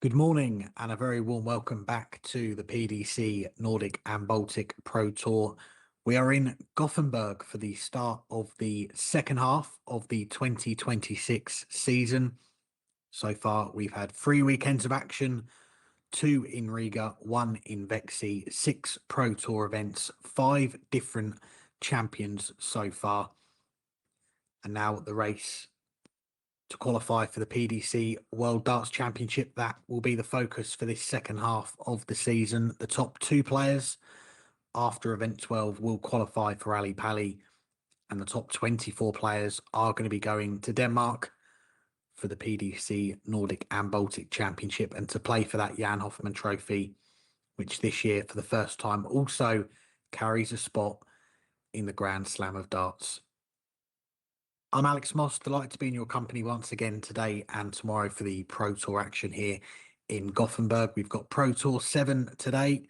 Good morning and a very warm welcome back to the PDC Nordic and Baltic Pro Tour. We are in Gothenburg for the start of the second half of the 2026 season. So far, we've had 3 weekends of action, 2 in Riga, 1 in Vexi, 6 Pro Tour events, 5 different champions so far. And now the race to qualify for the PDC World Darts Championship. That will be the focus for this second half of the season. The top 2 players after event 12 will qualify for Ali Pali, and the top 24 players are going to be going to Denmark for the PDC Nordic and Baltic Championship and to play for that Jan Hoffman Trophy, which this year for the first time also carries a spot in the Grand Slam of Darts. I'm Alex Moss, delighted to be in your company once again today and tomorrow for the Pro Tour action here in Gothenburg. We've got Pro Tour 7 today,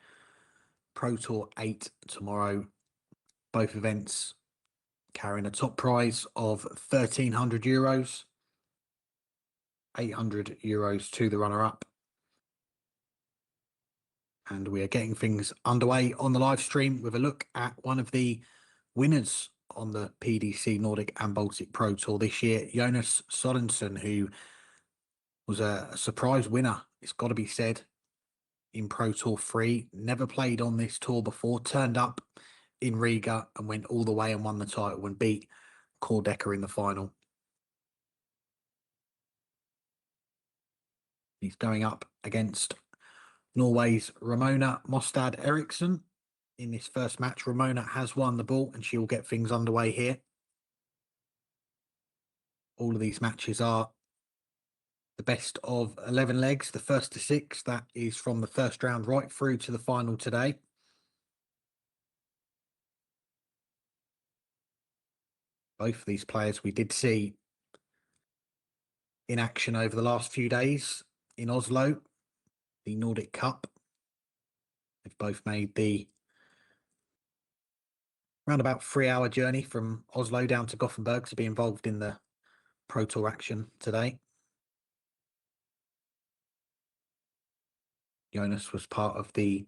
Pro Tour 8 tomorrow. Both events carrying a top prize of €1,300, €800 to the runner-up. And we are getting things underway on the live stream with a look at one of the winners on the PDC Nordic and Baltic Pro Tour this year, Jonas Sodenson, who was a surprise winner, it's got to be said, in Pro Tour 3. Never played on this tour before, turned up in Riga and went all the way and won the title and beat Deca in the final. He's going up against Norway's Ramona Mustad Eriksson. In this first match, Ramona has won the ball and she will get things underway here. All of these matches are the best of 11 legs, the first to 6. That is from the first round right through to the final today. Both of these players we did see in action over the last few days in Oslo, the Nordic Cup. They've both made the around about 3-hour journey from Oslo down to Gothenburg to be involved in the Pro Tour action today. Jonas was part of the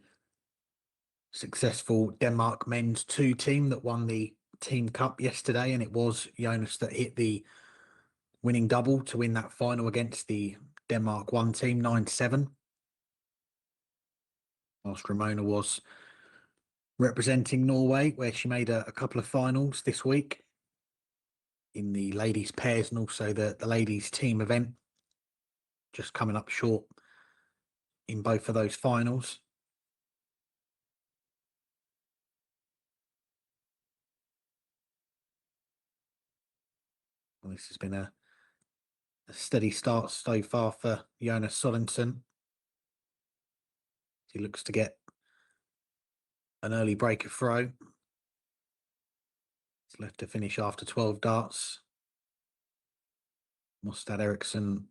successful Denmark men's 2 team that won the Team Cup yesterday, and it was Jonas that hit the winning double to win that final against the Denmark 1 team, 9-7. Whilst Ramona was representing Norway, where she made a couple of finals this week in the ladies pairs and also the ladies team event, just coming up short in both of those finals. Well, this has been a steady start so far for Jonas Sodenson. He looks to get an early break of throw. He's left to finish after 12 darts. Mustad Eriksson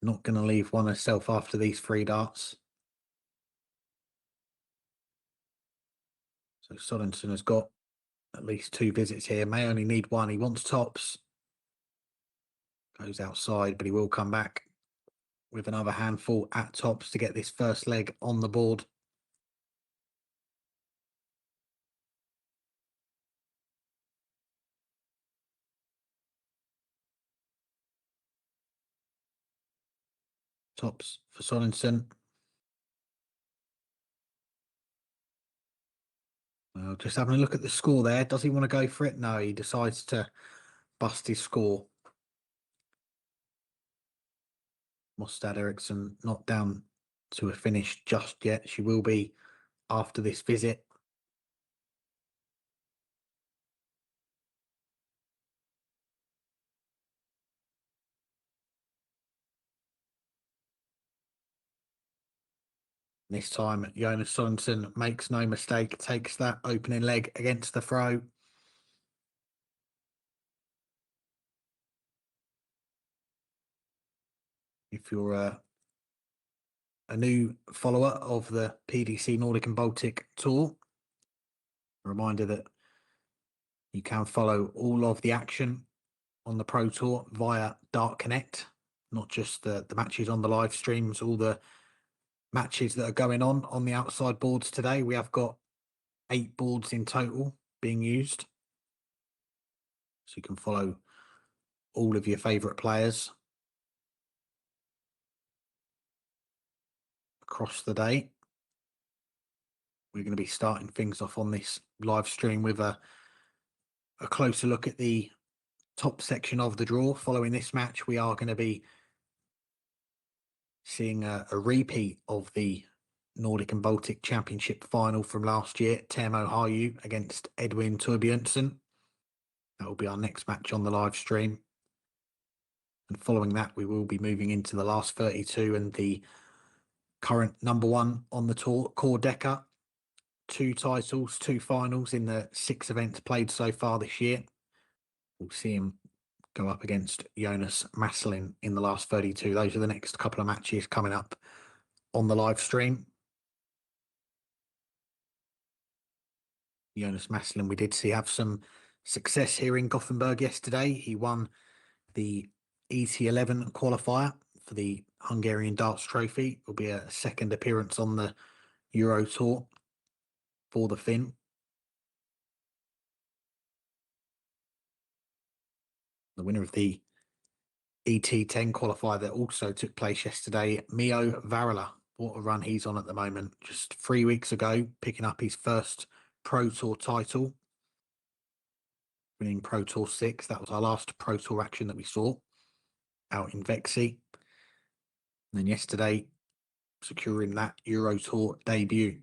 not going to leave one herself after these 3 darts. So Sodenson has got at least 2 visits here. May only need 1. He wants tops. Goes outside, but he will come back with another handful at tops to get this first leg on the board. Tops for Sodenson. Well, just having a look at the score there. Does he want to go for it? No, he decides to bust his score. Mustad Eriksson not down to a finish just yet. She will be after this visit. This time, Jonas Sodenson makes no mistake, takes that opening leg against the throw. If you're a new follower of the PDC Nordic and Baltic Tour, a reminder that you can follow all of the action on the Pro Tour via Dartsconnect not just the matches on the live streams, all the matches that are going on the outside boards today. We have got 8 boards in total being used. So you can follow all of your favourite players across the day. We're going to be starting things off on this live stream with a closer look at the top section of the draw. Following this match, we are going to be seeing a repeat of the Nordic and Baltic Championship final from last year, Haru against Edwin Turbunen. That will be our next match on the live stream. And following that, we will be moving into the last 32 and the current number 1 on the tour, Core Deca. 2 titles, 2 finals in the 6 events played so far this year. We'll see him go up against Jonas Masselin in the last 32. Those are the next couple of matches coming up on the live stream. Jonas Masselin, we did see have some success here in Gothenburg yesterday. He won the ET11 qualifier for the Hungarian Darts Trophy. It will be a second appearance on the Euro Tour for the Finn. The winner of the ET10 qualifier that also took place yesterday, Mio Varela. What a run he's on at the moment. Just 3 weeks ago, picking up his first Pro Tour title, winning Pro Tour 6. That was our last Pro Tour action that we saw out in Vexi. And then yesterday, securing that Euro Tour debut.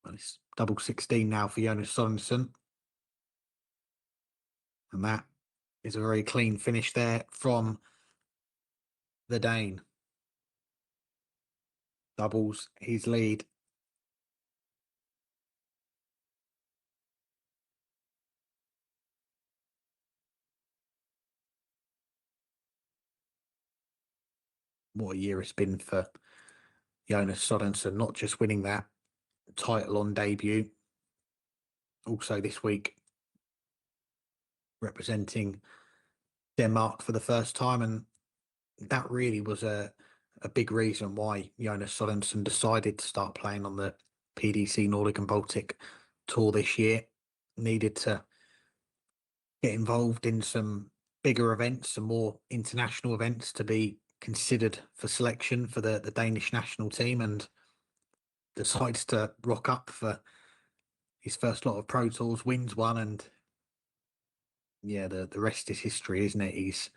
Well, it's double 16 now for Jonas Sodenson. And that is a very clean finish there from the Dane. Doubles his lead. What a year it's been for Jonas Sodenson, not just winning that title on debut, also this week representing Denmark for the first time. And that really was a big reason why Jonas Sodenson decided to start playing on the PDC Nordic and Baltic tour this year. Needed to get involved in some bigger events, some more international events to be considered for selection for the Danish national team, and decides to rock up for his first lot of Pro Tours, wins one, and yeah, the rest is history, isn't it? He's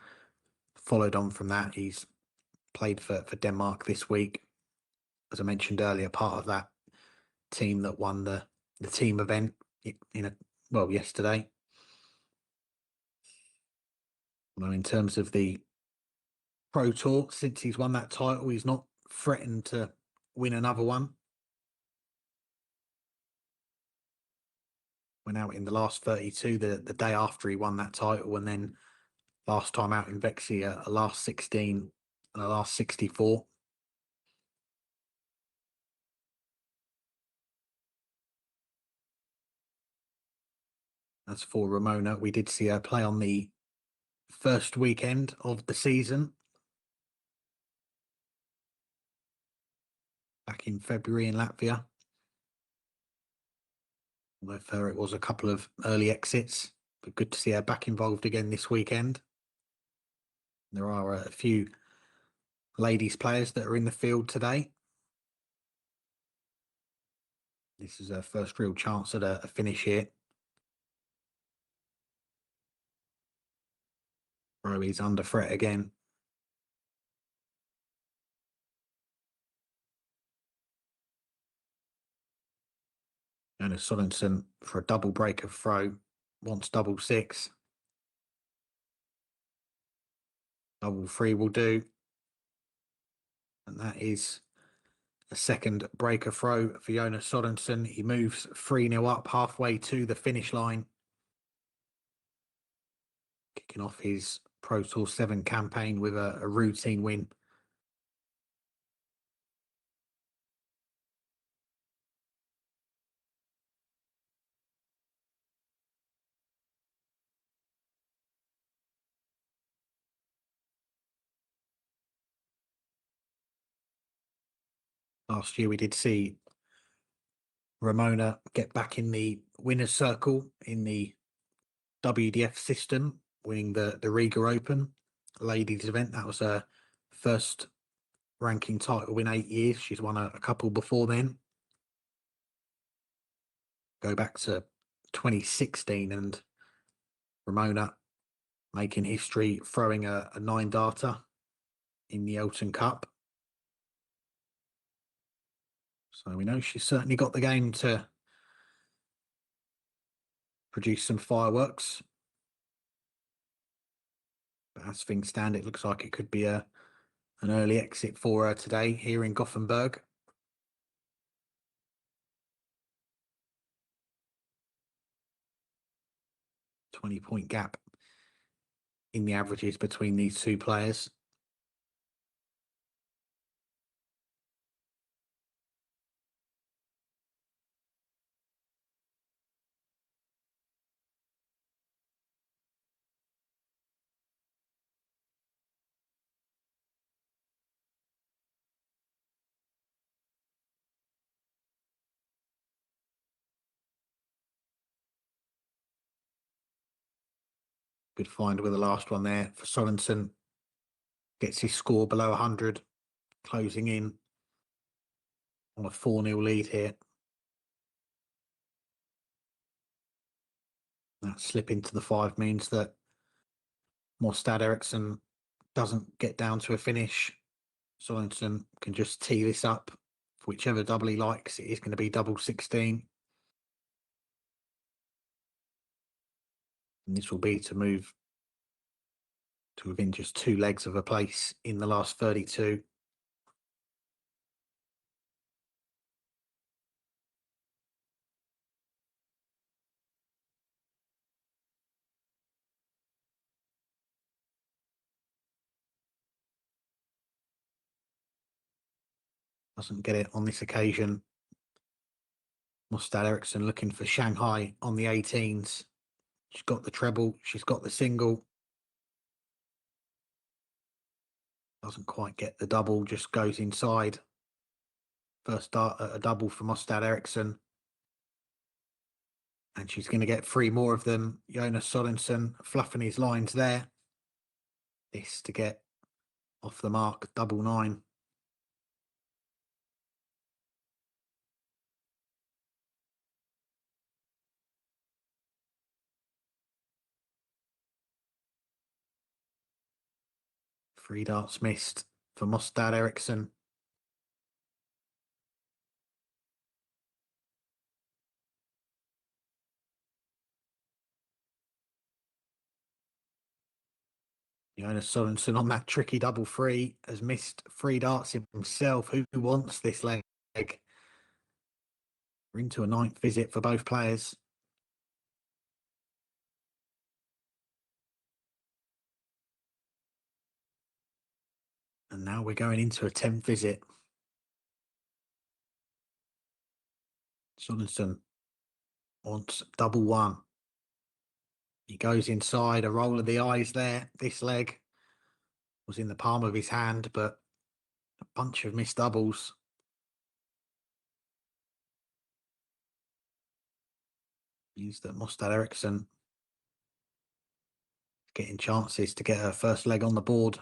followed on from that. He's played for Denmark this week, as I mentioned earlier, part of that team that won the team event yesterday. Well, in terms of the Pro Tour, since he's won that title, he's not threatened to win another one. Went out in the last 32, the day after he won that title, and then last time out in Vexi, a last 16 and a last 64. As for Ramona, we did see her play on the first weekend of the season back in February in Latvia. Although for her it was a couple of early exits, but good to see her back involved again this weekend. There are a few ladies players that are in the field today. This is her first real chance at a finish here. Rowy's under threat again. And a Sodenson for a double break of throw. Wants double 6. Double 3 will do. And that is a second breaker throw for Jonas Sodenson. He moves 3-0 up halfway to the finish line. Kicking off his Pro Tour 7 campaign with a routine win. Last year we did see Ramona get back in the winner's circle in the WDF system, winning the Riga Open ladies event. That was her first ranking title in 8 years. She's won a couple before then. Go back to 2016 and Ramona making history, throwing a 9-darter in the Elton Cup. So we know she's certainly got the game to produce some fireworks. But as things stand, it looks like it could be an early exit for her today here in Gothenburg. 20-point gap in the averages between these two players. Good find with the last one there for Sodenson. Gets his score below 100, closing in on a 4-0 lead here. That slip into the 5 means that Mustad Eriksson doesn't get down to a finish. Sodenson can just tee this up for whichever double he likes. It is going to be double 16. And this will be to move to within just 2 legs of a place in the last 32. Doesn't get it on this occasion. Mustad Eriksson looking for Shanghai on the 18s. She's got the treble. She's got the single. Doesn't quite get the double, just goes inside. First start at a double for Mustad Eriksson. And she's going to get 3 more of them. Jonas Sodenson fluffing his lines there. This to get off the mark, double 9. Three darts missed for Mustad Eriksson. Jonas Sodenson on that tricky double 3 has missed 3 darts himself. Who wants this leg? We're into a 9th visit for both players. And now we're going into a 10th visit. Sodenson wants double 1. He goes inside, a roll of the eyes there. This leg was in the palm of his hand, but a bunch of missed doubles. Means that Mustad Eriksson getting chances to get her first leg on the board.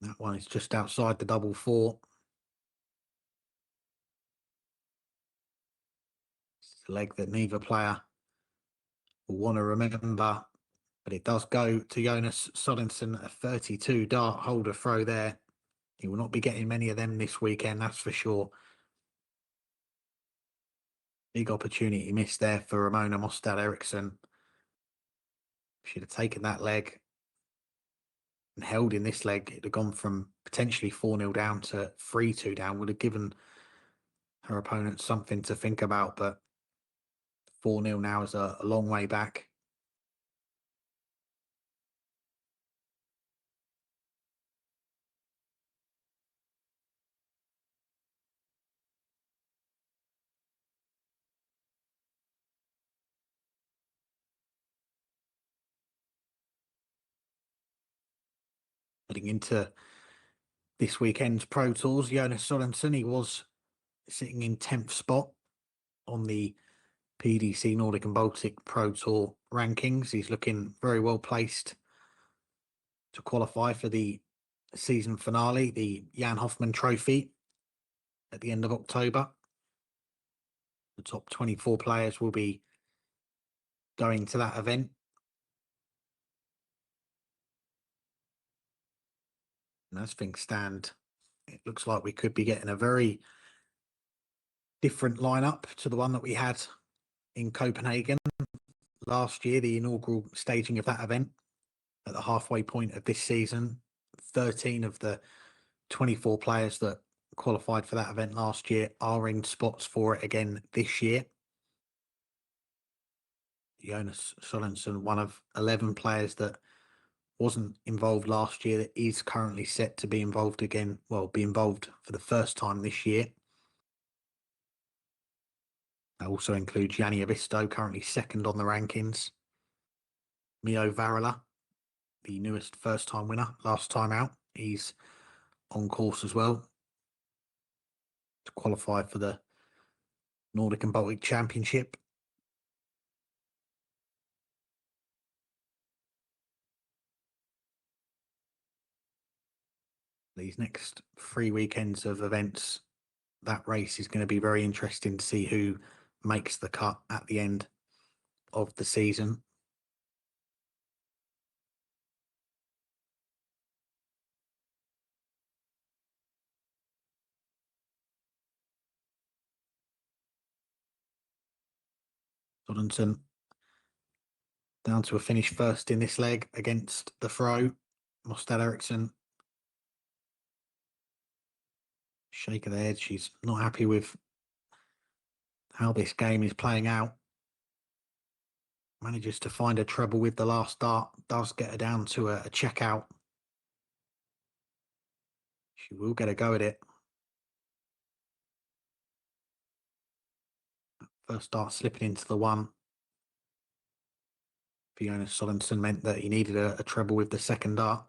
That one is just outside the double 4. It's a leg that neither player will want to remember, but it does go to Jonas Sodenson, a 32 dart holder throw there. He will not be getting many of them this weekend, that's for sure. Big opportunity missed there for Ramona Mustad Eriksson. She'd have taken that leg and held in this leg. It'd have gone from potentially 4-0 down to 3-2 down. Would have given her opponent something to think about, but 4-0 now is a long way back. Heading into this weekend's Pro Tours. Jonas Sodenson, he was sitting in 10th spot on the PDC Nordic and Baltic Pro Tour rankings. He's looking very well placed to qualify for the season finale, the Jan Hoffmann Trophy, at the end of October. The top 24 players will be going to that event. And as things stand, it looks like we could be getting a very different lineup to the one that we had in Copenhagen last year, the inaugural staging of that event. At the halfway point of this season, 13 of the 24 players that qualified for that event last year are in spots for it again this year. Jonas Sodenson, one of 11 players that wasn't involved last year, that is currently set to be involved again, well, be involved for the first time this year. That also includes Yanni Avisto, currently second on the rankings. Mio Varela, the newest first-time winner, last time out. He's on course as well to qualify for the Nordic and Baltic Championship. These next 3 weekends of events, that race is going to be very interesting to see who makes the cut at the end of the season. Sodenson down to a finish first in this leg against the throw. Mustad Eriksson, shake of the head. She's not happy with how this game is playing out. Manages to find a treble with the last dart. Does get her down to a checkout. She will get a go at it. First dart slipping into the one. Fiona Sodenson meant that he needed a treble with the second dart.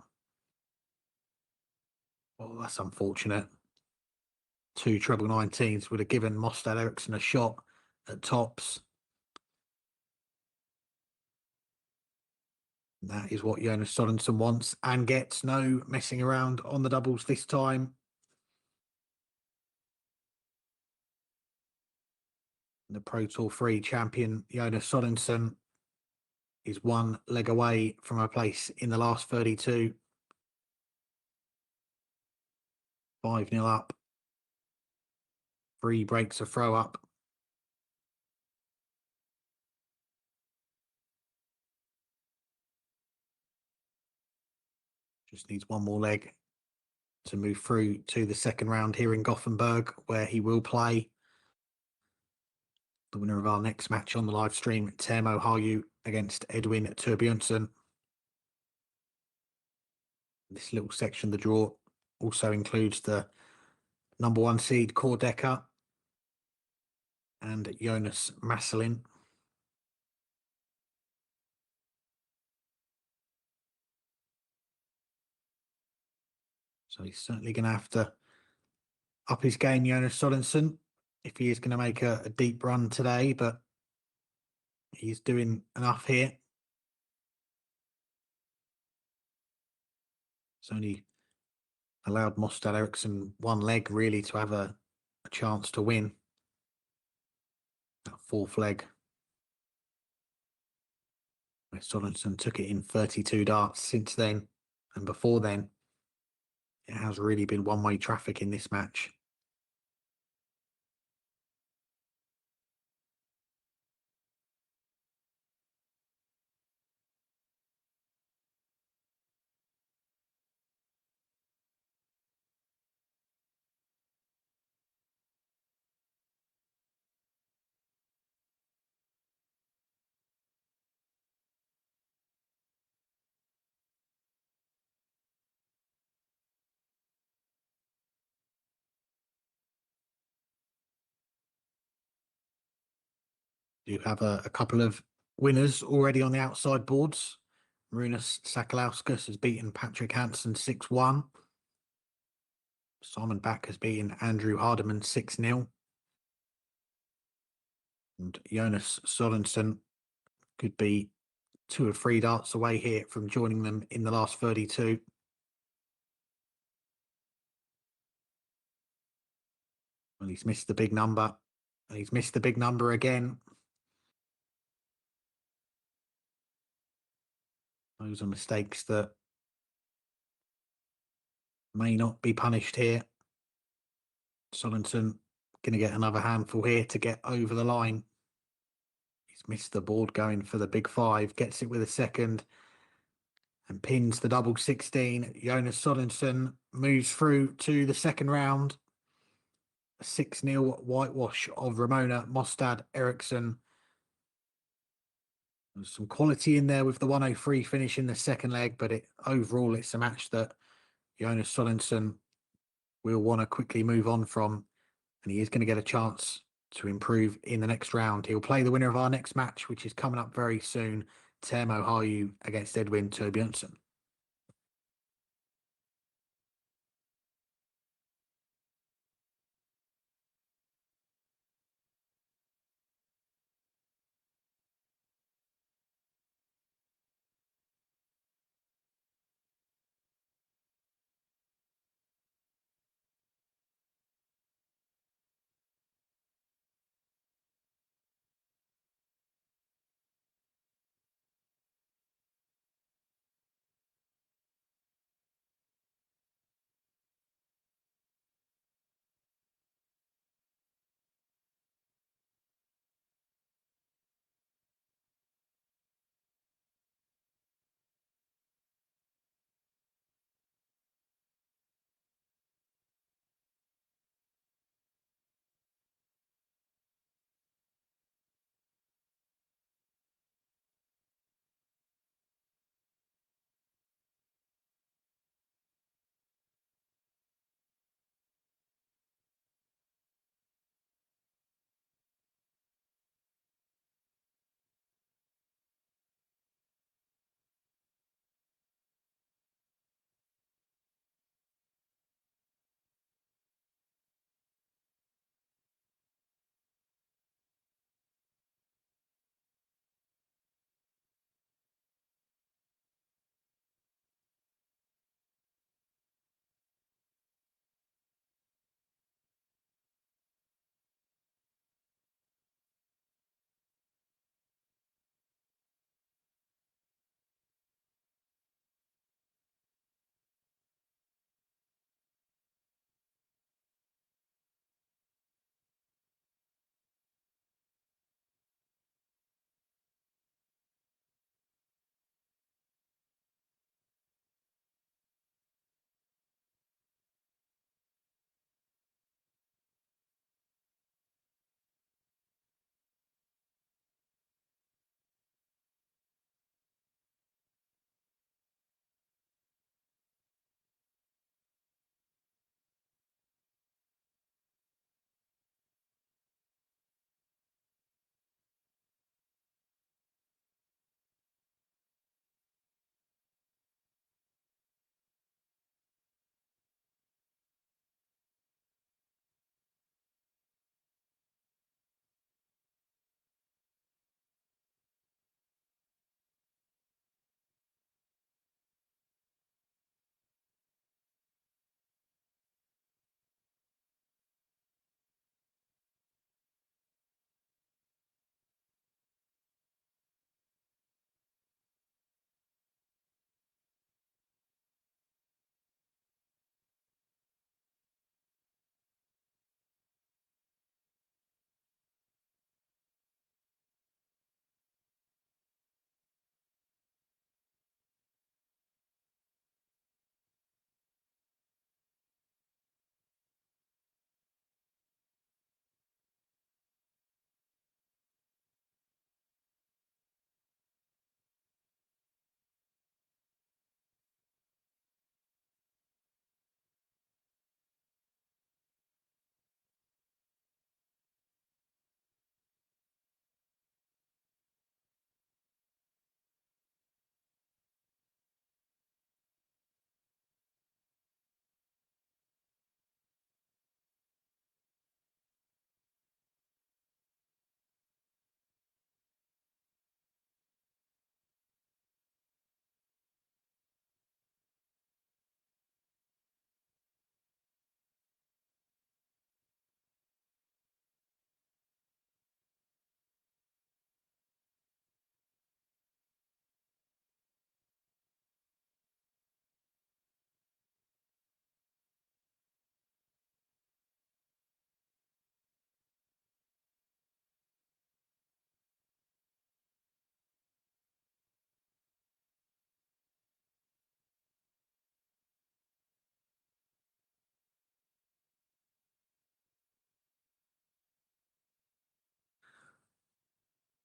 Well, that's unfortunate. 2 treble 19s would have given Mustad Eriksson a shot at tops. That is what Jonas Sodenson wants and gets. No messing around on the doubles this time. The Pro Tour 3 champion, Jonas Sodenson, is 1 leg away from a place in the last 32. 5-0 up. 3 breaks a throw up. Just needs 1 more leg to move through to the second round here in Gothenburg, where he will play the winner of our next match on the live stream, Teemu Haru against Edwin Turbunen. This little section of the draw also includes the number 1 seed Deca and Jonas Masselin. So he's certainly going to have to up his game, Jonas Sodenson, if he is going to make a deep run today, but he's doing enough here. It's only allowed Mustad Eriksson 1 leg really to have a chance to win. That 4th leg, where Sodenson took it in 32 darts since then, and before then, it has really been one-way traffic in this match. You have a couple of winners already on the outside boards. Runas Sakalauskas has beaten Patrick Hansen 6-1. Simon Back has beaten Andrew Hardiman 6-0. And Jonas Sodenson could be 2 or 3 darts away here from joining them in the last 32. Well, he's missed the big number. And he's missed the big number again. Those are mistakes that may not be punished here. Sodenson going to get another handful here to get over the line. He's missed the board going for the big 5. Gets it with a second. And pins the double 16. Jonas Sodenson moves through to the second round. A 6-0 whitewash of Ramona, Mustad, Eriksson. There's some quality in there with the 103 finish in the second leg, but overall it's a match that Jonas Sodenson will want to quickly move on from, and he is going to get a chance to improve in the next round. He'll play the winner of our next match, which is coming up very soon, Teemu Haru against Edwin Turbunen.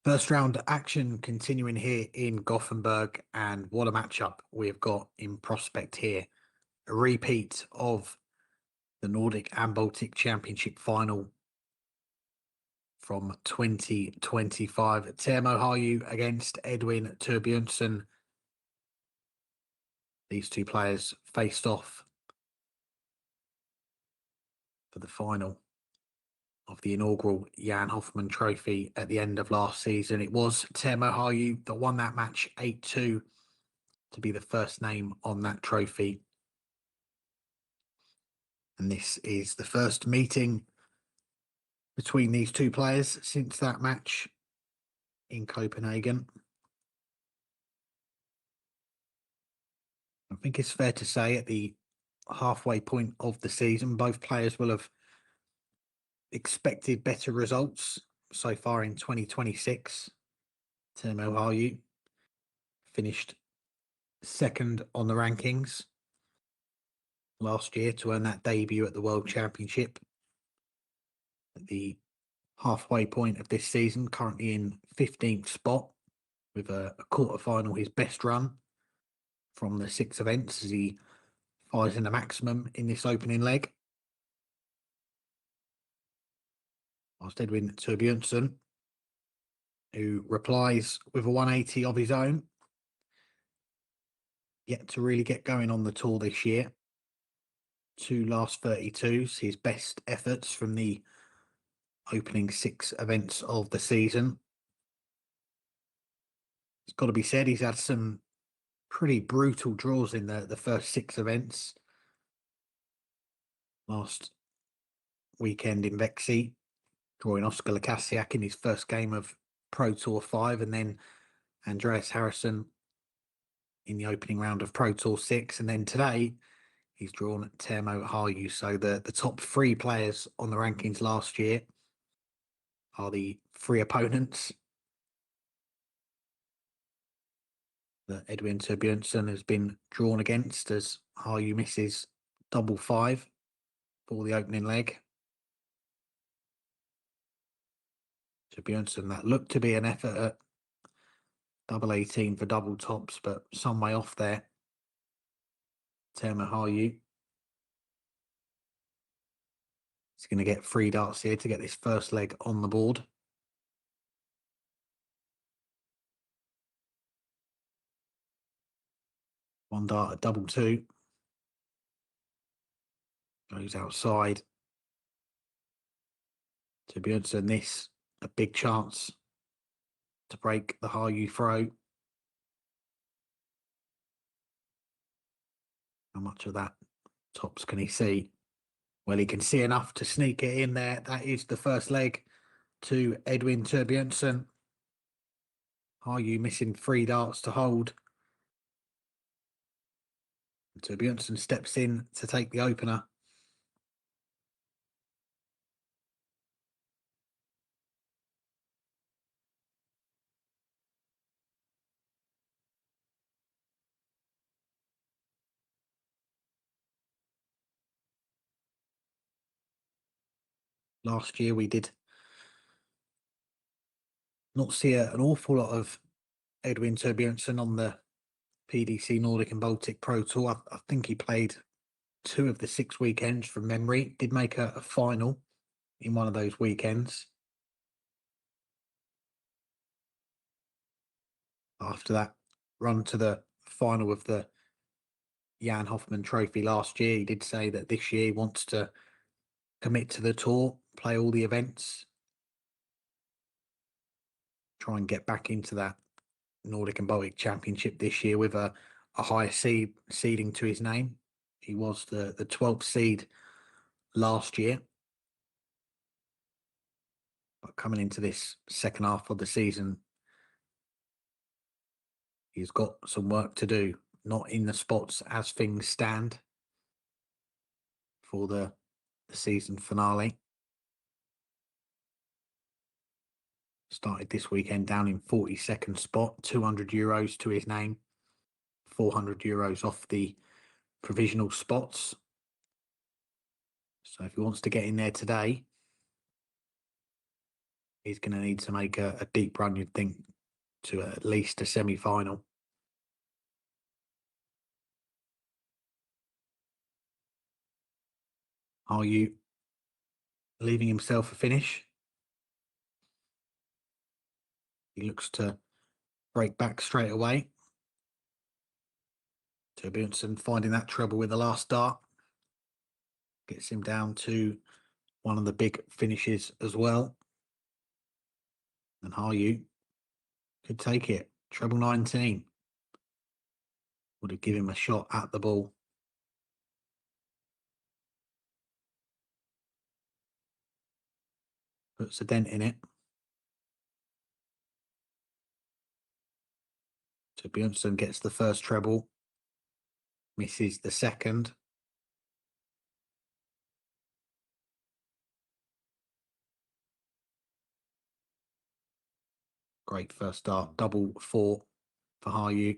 First round action continuing here in Gothenburg, and what a matchup we've got in prospect here. A repeat of the Nordic and Baltic Championship final from 2025. Teemu Haru against Edwin Turbunen. These two players faced off for the final of the inaugural Jan Hoffmann Trophy at the end of last season. It was Teemu Haru that won that match 8-2 to be the first name on that trophy. And this is the first meeting between these two players since that match in Copenhagen. I think it's fair to say at the halfway point of the season, both players will have expected better results so far in 2026. Teemu Haru finished second on the rankings last year to earn that debut at the World Championship. At the halfway point of this season, currently in 15th spot with a quarterfinal, his best run from the 6 events as he fires in the maximum in this opening leg. Whilst Edwin Turbunen, who replies with a 180 of his own, yet to really get going on the tour this year. 2 last 32s, his best efforts from the opening 6 events of the season. It's got to be said, he's had some pretty brutal draws in the first 6 events. Last weekend in Vexi, drawing Oscar Lukasiak in his first game of Pro Tour 5, and then Andreas Harrison in the opening round of Pro Tour 6. And then today, he's drawn Teemu Haru. So the top 3 players on the rankings last year are the 3 opponents that Edwin Turbunen has been drawn against, as Haru misses double 5 for the opening leg. Turbunen, that looked to be an effort at double 18 for double tops, but some way off there. Teemu Haru. He's going to get 3 darts here to get this first leg on the board. One dart at double 2. Goes outside. Turbunen, this a big chance to break the Haru throw. How much of that tops can he see? Well, he can see enough to sneak it in there. That is the first leg to Edwin Turbunen. Haru missing 3 darts to hold. Turbunen steps in to take the opener. Last year, we did not see an awful lot of Edwin Turbunen on the PDC Nordic and Baltic Pro Tour. I think he played 2 of the 6 weekends from memory. Did make a final in one of those weekends. After that run to the final of the Jan Hoffmann Trophy last year, he did say that this year he wants to commit to the tour, play all the events, try and get back into that Nordic and Baltic Championship this year with a higher seeding to his name. He was the 12th seed last year. But coming into this second half of the season, he's got some work to do. Not in the spots as things stand for the season finale. Started this weekend down in 42nd spot, €200 to his name, €400 off the provisional spots. So if he wants to get in there today, He's going to need to make a deep run, you'd think, to at least a semi-final. Are you leaving himself a finish? He looks to break back straight away. Turbunen finding that treble with the last dart. Gets him down to one of the big finishes as well. And Haru could take it. Treble 19. Would have given him a shot at the ball. Puts a dent in it. Turbunen gets the first treble. Misses the second. Great first start. Double 4 for Haru.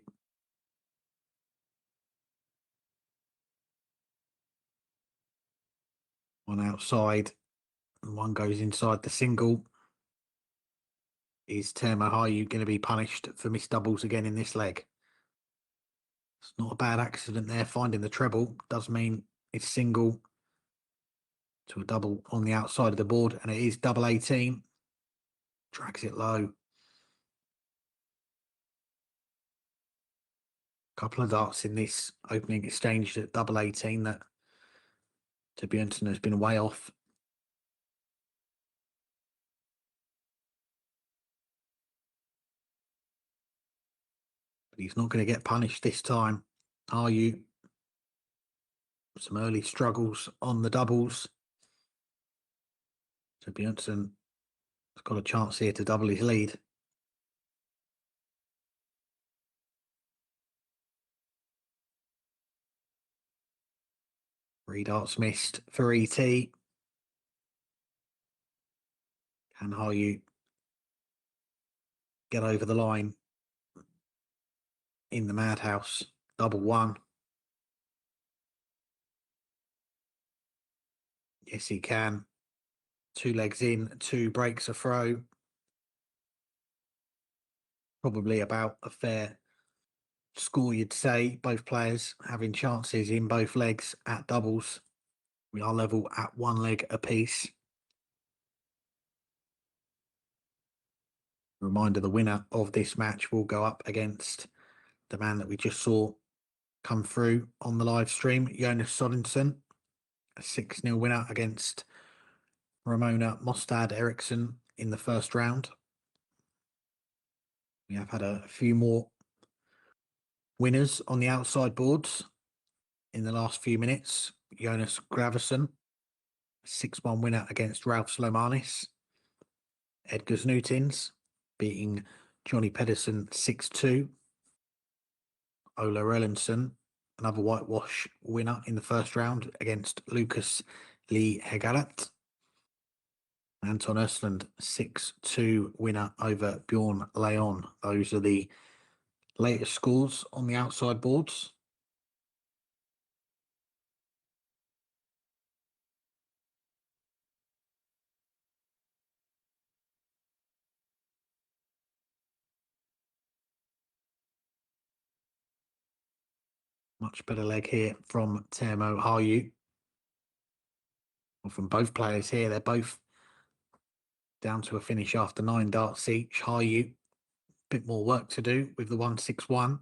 One outside. And one goes inside the single. Is Teemu Haru going to be punished for missed doubles again in this leg? It's not a bad accident there. Finding the treble does mean it's single to a double on the outside of the board. And it is double 18. Drags it low. Couple of darts in this opening exchange at double 18 that Turbunen has been way off. But he's not going to get punished this time, are you? Some early struggles on the doubles. Turbunen has got a chance here to double his lead. Three darts missed for ET. Can Haru get over the line in the madhouse? Double 1. Yes, he can. 2 legs in, 2 breaks a throw. Probably about a fair score, you'd say. Both players having chances in both legs at doubles. We are level at 1 leg apiece. Reminder, the winner of this match will go up against the man that we just saw come through on the live stream, Jonas Sodenson, a 6-0 winner against Ramona Mustad Eriksson in the first round. We have had a few more winners on the outside boards in the last few minutes. Jonas Graverson, 6-1 winner against Ralph Slomanis. Edgar Snutins beating Johnny Pedersen 6-2. Ola Erlendsson, another whitewash winner in the first round against Lucas Lee Hegalat. Anton Östlund, 6-2 winner over Bjorn Leon. Those are the latest scores on the outside boards. Much better leg here from Teemu Haru. Well, from both players here, they're both down to a finish after 9 darts each. Haru, bit more work to do with the 161.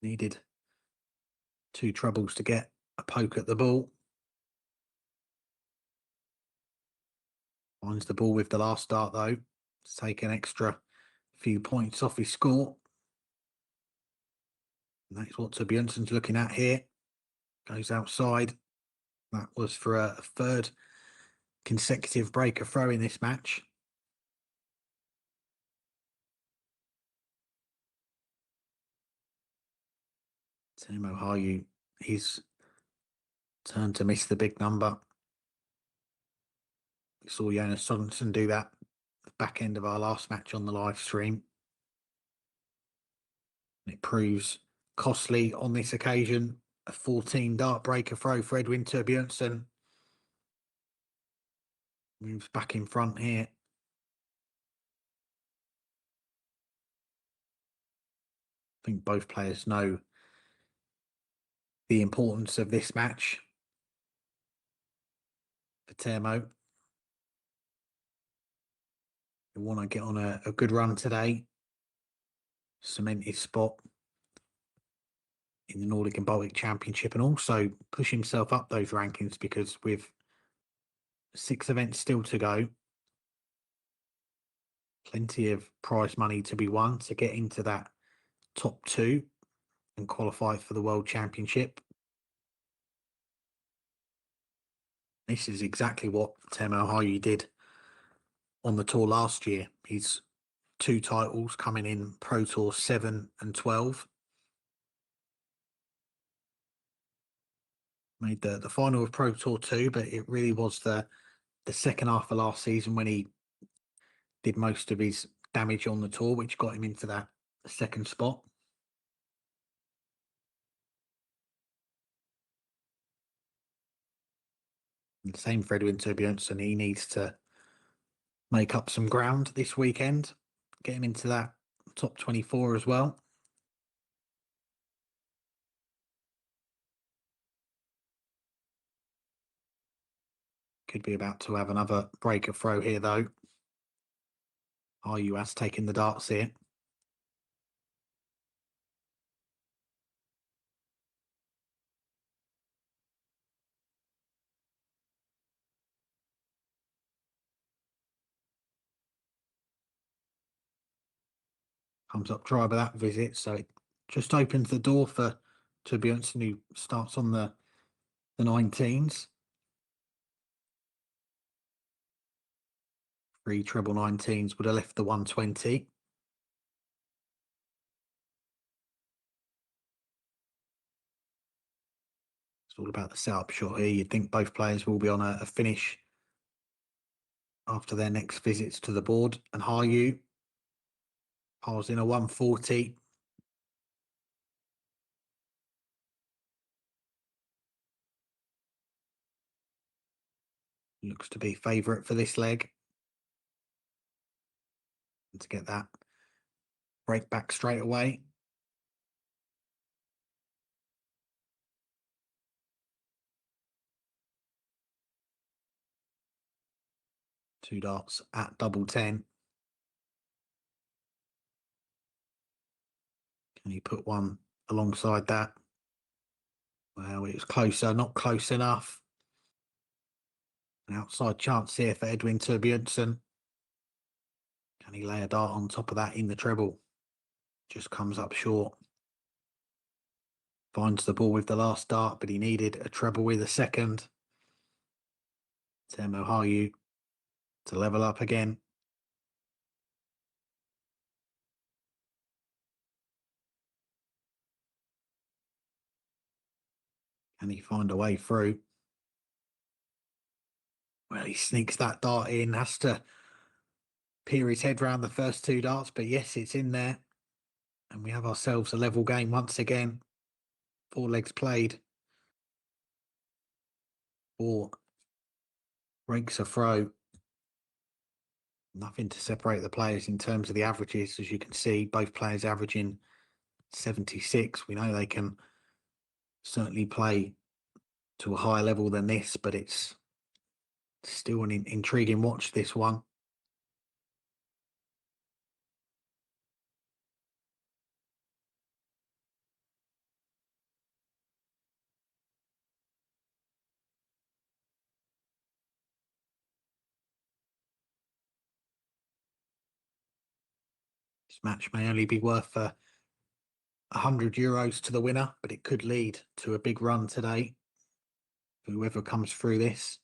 Needed 2 trebles to get a poke at the ball. Finds the ball with the last dart though, to take an extra few points off his score. And that's what Turbusen's looking at here. Goes outside. That was for a third consecutive breaker throw in this match. Teemu Haru, he's turn to miss the big number. We saw Jonas Sodenson do that at the back end of our last match on the live stream. And it proves costly on this occasion. A 14 dart breaker throw for Edwin Turbunen. Moves back in front here. I think both players know the importance of this match for Termo. They want to get on a good run today, cement his spot in the Nordic and Baltic Championship, and also push himself up those rankings, because with 6 events still to go, plenty of prize money to be won to get into that top 2 and qualify for the World Championship. This is exactly what Teemu Haru did on the tour last year. He's 2 titles coming in Pro Tour 7 and 12. Made the final of Pro Tour 2, but it really was the second half of last season when he did most of his damage on the tour, which got him into that second spot. And the same for Edwin Turbunen. He needs to make up some ground this weekend, get him into that top 24 as well. Could be about to have another breaker throw here, though. Haru has taken the darts here. Comes up dry by that visit, so it just opens the door for Turbunen, who starts on the 19s. 3 treble 19s would have left the 120. It's all about the setup shot here. You'd think both players will be on a finish after their next visits to the board. And Haru piles in a 140. Looks to be favourite for this leg. And to get that break back straight away. Two darts at double 10. Can he put one alongside that? Well, it was closer, not close enough. An outside chance here for Edwin Turbunen. Can he lay a dart on top of that in the treble? Just comes up short. Finds the ball with the last dart, but he needed a treble with a second. Teemu Haru to level up again. Can he find a way through? Well, he sneaks that dart in, has to peer his head round the first 2 darts, but yes, it's in there. And we have ourselves a level game once again. 4 legs played. 4 breaks a throw. Nothing to separate the players in terms of the averages. As you can see, both players averaging 76. We know they can certainly play to a higher level than this, but it's still an intriguing watch, this one. This match may only be worth €100 to the winner, but it could lead to a big run today for whoever comes through this.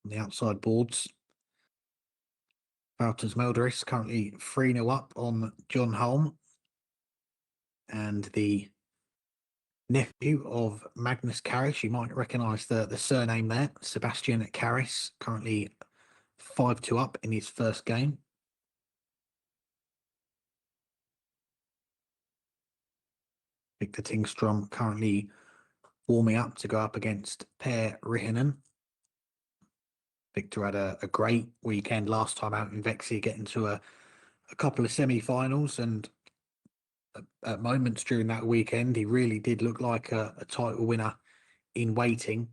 On the outside boards, Wouters Melderis currently 3-0 up on John Holm. And the nephew of Magnus Caris, you might recognise the surname there, Sebastian Caris, currently 5-2 up in his first game. Victor Tingstrom currently warming up to go up against Per Rihinen. Victor had a great weekend last time out in Vexi, getting to a couple of semi-finals, and at moments during that weekend, he really did look like a title winner in waiting.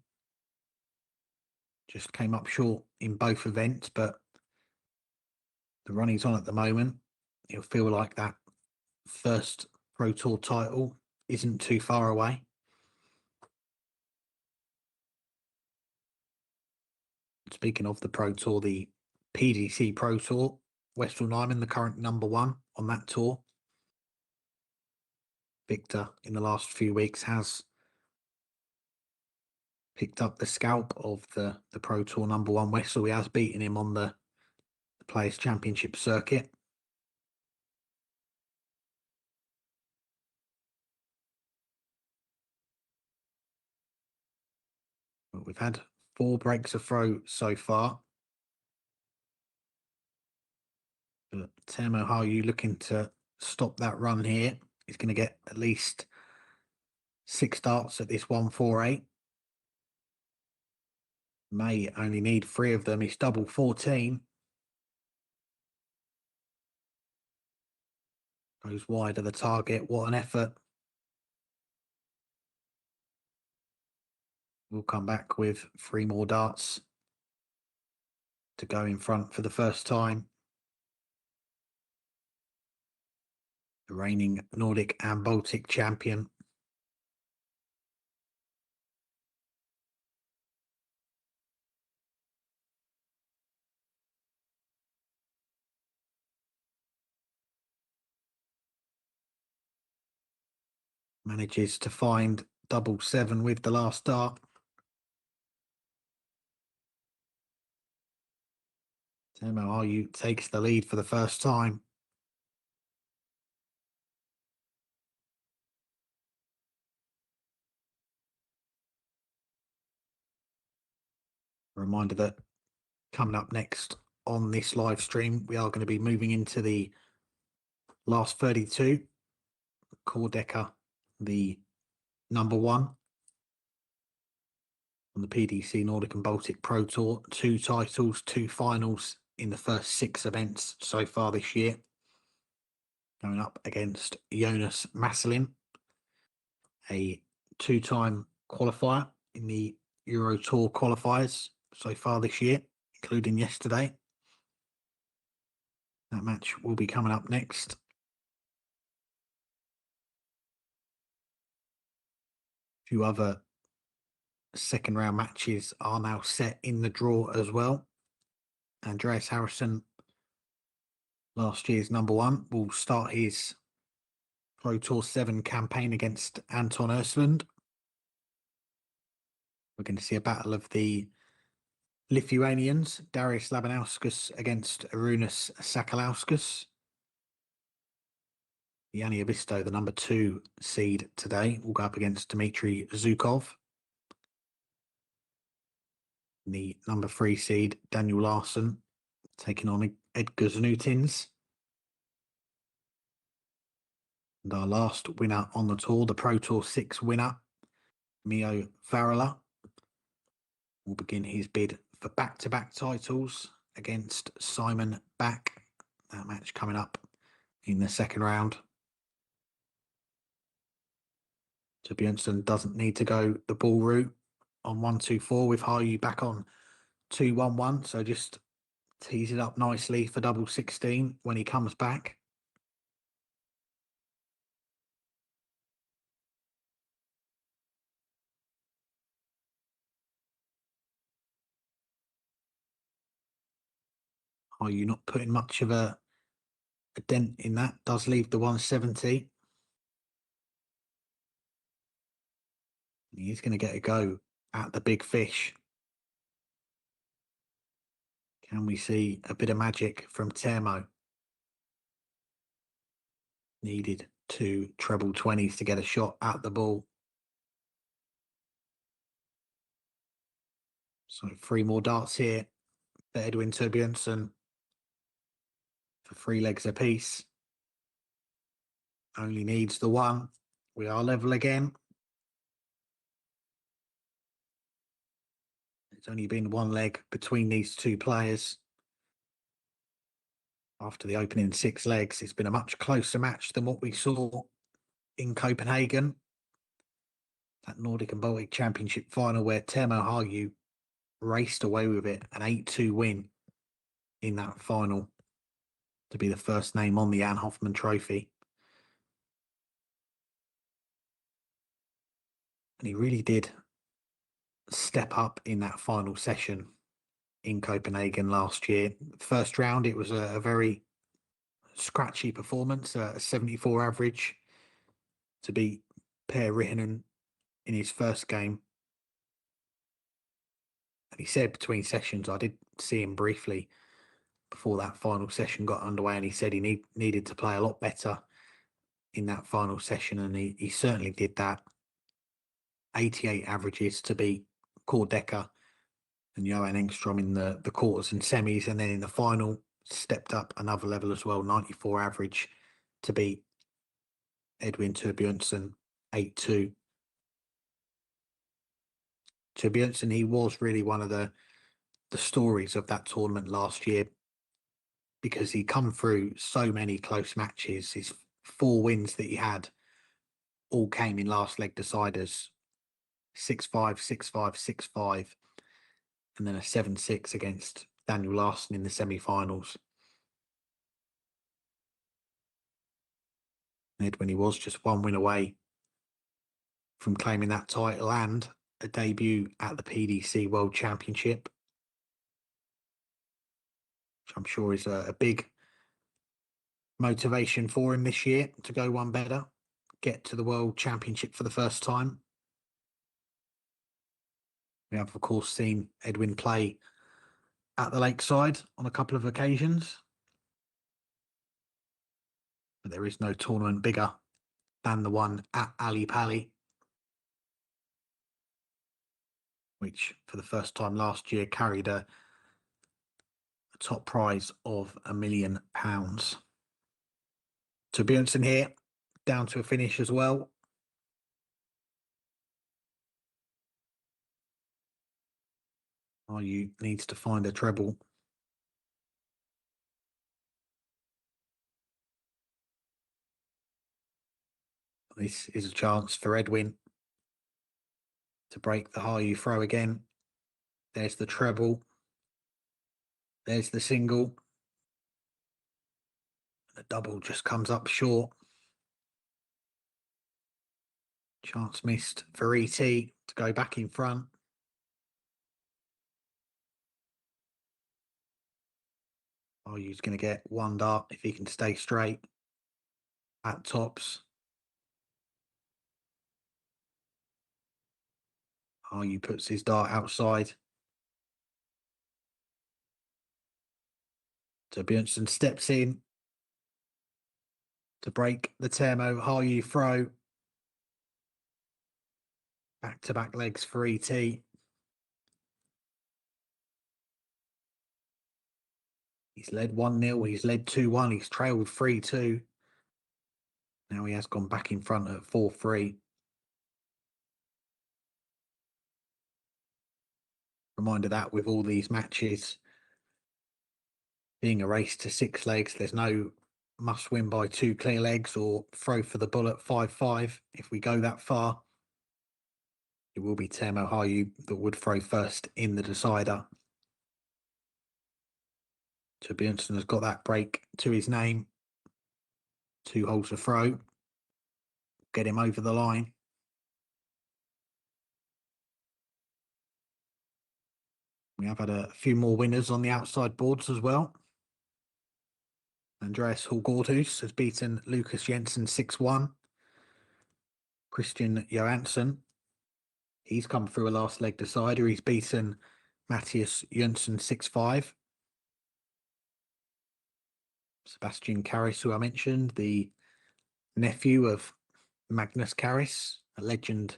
Just came up short in both events, but the run he's on at the moment, he'll feel like that first Pro Tour title isn't too far away. Speaking of the Pro Tour, the PDC Pro Tour, Westall Nyman, the current #1 on that tour. Victor, in the last few weeks, has picked up the scalp of the Pro Tour #1 Westall. He has beaten him on the Players' Championship circuit. But we've had 4 breaks of throw so far. But Teemu Haru looking to stop that run here. He's going to get at least 6 darts at this 148. May only need 3 of them. He's double 14. Goes wide of the target. What an effort. We'll come back with 3 more darts to go in front for the first time. The reigning Nordic and Baltic champion. Manages to find double 7 with the last dart. Teemu Haru takes the lead for the first time. A reminder that coming up next on this live stream, we are going to be moving into the last 32. Core Deca, the #1 on the PDC Nordic and Baltic Pro Tour. 2 titles, 2 finals in the first 6 events so far this year. Going up against Jonas Masselin, a 2-time qualifier in the Euro Tour qualifiers so far this year, including yesterday. That match will be coming up next. A few other second round matches are now set in the draw as well. Andreas Harrison, last year's #1, will start his Pro Tour 7 campaign against Anton Ersland. We're going to see a battle of the Lithuanians, Darius Labinowskis against Arūnas Sakalauskas. Yanni Abisto, the #2 seed today, will go up against Dmitry Zhukov. The #3 seed, Daniel Larson, taking on Edgar Znutins. And our last winner on the tour, the Pro Tour 6 winner, Mio Varela, will begin his bid for back-to-back titles against Simon Back. That match coming up in the second round. Turbunen doesn't need to go the ball route on 1-2-4 with Haru back on 2-1-1. So just tease it up nicely for double 16 when he comes back. Haru not putting much of a dent in that. Does leave the 170. He's going to get a go at the big fish. Can we see a bit of magic from Teemu? Needed 2 treble 20s to get a shot at the ball. So 3 more darts here for Edwin Turbunen for 3 legs apiece. Only needs the 1. We are level again. It's only been one leg between these two players. After the opening 6 legs, it's been a much closer match than what we saw in Copenhagen. That Nordic and Baltic Championship final where Teemu Haru raced away with it, an 8-2 win in that final to be the first name on the Jan Hoffman Trophy. And he really did step up in that final session in Copenhagen last year. First round, it was a very scratchy performance, a 74 average to beat Per Rihinen in his first game. And he said between sessions, I did see him briefly before that final session got underway, and he said he needed to play a lot better in that final session, and he certainly did that. 88 averages to beat Deca and Johan Engstrom in the quarters and semis, and then in the final stepped up another level as well, 94 average to beat Edwin Turbunen 8-2. Turbunen, he was really one of the stories of that tournament last year because he come through so many close matches. His 4 wins that he had all came in last leg deciders, 6-5, 6-5, 6-5, and then a 7-6 against Daniel Larson in the semi-finals. Edwin, he was just 1 win away from claiming that title and a debut at the PDC World Championship, which I'm sure is a big motivation for him this year to go one better, get to the World Championship for the first time. We have, of course, seen Edwin play at the Lakeside on a couple of occasions, but there is no tournament bigger than the one at Ali Pali, which for the first time last year carried a top prize of £1 million. Turbunen here, down to a finish as well. Haru needs to find a treble. This is a chance for Edwin to break the Haru throw again. There's the treble. There's the single. The double just comes up short. Chance missed for ET to go back in front. Haru's going to get 1 dart if he can stay straight at tops. Haru puts his dart outside. Turbunen steps in to break the Teemu Haru throw. Back-to-back legs for ET. He's led 1-0, he's led 2-1, he's trailed 3-2. Now he has gone back in front at 4-3. Reminder that with all these matches being a race to 6 legs, there's no must win by 2 clear legs or throw for the bullet 5-5. If we go that far, it will be Teemu Haru that would throw first in the decider. Turbunen has got that break to his name. 2 holes to throw. Get him over the line. We have had a few more winners on the outside boards as well. Andreas Gordus has beaten Lucas Jensen 6-1. Christian Johansson, he's come through a last leg decider. He's beaten Matthias Jönsson 6-5. Sebastian Caris, who I mentioned, the nephew of Magnus Caris, a legend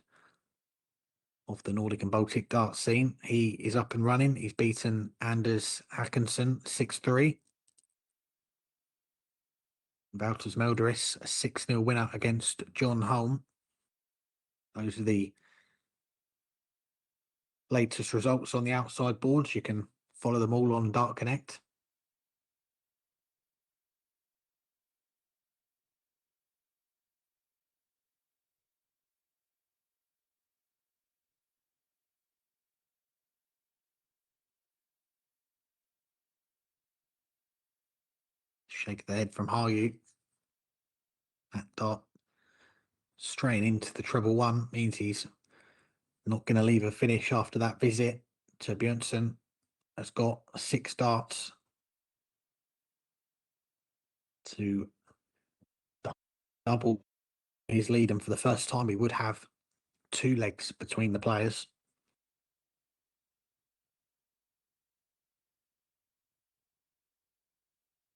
of the Nordic and Baltic dart scene. He is up and running. He's beaten Anders Håkansson 6-3. Wouters Melderis, a 6-0 winner against John Holm. Those are the latest results on the outside boards. You can follow them all on Dartsconnect. Shake the head from Haru. That dart straight into the treble one means he's not going to leave a finish after that visit. Turbunen has got 6 darts to double his lead, and for the first time he would have 2 legs between the players.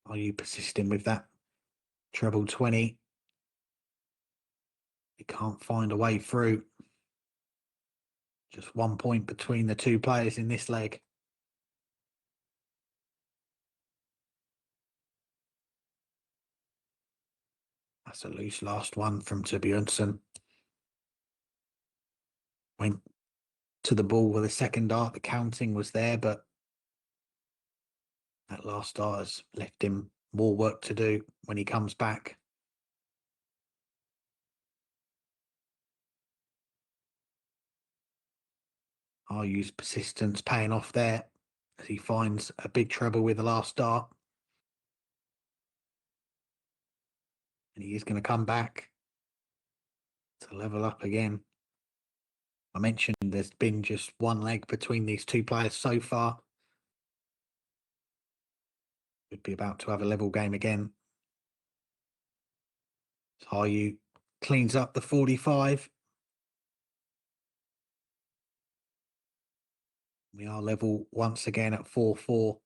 Are you persisting with that treble 20? He can't find a way through. Just 1 point between the 2 players in this leg. That's a loose last one from Turbunen. Went to the ball with a second dart. The counting was there, but that last dart has left him more work to do when he comes back. Haru's persistence paying off there as he finds a big treble with the last dart. And he is going to come back to level up again. I mentioned there's been just 1 leg between these 2 players so far. Would be about to have a level game again. Haru cleans up the 45. We are level once again at 4-4.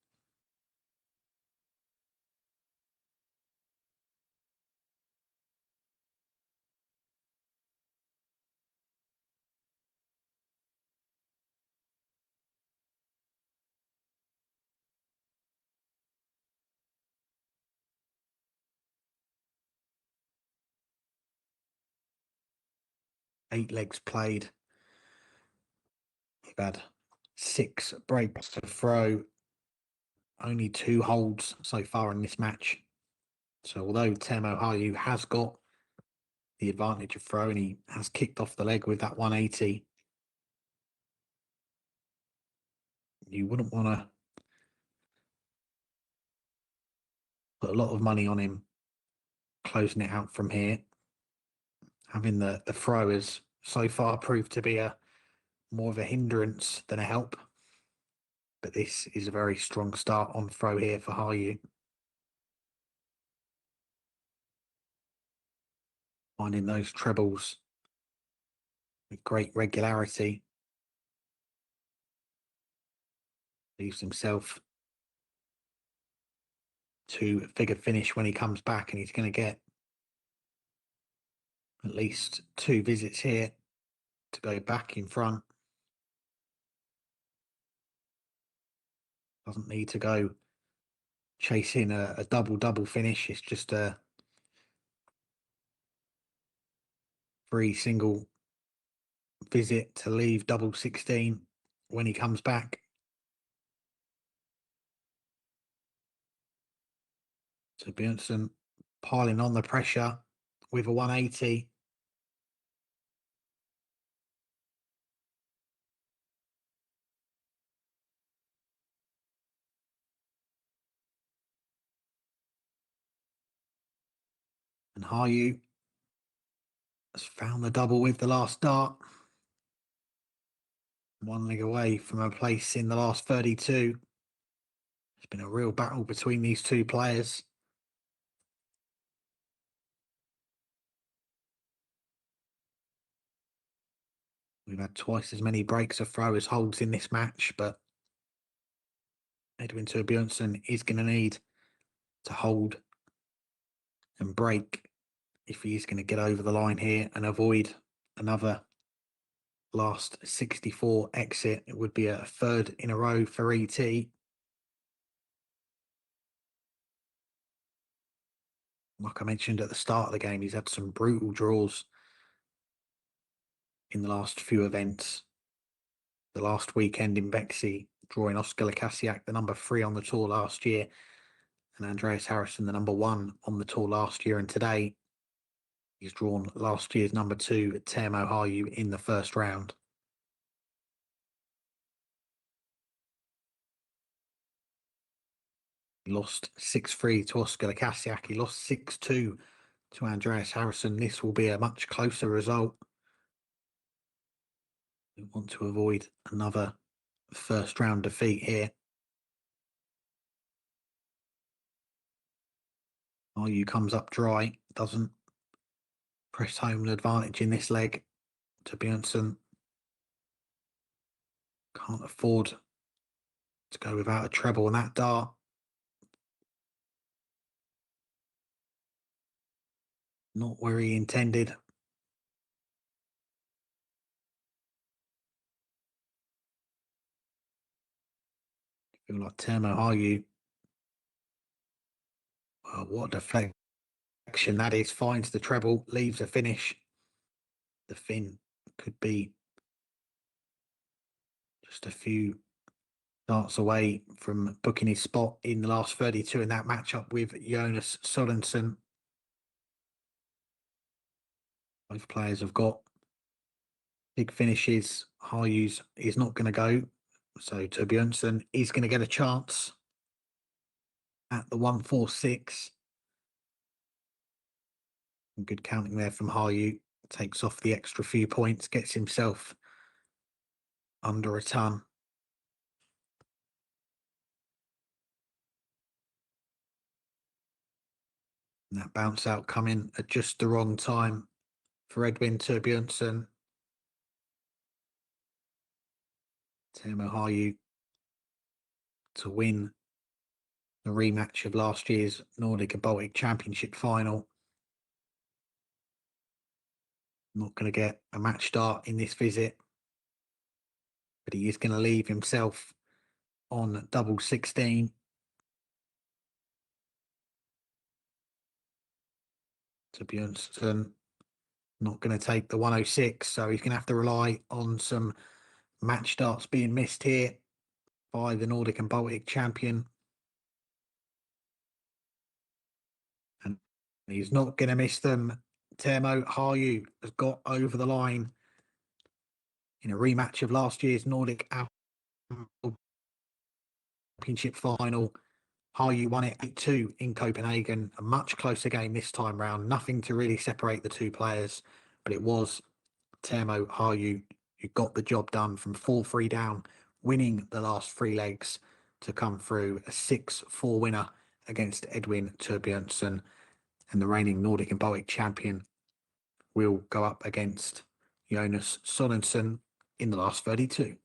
Eight legs played. We've had 6 breaks to throw. Only 2 holds so far in this match. So although Temo Haru has got the advantage of throw and he has kicked off the leg with that 180, you wouldn't want to put a lot of money on him closing it out from here. Having the throw has so far proved to be more of a hindrance than a help. But this is a very strong start on throw here for Haru. Finding those trebles with great regularity. Leaves himself to figure finish when he comes back, and he's going to get at least 2 visits here to go back in front. Doesn't need to go chasing a double finish. It's just a 3 single visit to leave double 16 when he comes back. So Bjornsson piling on the pressure with a 180. And Haru has found the double with the last dart. 1 leg away from a place in the last 32. It's been a real battle between these 2 players. We've had twice as many breaks of throw as holds in this match, but Edwin Turbunen is going to need to hold and break if he is going to get over the line here and avoid another last 64 exit. It would be a 3rd in a row for ET. Like I mentioned at the start of the game, he's had some brutal draws in the last few events. The last weekend in Bexley, drawing Oscar Lukasiak, the number 3 on the tour last year, and Andreas Harrison, the number 1 on the tour last year. And today, he's drawn last year's number 2, Teemu Haru, in the first round. He lost 6-3 to Oscar Lukasiak. He lost 6-2 to Andreas Harrison. This will be a much closer result. We want to avoid another first round defeat here. Haru comes up dry, doesn't press home an advantage in this leg. Turbunen can't afford to go without a treble on that dart. Not where he intended. I feel like Teemu Haru. Well, what a deflection that is. Finds the treble, leaves a finish. The Finn could be just a few darts away from booking his spot in the last 32 in that matchup with Jonas Sodenson. Both players have got big finishes. Haru's is not going to go. So Turbunen is going to get a chance at the 146. Good counting there from Haru. Takes off the extra few points, gets himself under a ton. And that bounce out coming at just the wrong time for Edwin Turbunen. Teemu Haru to win the rematch of last year's Nordic and Baltic Championship final. Not going to get a match start in this visit, but he is going to leave himself on double 16. Turbunen not going to take the 106, so he's going to have to rely on some match starts being missed here by the Nordic and Baltic champion. And he's not going to miss them. Teemu Haru has got over the line in a rematch of last year's Nordic Championship final. Haru won it 8-2 in Copenhagen. A much closer game this time round. Nothing to really separate the two players, but it was Teemu Haru who got the job done from 4-3 down, winning the last 3 legs to come through a 6-4 winner against Edwin Turbunen. And the reigning Nordic and Baltic champion will go up against Jonas Sodenson in the last 32.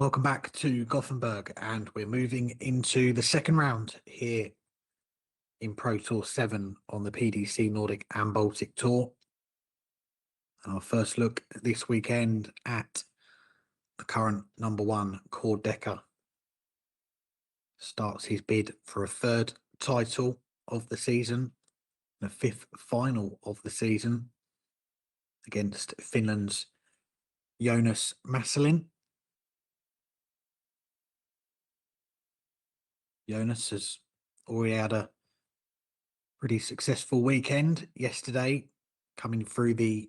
Welcome back to Gothenburg, and we're moving into the second round here in Pro Tour 7 on the PDC Nordic and Baltic Tour. And our first look this weekend at the current number one, Deca. Starts his bid for a third title of the season, and a fifth final of the season against Finland's Jonas Masselin. Jonas has already had a pretty successful weekend yesterday, coming through the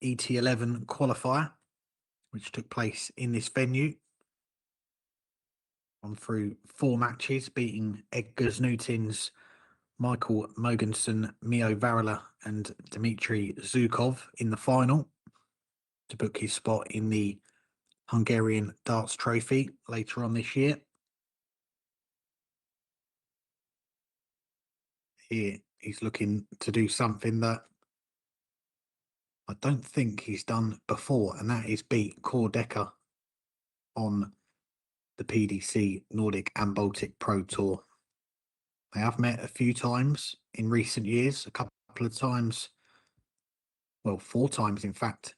ET11 qualifier, which took place in this venue. On through 4 matches, beating Edgar Znutin's Michael Mogensen, Mio Varela and Dmitry Zukov in the final to book his spot in the Hungarian Darts Trophy later on this year. Here he's looking to do something that I don't think he's done before, and that is beat Deca on the PDC Nordic and Baltic Pro Tour. They have met a few times in recent years, a couple of times, well, 4 times in fact,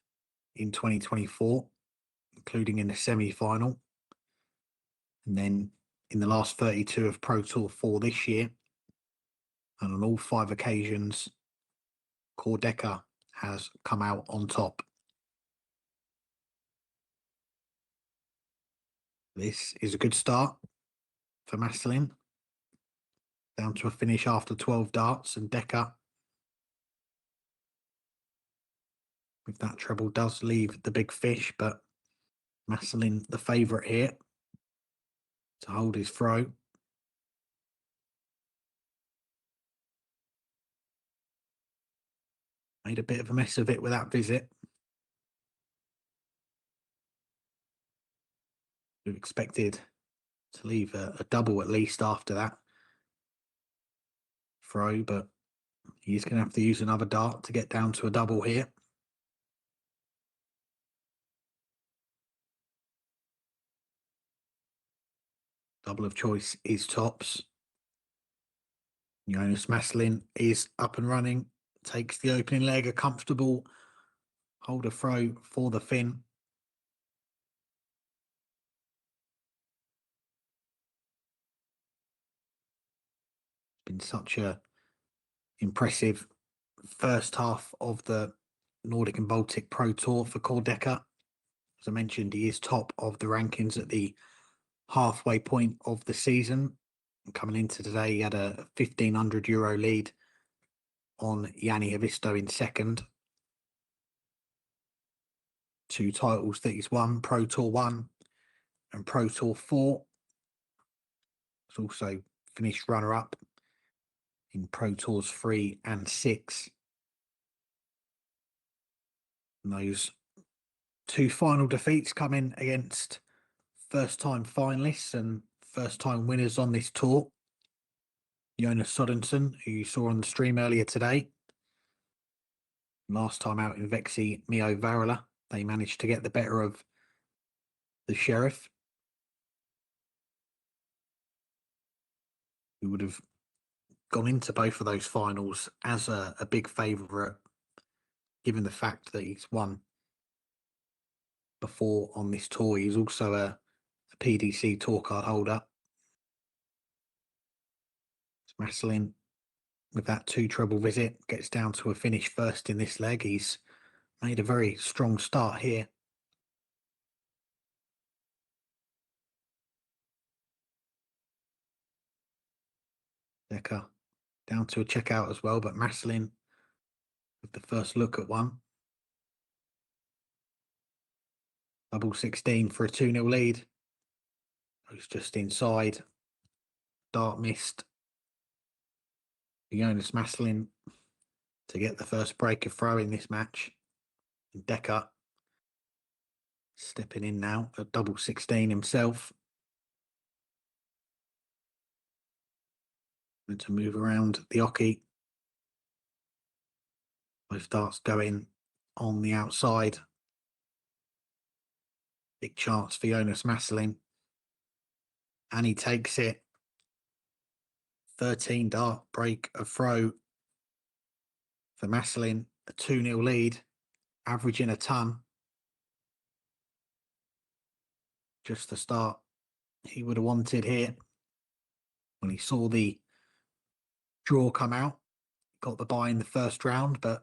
in 2024, including in the semi-final. And then in the last 32 of Pro Tour 4 this year, and on all 5 occasions, Deca has come out on top. This is a good start for Masselin. Down to a finish after 12 darts, and Deca, with that treble, does leave the big fish, but Masselin the favourite here to hold his throw. Made a bit of a mess of it with that visit. We expected to leave a double at least after that throw, but he's going to have to use another dart to get down to a double here. Double of choice is tops. Jonas Masselin is up and running, takes the opening leg, a comfortable holder throw for the Finn. Been such a impressive first half of the Nordic and Baltic Pro Tour for Deca. As I mentioned, he is top of the rankings at the halfway point of the season. Coming into today, he had a €1,500 lead on Yanni Havisto in second. 2 titles that he's won, Pro Tour 1 and Pro Tour 4. He's also finished runner-up in Pro Tours 3 and 6. And those 2 final defeats come in against first-time finalists and first-time winners on this tour. Jonas Sodenson, who you saw on the stream earlier today. Last time out in Vexi, Mio Varela. They managed to get the better of the Sheriff, who would have gone into both of those finals as a big favourite, given the fact that he's won before on this tour. He's also a PDC tour card holder. Masselin, with that 2 treble visit, gets down to a finish first in this leg. He's made a very strong start here. Deca down to a checkout as well, but Masselin with the first look at one. Double 16 for a 2-0 lead. Goes just inside. Dart missed. Jonas Masselin to get the first break of throw in this match. And Deca stepping in now at double 16 himself. And to move around the Oki. Both darts going on the outside. Big chance for Jonas Masselin. And he takes it. 13 dart break of throw for Masselin. A 2-0 lead, averaging a ton. Just the start he would have wanted here. When he saw the draw come out, got the bye in the first round, but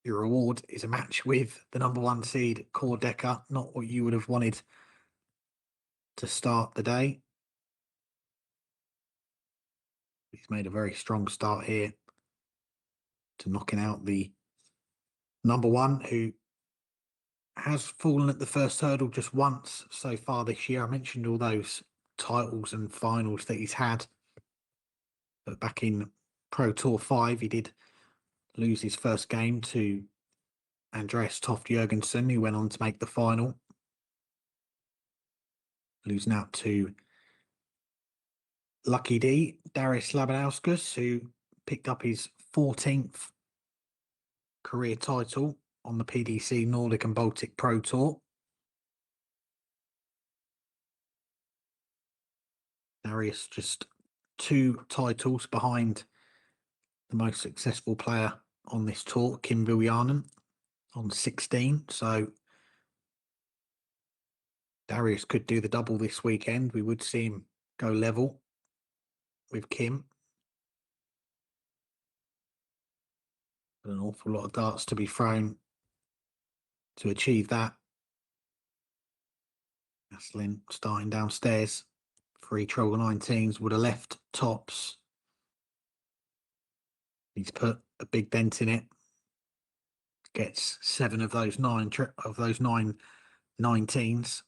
your reward is a match with the number 1 seed, Core Deca. Not what you would have wanted to start the day. He's made a very strong start here to knocking out the number 1, who has fallen at the first hurdle just once so far this year. I mentioned all those titles and finals that he's had, but back in Pro Tour 5, he did lose his first game to Andreas Toft Jørgensen, who went on to make the final, losing out to Lucky D, Darius Labinowskis, who picked up his 14th career title on the PDC Nordic and Baltic Pro Tour. Darius just 2 titles behind the most successful player on this tour, Kim Viljanen, on 16. So Darius could do the double this weekend. We would see him go level with Kim. But an awful lot of darts to be thrown to achieve that. Masselin starting downstairs. 3 treble 19s would have left tops. He's put a big dent in it. Gets 7 of those 9 19s.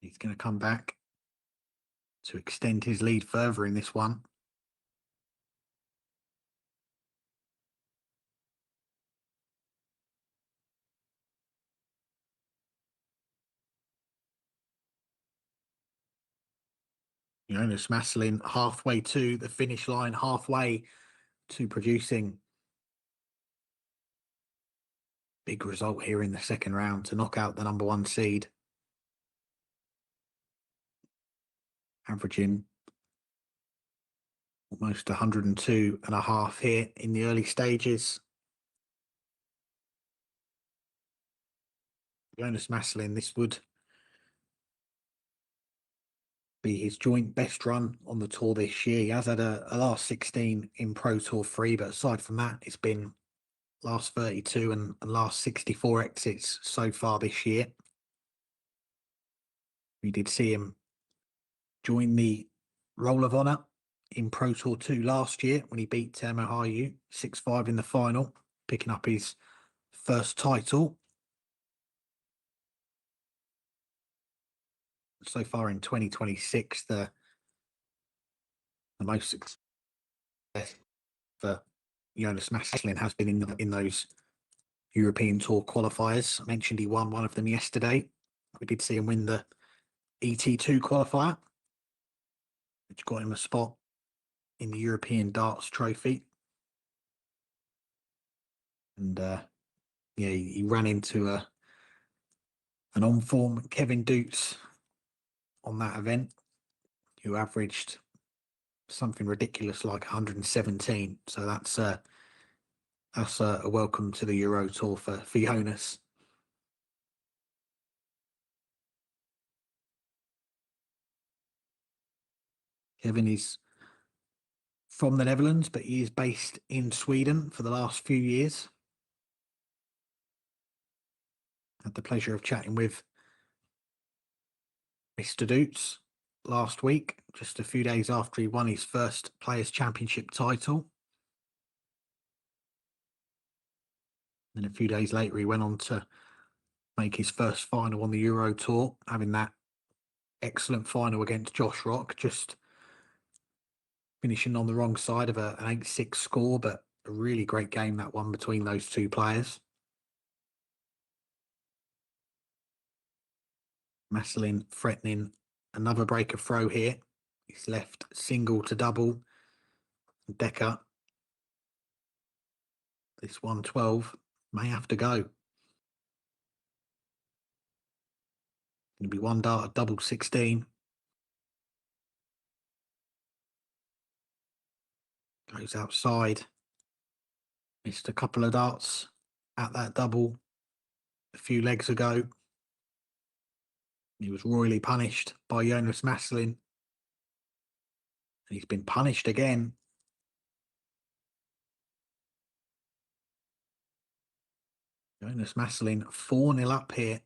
He's going to come back to extend his lead further in this one. Jonas Masselin halfway to the finish line, halfway to producing big result here in the second round to knock out the number 1 seed. Averaging almost 102.5 here in the early stages. Jonas Masselin, this would be his joint best run on the tour this year. He has had a last 16 in Pro Tour 3, but aside from that, it's been last 32 and last 64 exits so far this year. We did see him join the Roll of Honour in Pro Tour 2 last year when he beat Teemu Haru 6-5 in the final, picking up his first title. So far in 2026, the most success for Jonas Masselin has been in those European Tour qualifiers. I mentioned he won one of them yesterday. We did see him win the ET2 qualifier, which got him a spot in the European Darts Trophy. And yeah, he ran into an on-form Kevin Dutz on that event, who averaged something ridiculous like 117. So that's a welcome to the Euro Tour for Jonas. Kevin is from the Netherlands, but he is based in Sweden for the last few years. Had the pleasure of chatting with Mr. Dutz last week, just a few days after he won his first Players' Championship title. And a few days later, he went on to make his first final on the Euro Tour, having that excellent final against Josh Rock, just finishing on the wrong side of an 8-6 score, but a really great game, that one between those 2 players. Masselin threatening another break of throw here. He's left single to double. Deca, this 112 may have to go. Going to be one dart at double 16. Goes outside. Missed a couple of darts at that double a few legs ago. He was royally punished by Jonas Masselin. And he's been punished again. Jonas Masselin 4-0 up here.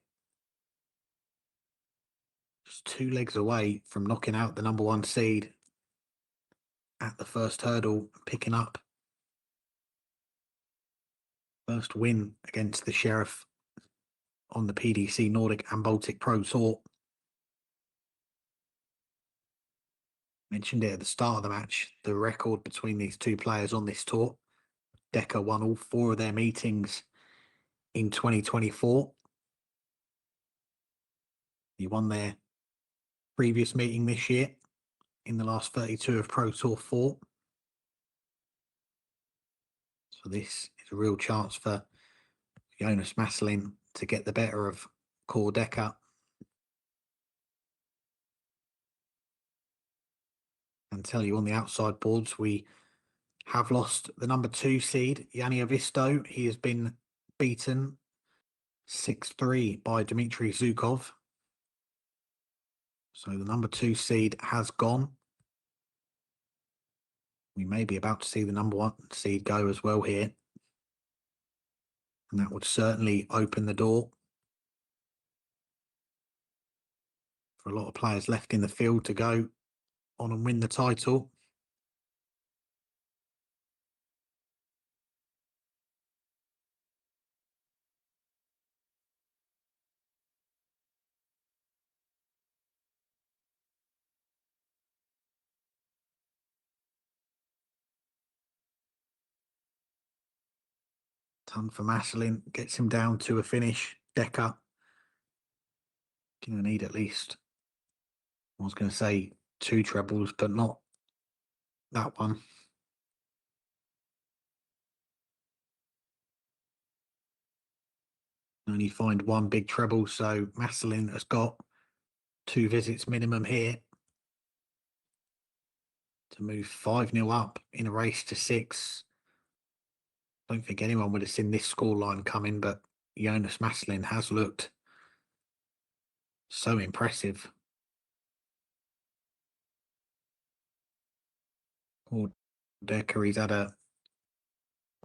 Just 2 legs away from knocking out the number 1 seed at the first hurdle, picking up first win against the Sheriff on the PDC Nordic and Baltic Pro Tour. Mentioned it at the start of the match, the record between these two players on this tour. Deca won all 4 of their meetings in 2024. He won their previous meeting this year in the last 32 of Pro Tour 4. So this is a real chance for Jonas Masselin to get the better of core Deca. And tell you on the outside boards, we have lost the number 2 seed, Yanni Avisto. He has been beaten 6-3 by Dmitry Zukov. So the number 2 seed has gone. We may be about to see the number 1 seed go as well here. And that would certainly open the door for a lot of players left in the field to go on and win the title. Ton for Masselin, gets him down to a finish. Deca going to need at least, I was going to say 2 trebles, but not that one. Only find 1 big treble, so Masselin has got 2 visits minimum here to move 5-0 up in a race to 6. Don't think anyone would have seen this scoreline coming, but Jonas Masselin has looked so impressive. Deca, he's had a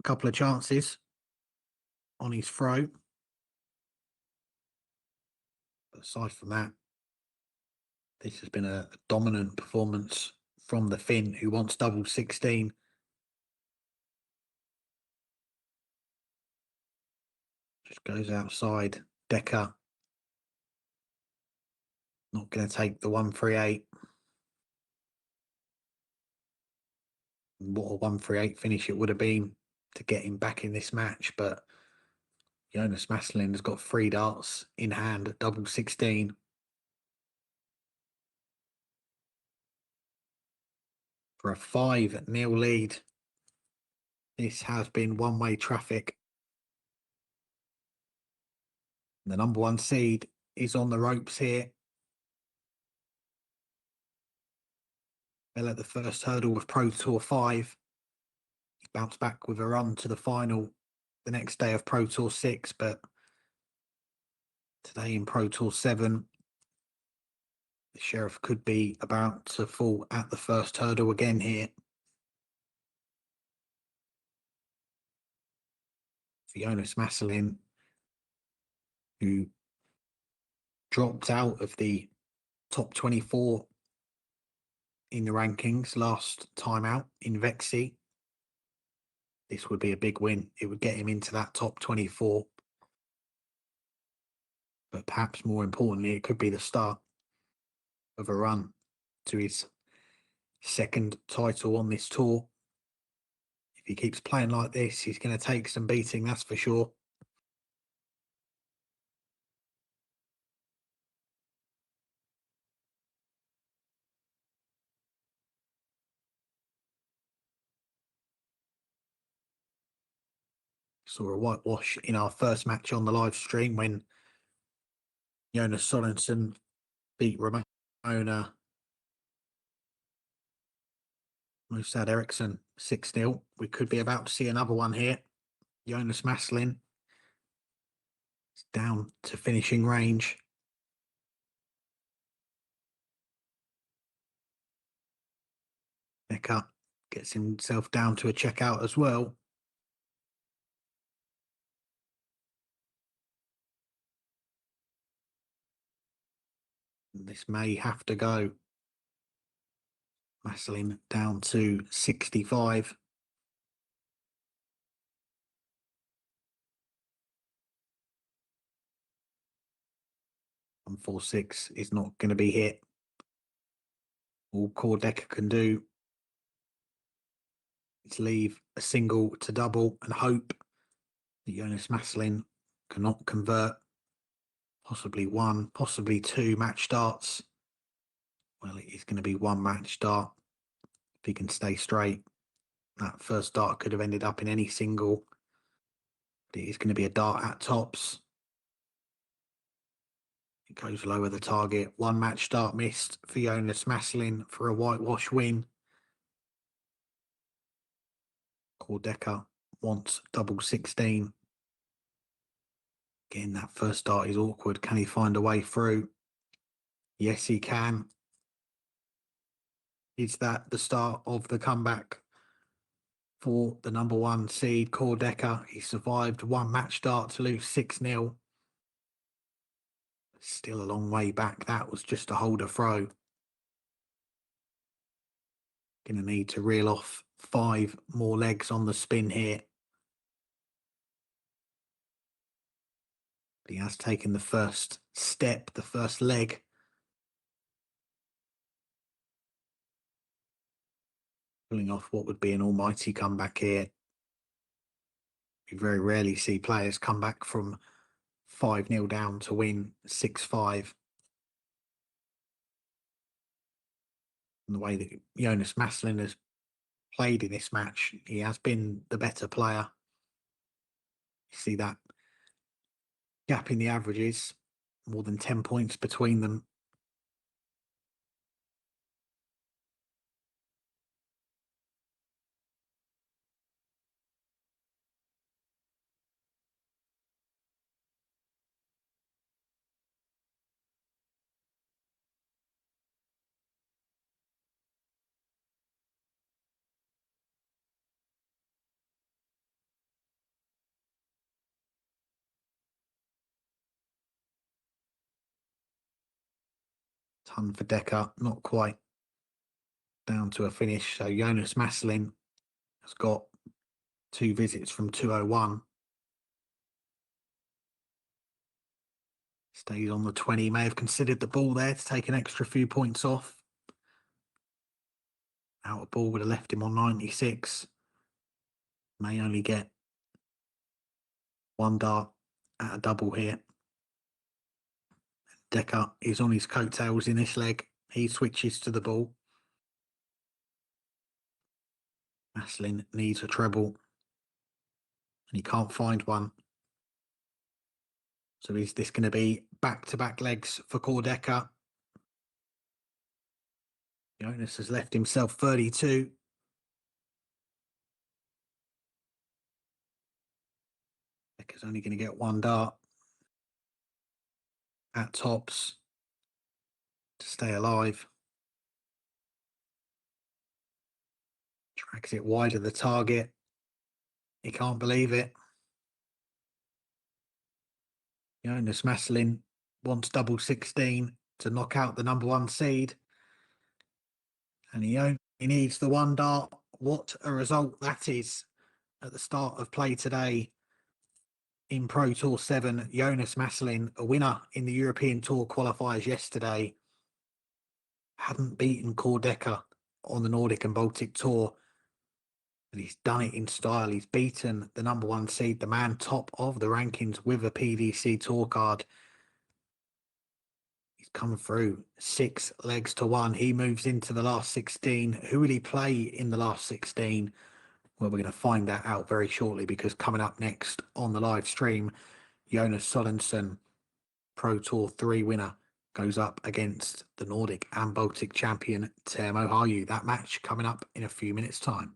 couple of chances on his throw. But aside from that, this has been a dominant performance from the Finn, who wants double 16. Just goes outside. Deca not going to take the 138. What a 138 finish it would have been to get him back in this match, but Jonas Masselin has got 3 darts in hand at double 16. For a 5-0 lead. This has been one-way traffic. The number 1 seed is on the ropes here. Fell at the first hurdle of Pro Tour 5. He bounced back with a run to the final the next day of Pro Tour 6, but today in Pro Tour 7, the Sheriff could be about to fall at the first hurdle again here. For Jonas Masselin, who dropped out of the top 24 in the rankings last time out in Vexy. This would be a big win. It would get him into that top 24. But perhaps more importantly, it could be the start of a run to his 2nd title on this tour. If he keeps playing like this, he's going to take some beating, that's for sure. – Saw a whitewash in our first match on the live stream when Jonas Sodenson beat Ramona Mustad Eriksson 6-0. We could be about to see another one here. Jonas Masselin is down to finishing range. Deca gets himself down to a checkout as well. This may have to go. Masselin down to 65. And 4-6 is not going to be hit. All Deca can do is leave a single to double and hope that Jonas Masselin cannot convert. Possibly one, possibly two match starts. Well, it is going to be one match start. If he can stay straight, that first start could have ended up in any single. But it is going to be a dart at tops. It goes lower the target. One match start missed for Jonas Masselin for a whitewash win. Deca wants double 16. Again, that first start is awkward. Can he find a way through? Yes, he can. Is that the start of the comeback for the number one seed, Deca? He survived one match start to lose 6-0. Still a long way back. That was just a holder throw. Going to need to reel off 5 more legs on the spin here. But he has taken the first step, the first leg. Pulling off what would be an almighty comeback here. We very rarely see players come back from 5-0 down to win 6-5. And the way that Jonas Masselin has played in this match, he has been the better player. You see that gap in the averages, more than 10 points between them. Ton for Deca, not quite down to a finish. So Jonas Masselin has got 2 visits from 201. Stays on the 20. May have considered the ball there to take an extra few points off. Out of ball would have left him on 96. May only get 1 dart at a double here. Deca is on his coattails in this leg. He switches to the ball. Masselin needs a treble. And he can't find one. So is this going to be back-to-back legs for Deca? Jonas has left himself 32. Deca's only going to get 1 dart at tops to stay alive. Drags it wide of the target. He can't believe it. Jonas Masselin wants double 16 to knock out the number 1 seed. And he only needs the 1 dart. What a result that is at the start of play today in Pro Tour 7. Jonas Masselin, a winner in the European Tour qualifiers yesterday, hadn't beaten Deca on the Nordic and Baltic Tour. But he's done it in style. He's beaten the number 1 seed, the man top of the rankings with a PDC Tour card. He's come through 6 legs to 1. He moves into the last 16. Who will he play in the last 16? Well, we're going to find that out very shortly, because coming up next on the live stream, Jonas Sodenson Pro Tour 3 winner goes up against the Nordic and Baltic champion Teemu Haru. That match coming up in a few minutes' time.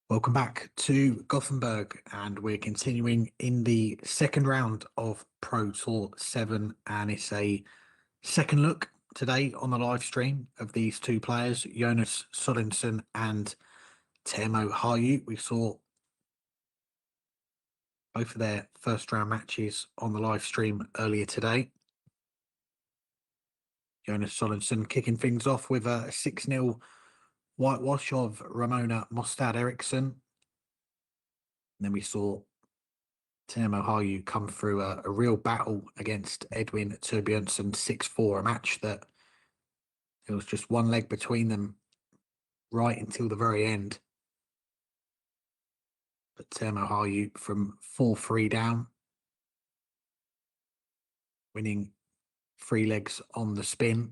Welcome back to Gothenburg, and we're continuing in the second round of Pro Tour 7, and it's a second look today on the live stream of these two players, Jonas Sodenson and Teemu Haru. We saw both of their first round matches on the live stream earlier today. Jonas Sodenson kicking things off with a 6-0 whitewash of Ramona Mustad Eriksson. Then we saw Teemu Haru come through a real battle against Edwin Turbunen 6-4, a match that there was just one leg between them right until the very end. But Teemu Haru from 4-3 down, winning 3 legs on the spin.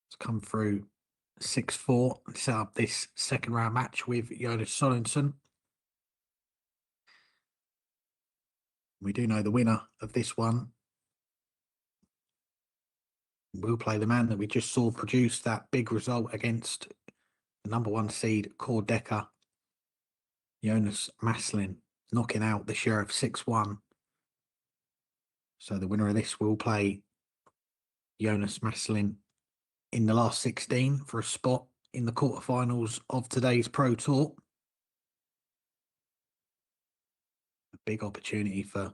It's come through 6-4 and set up this second round match with Jonas Sodenson. We do know the winner of this one will play the man that we just saw produce that big result against the number 1 seed core Deca, Jonas Masselin, knocking out the Sheriff 6-1. So the winner of this will play Jonas Masselin in the last 16 for a spot in the quarterfinals of today's Pro Tour. A big opportunity for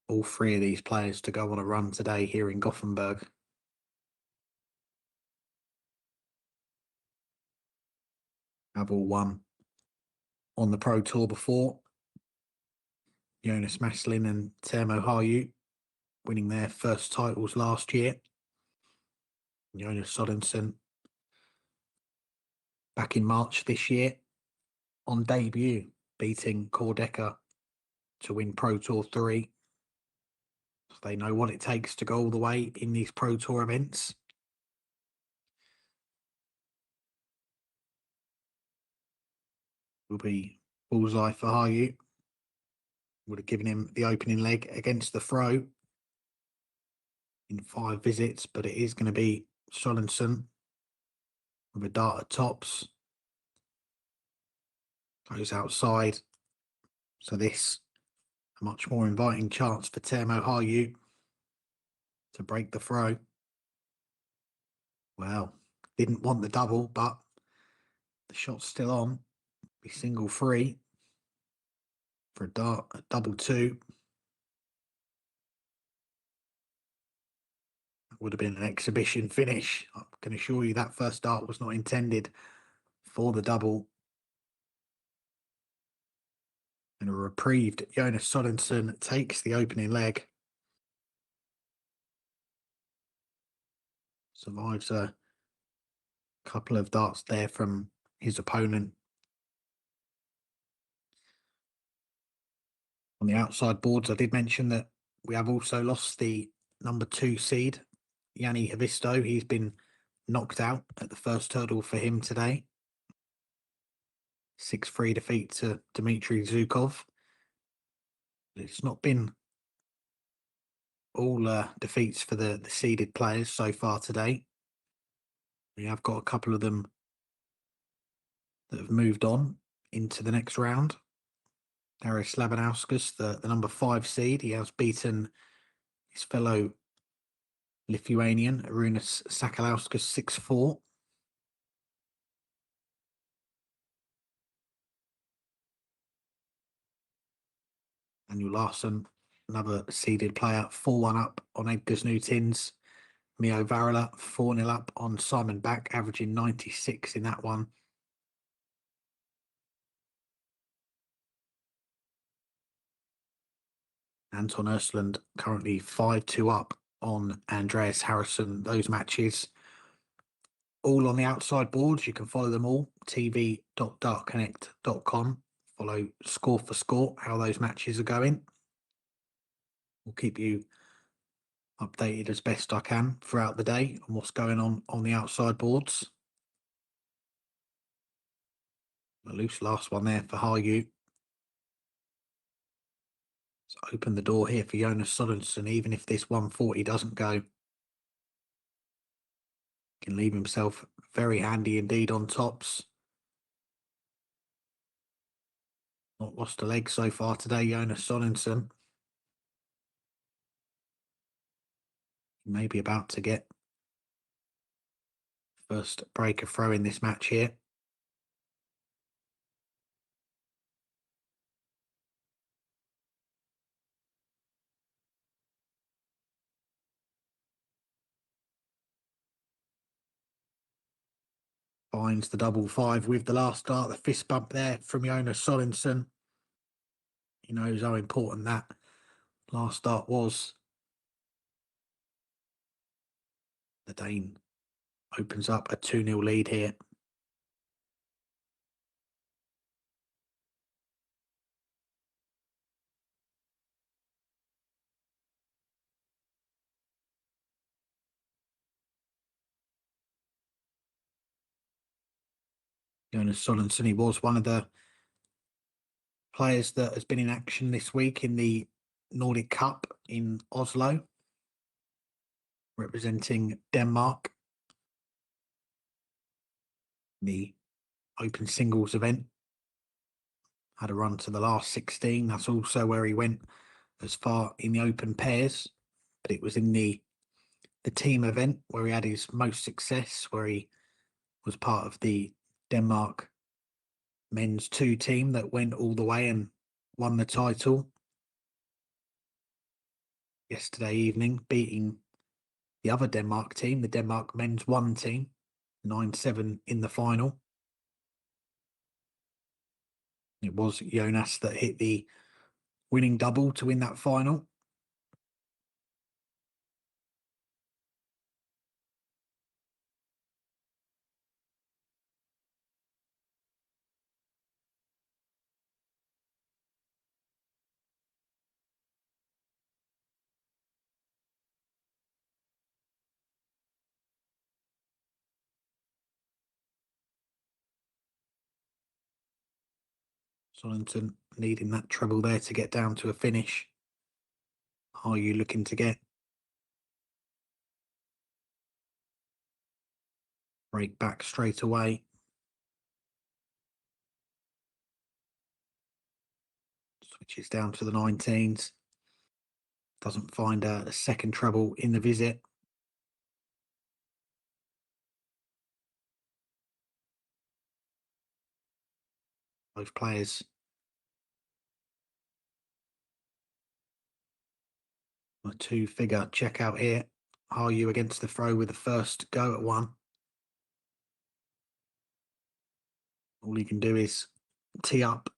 all 3 of these players to go on a run today here in Gothenburg. Have all won on the Pro Tour before. Jonas Masselin and Teemu Haru winning their first titles last year. Jonas Sodenson back in March this year on debut, beating core Deca to win Pro Tour 3. So they know what it takes to go all the way in these Pro Tour events. Will be bullseye for Haru. Would have given him the opening leg against the throw in 5 visits, but it is going to be Sodenson with a dart at tops. Goes outside. So this, a much more inviting chance for Teemu Haru to break the throw. Well, didn't want the double, but the shot's still on. Be single 3 for a dart at double 2. Would have been an exhibition finish. I can assure you that first dart was not intended for the double. And a reprieved Jonas Sodenson takes the opening leg. Survives a couple of darts there from his opponent. On the outside boards, I did mention that we have also lost the number 2 seed, Yanni Havisto. He's been knocked out at the first hurdle for him today. 6-3 defeat to Dmitry Zhukov. It's not been all defeats for the seeded players so far today. We have got a couple of them that have moved on into the next round. Caris Labinowskis, the number 5 seed, he has beaten his fellow Lithuanian Arūnas Sakalauskas 6-4. Daniel Larson, another seeded player, 4-1 up on Edgar's Newtins. Mio Varela, 4-0 up on Simon Back, averaging 96 in that one. Anton Östlund currently 5-2 up on Andreas Harrison. Those matches all on the outside boards. You can follow them all, tv.dartsconnect.com. Follow score for score, how those matches are going. We'll keep you updated as best I can throughout the day on what's going on the outside boards. A loose last one there for Haru. So open the door here for Jonas Sodenson, even if this 140 doesn't go. Can leave himself very handy indeed on tops. Not lost a leg so far today, Jonas Sodenson. Maybe about to get first break of throw in this match here. Finds the double five with the last start, the fist bump there from Jonas Sodenson. He knows how important that last start was. The Dane opens up a 2-0 lead here. Jonas Sodenson, he was one of the players that has been in action this week in the Nordic Cup in Oslo, representing Denmark. The open singles event. Had a run to the last 16. That's also where he went as far in the open pairs, but it was in the team event where he had his most success, where he was part of the Denmark men's 2 team that went all the way and won the title yesterday evening, beating the other Denmark team, the Denmark men's 1 team, 9-7 in the final. It was Jonas that hit the winning double to win that final. Sodenson needing that treble there to get down to a finish. Are you looking to get? Break back straight away. Switches down to the 19s. Doesn't find a second treble in the visit. Both players a 2-figure check out here. Are you against the throw with the first go at 1? All he can do is tee up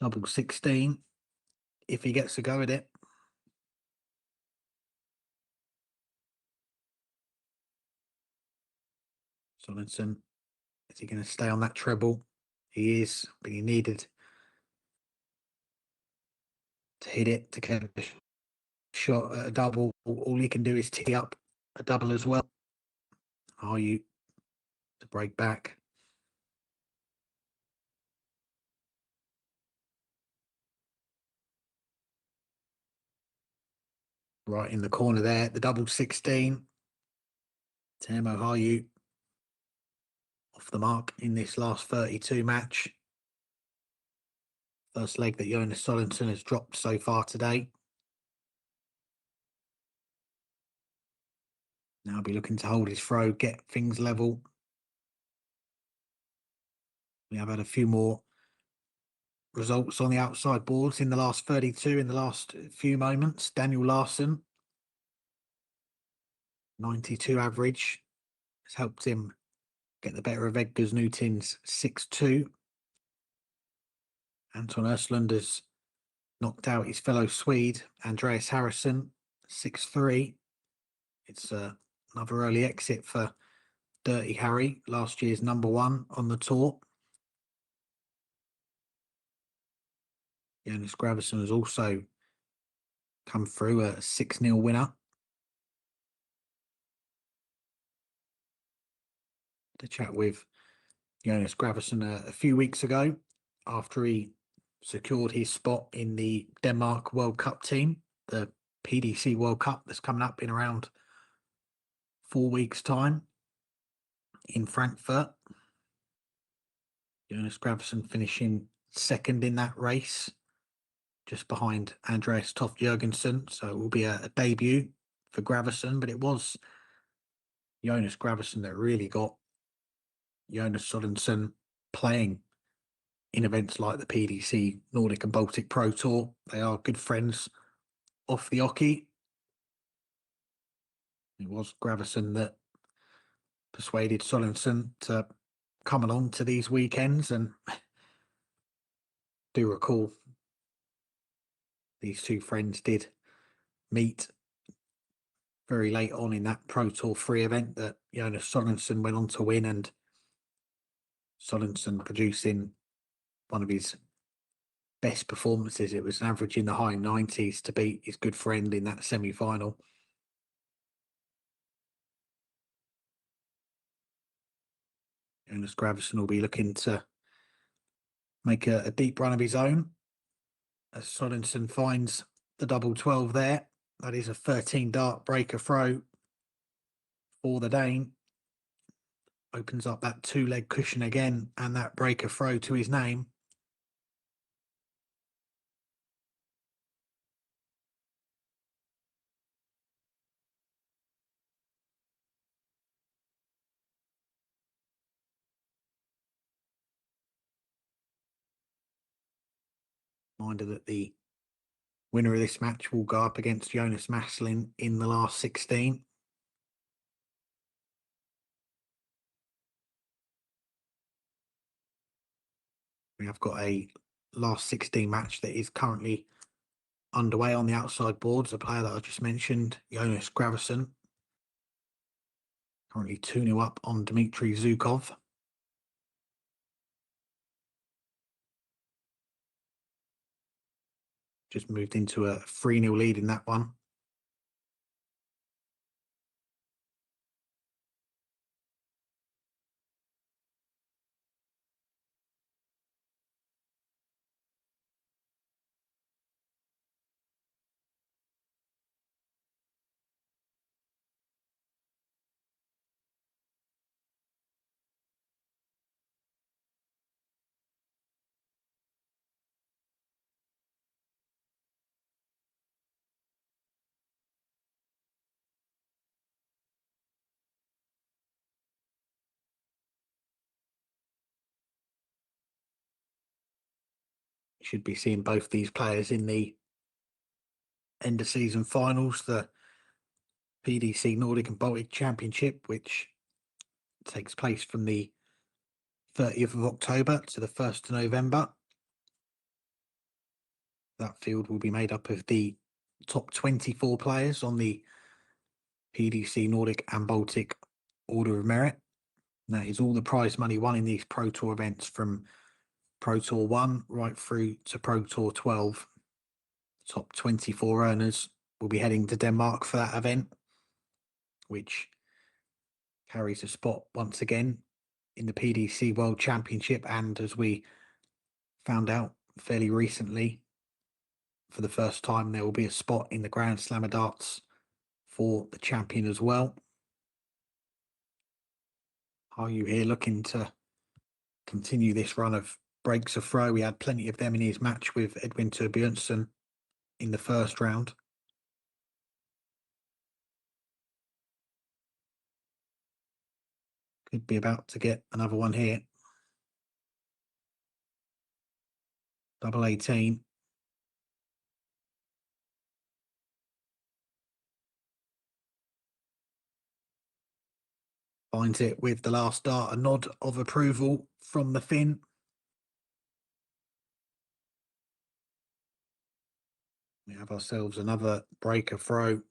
double 16 if he gets a go at it. Sodenson, is he going to stay on that treble? He is, but he needed to hit it to get a shot at a double. All he can do is tee up a double as well. Are you to break back? Right in the corner there, the double 16. Teemu Haru off the mark in this last 32 match. First leg that Jonas Sodenson has dropped so far today. Now be looking to hold his throw, get things level. We have had a few more results on the outside boards in the last 32 in the last few moments. Daniel Larson, 92 average, has helped him get the better of Edgar Newton's 6-2. Anton Östlund has knocked out his fellow Swede, Andreas Harrison, 6-3. It's another early exit for Dirty Harry, last year's #1 on the tour. Jonas Graverson has also come through a 6-0 winner. To chat with Jonas Graverson a few weeks ago after he secured his spot in the Denmark World Cup team, the PDC World Cup that's coming up in around 4 weeks' time in Frankfurt. Jonas Graverson finishing second in that race, just behind Andreas Toft Jurgensen. So it will be a debut for Graverson, but it was Jonas Graverson that really got Jonas Sodenson playing in events like the PDC Nordic and Baltic Pro Tour. They are good friends off the hockey. It was Graverson that persuaded Sodenson to come along to these weekends, and do recall these two friends did meet very late on in that Pro Tour 3 event that Jonas Sodenson went on to win, and Sodenson producing one of his best performances. It was an average in the high 90s to beat his good friend in that semi-final. Jonas Graverson will be looking to make a deep run of his own as Sodenson finds the double 12 there. That is a 13 dart breaker throw for the Dane. Opens up that 2-leg cushion again, and that breaker throw to his name. Reminder that the winner of this match will go up against Jonas Masselin in the last 16. We have got a last 16 match that is currently underway on the outside boards. The player that I just mentioned, Jonas Graverson, currently 2-0 up on Dmitry Zukov. Just moved into a 3-0 lead in that one. You should be seeing both these players in the end of season finals, the PDC Nordic and Baltic Championship, which takes place from the 30th of October to the 1st of November. That field will be made up of the top 24 players on the PDC Nordic and Baltic Order of Merit. And that is all the prize money won in these Pro Tour events from Pro Tour 1 right through to Pro Tour 12. The top 24 earners will be heading to Denmark for that event, which carries a spot once again in the PDC World Championship, and as we found out fairly recently, for the first time there will be a spot in the Grand Slam of Darts for the champion as well. Are you here looking to continue this run of breaks of throw? We had plenty of them in his match with Edwin Turbunen in the first round. Could be about to get another one here. Double 18. Finds it with the last dart, a nod of approval from the Finn. We have ourselves another breaker throw.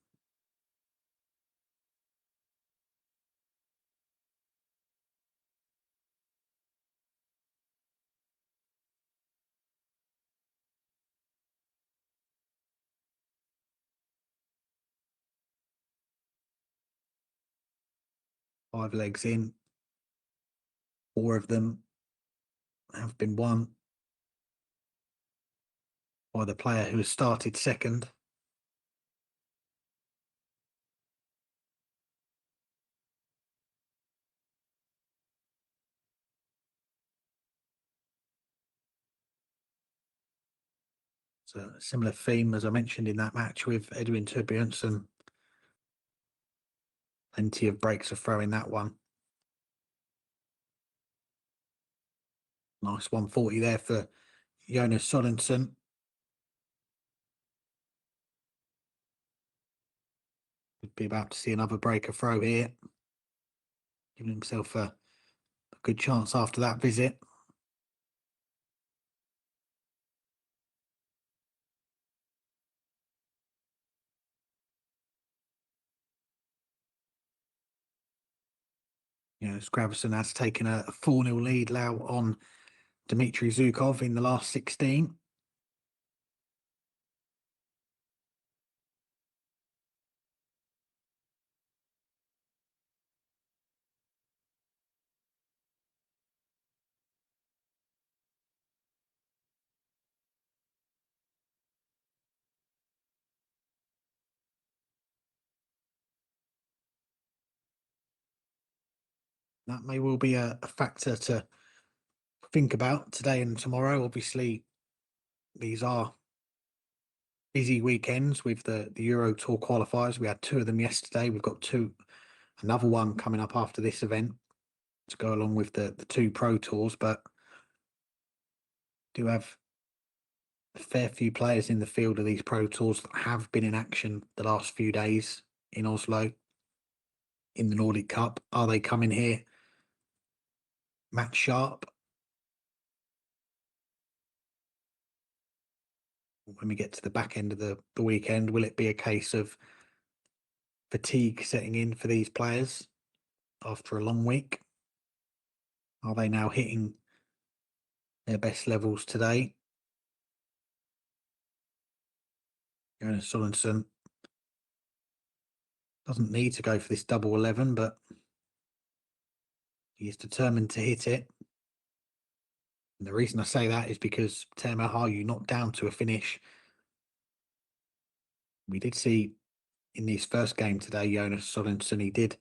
Five legs in. 4 of them have been won by the player who has started second. It's a similar theme as I mentioned in that match with Edwin Turbunen. Plenty of breaks of throw in that one. Nice 140 there for Jonas Sodenson. Could be about to see another break of throw here. Giving himself a good chance after that visit. Graverson has taken a 4-0 lead now on Dmitry Zhukov in the last 16. That may well be a factor to think about today and tomorrow. Obviously, these are busy weekends with the Euro Tour qualifiers. We had 2 of them yesterday. We've got another one coming up after this event to go along with the 2 Pro Tours, but do have a fair few players in the field of these Pro Tours that have been in action the last few days in Oslo in the Nordic Cup. Are they coming here match sharp? When we get to the back end of the weekend, will it be a case of fatigue setting in for these players after a long week? Are they now hitting their best levels today? Jonas Sodenson doesn't need to go for this double 11, but he is determined to hit it. And the reason I say that is because Teemu Haru knocked down to a finish. We did see in his first game today, Jonas Sodenson, he did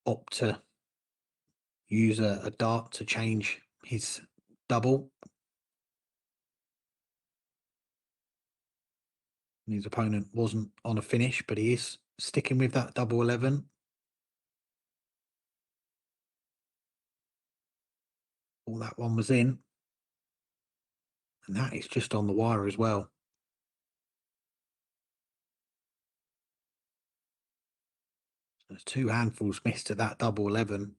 opt to use a dart to change his double. His opponent wasn't on a finish, but he is sticking with that double 11. All that one was in. And that is just on the wire as well. There's 2 handfuls missed at that double 11.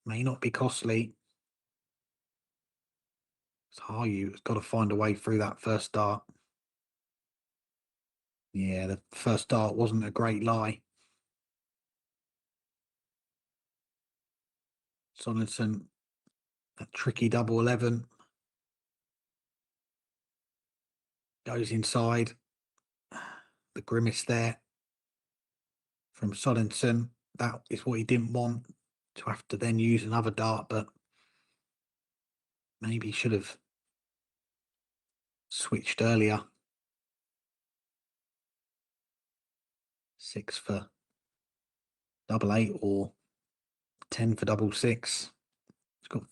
May not be costly. Haru has got to find a way through that first dart. Yeah, the first dart wasn't a great lie. Sodenson, a tricky double 11. Goes inside. The grimace there from Sodenson. That is what he didn't want, to have to then use another dart, but maybe he should have switched earlier. 6 for double 8 or 10 for double 6. It's got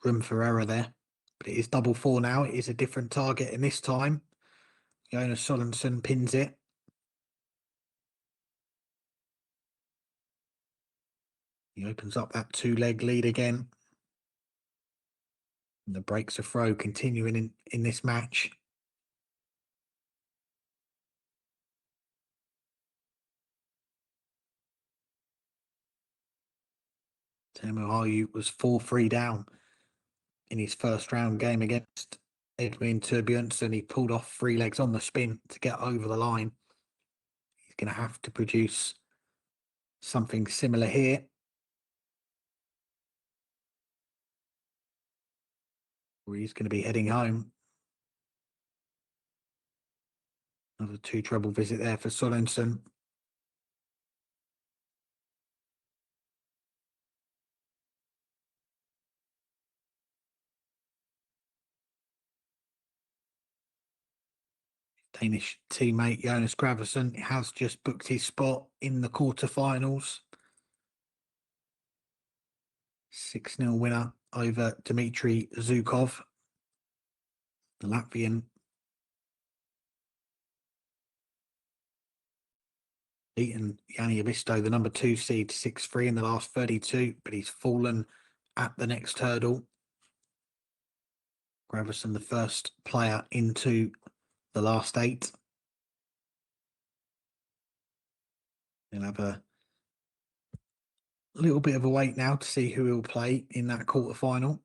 room for error there, but it is double 4 now. It is a different target, and this time Jonas Sodenson pins it. He opens up that 2-leg lead again. And the breaks of throw continuing in this match. Teemu Haru was 4-3 down in his first round game against Edwin Turbunen, and he pulled off 3 legs on the spin to get over the line. He's going to have to produce something similar here. Or he's going to be heading home. Another 2 treble visit there for Sodenson. Danish teammate Jonas Graverson has just booked his spot in the quarterfinals. 6-0 winner over Dmitry Zhukov. the Latvian, beaten Yanni Abisto, the number 2 seed, 6-3 in the last 32, but he's fallen at the next hurdle. Graverson, the first player into the last 8. He'll have a little bit of a wait now to see who he'll play in that quarterfinal.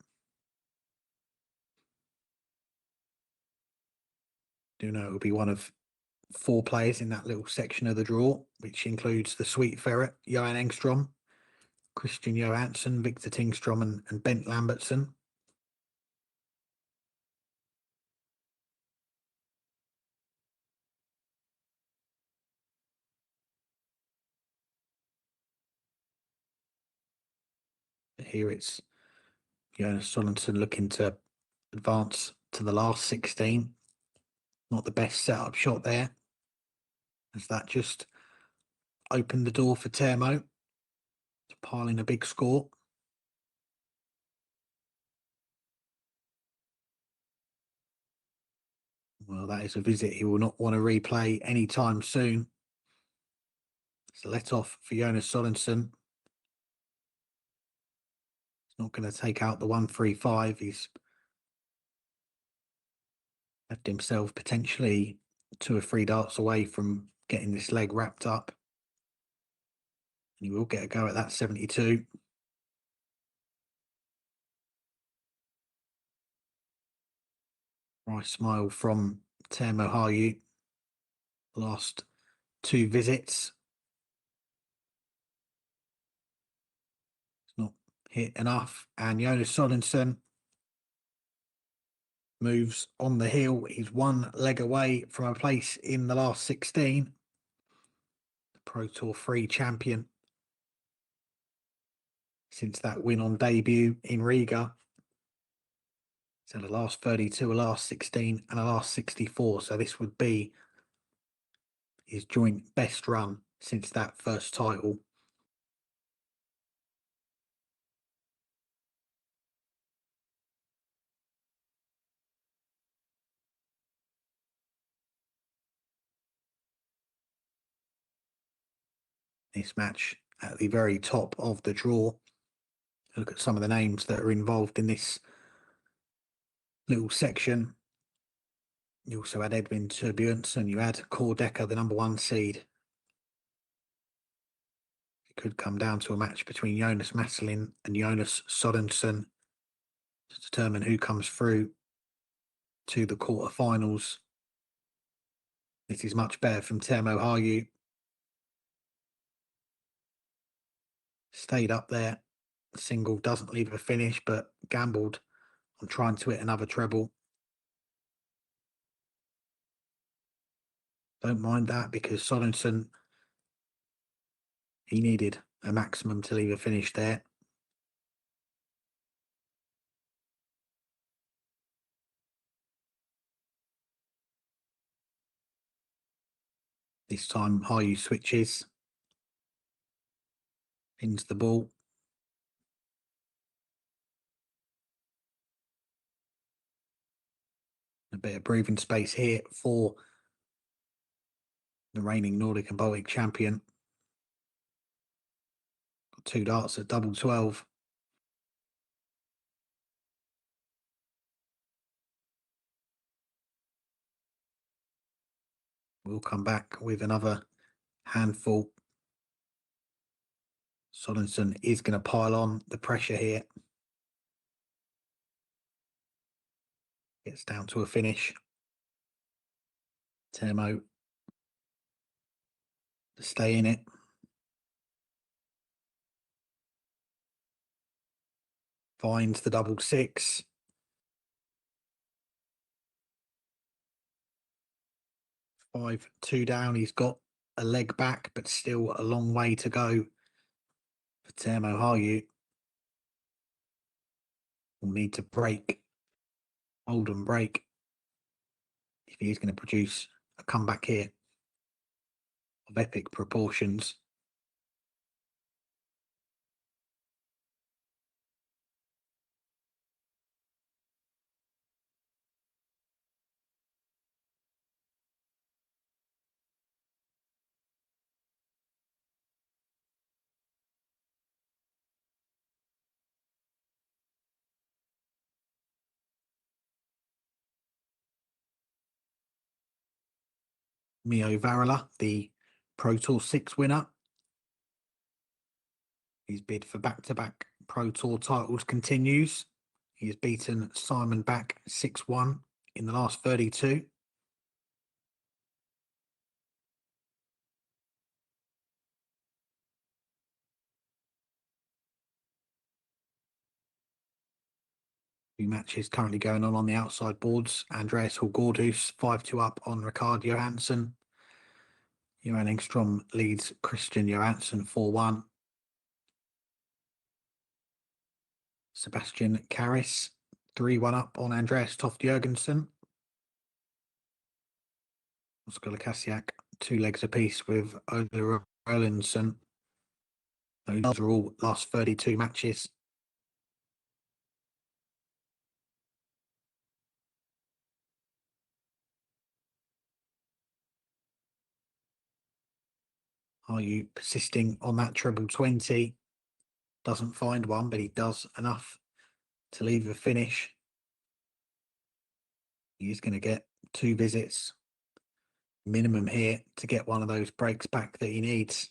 Do know it'll be one of 4 players in that little section of the draw, which includes the Sweet Ferret, Johan Engstrom, Christian Johansson, Victor Tingstrom, and Bent Lambertson. Here it's Jonas Sodenson looking to advance to the last 16. Not the best setup shot there, as that just opened the door for Termo to pile in a big score. Well, that is a visit he will not want to replay anytime soon. It's a let off for Jonas Sodenson. He's not going to take out the 135. He's left himself potentially 2 or 3 darts away from getting this leg wrapped up. And he will get a go at that 72. Nice smile from Termo Haru. Last 2 visits. It's not hit enough. And Jonas Sodenson moves on the hill. He's 1 leg away from a place in the last 16. The Pro Tour 3 champion since that win on debut in Riga. So the last 32, a last 16 and a last 64. So this would be his joint best run since that first title. This match at the very top of the draw. Look at some of the names that are involved in this little section. You also had Edwin Turbunen, and you had Core Deca, the number 1 seed. It could come down to a match between Jonas Masselin and Jonas Sodenson to determine who comes through to the quarterfinals. This is much better from Termo Haru. Stayed up there. The single doesn't leave a finish, but gambled on trying to hit another treble. Don't mind that, because Sodenson, he needed a maximum to leave a finish there. This time Haru switches, pins the ball. A bit of breathing space here for the reigning Nordic and Baltic champion. Got 2 darts at double 12. We'll come back with another handful. Sodenson is going to pile on the pressure here. Gets down to a finish. Termo to stay in it. Finds the double 6. 5-2 down. He's got a leg back, but still a long way to go for Termo Haru. Will need to break, hold and break, if he is going to produce a comeback here of epic proportions. Mio Varela, the Pro Tour 6 winner. His bid for back-to-back Pro Tour titles continues. He has beaten Simon back 6-1 in the last 32. Two matches currently going on the outside boards. Andreas Gordus 5-2 up on Rikard Johansson. Johan Tingstrom leads Christian Johansson 4-1. Sebastian Caris 3-1 up on Andreas Toft Jurgensen. Oskar Lukasiak 2 legs apiece with Ola Erlendsson. Those are all last 32 matches. Are you persisting on that treble 20? Doesn't find one, but he does enough to leave a finish. He's going to get 2 visits minimum here to get one of those breaks back that he needs.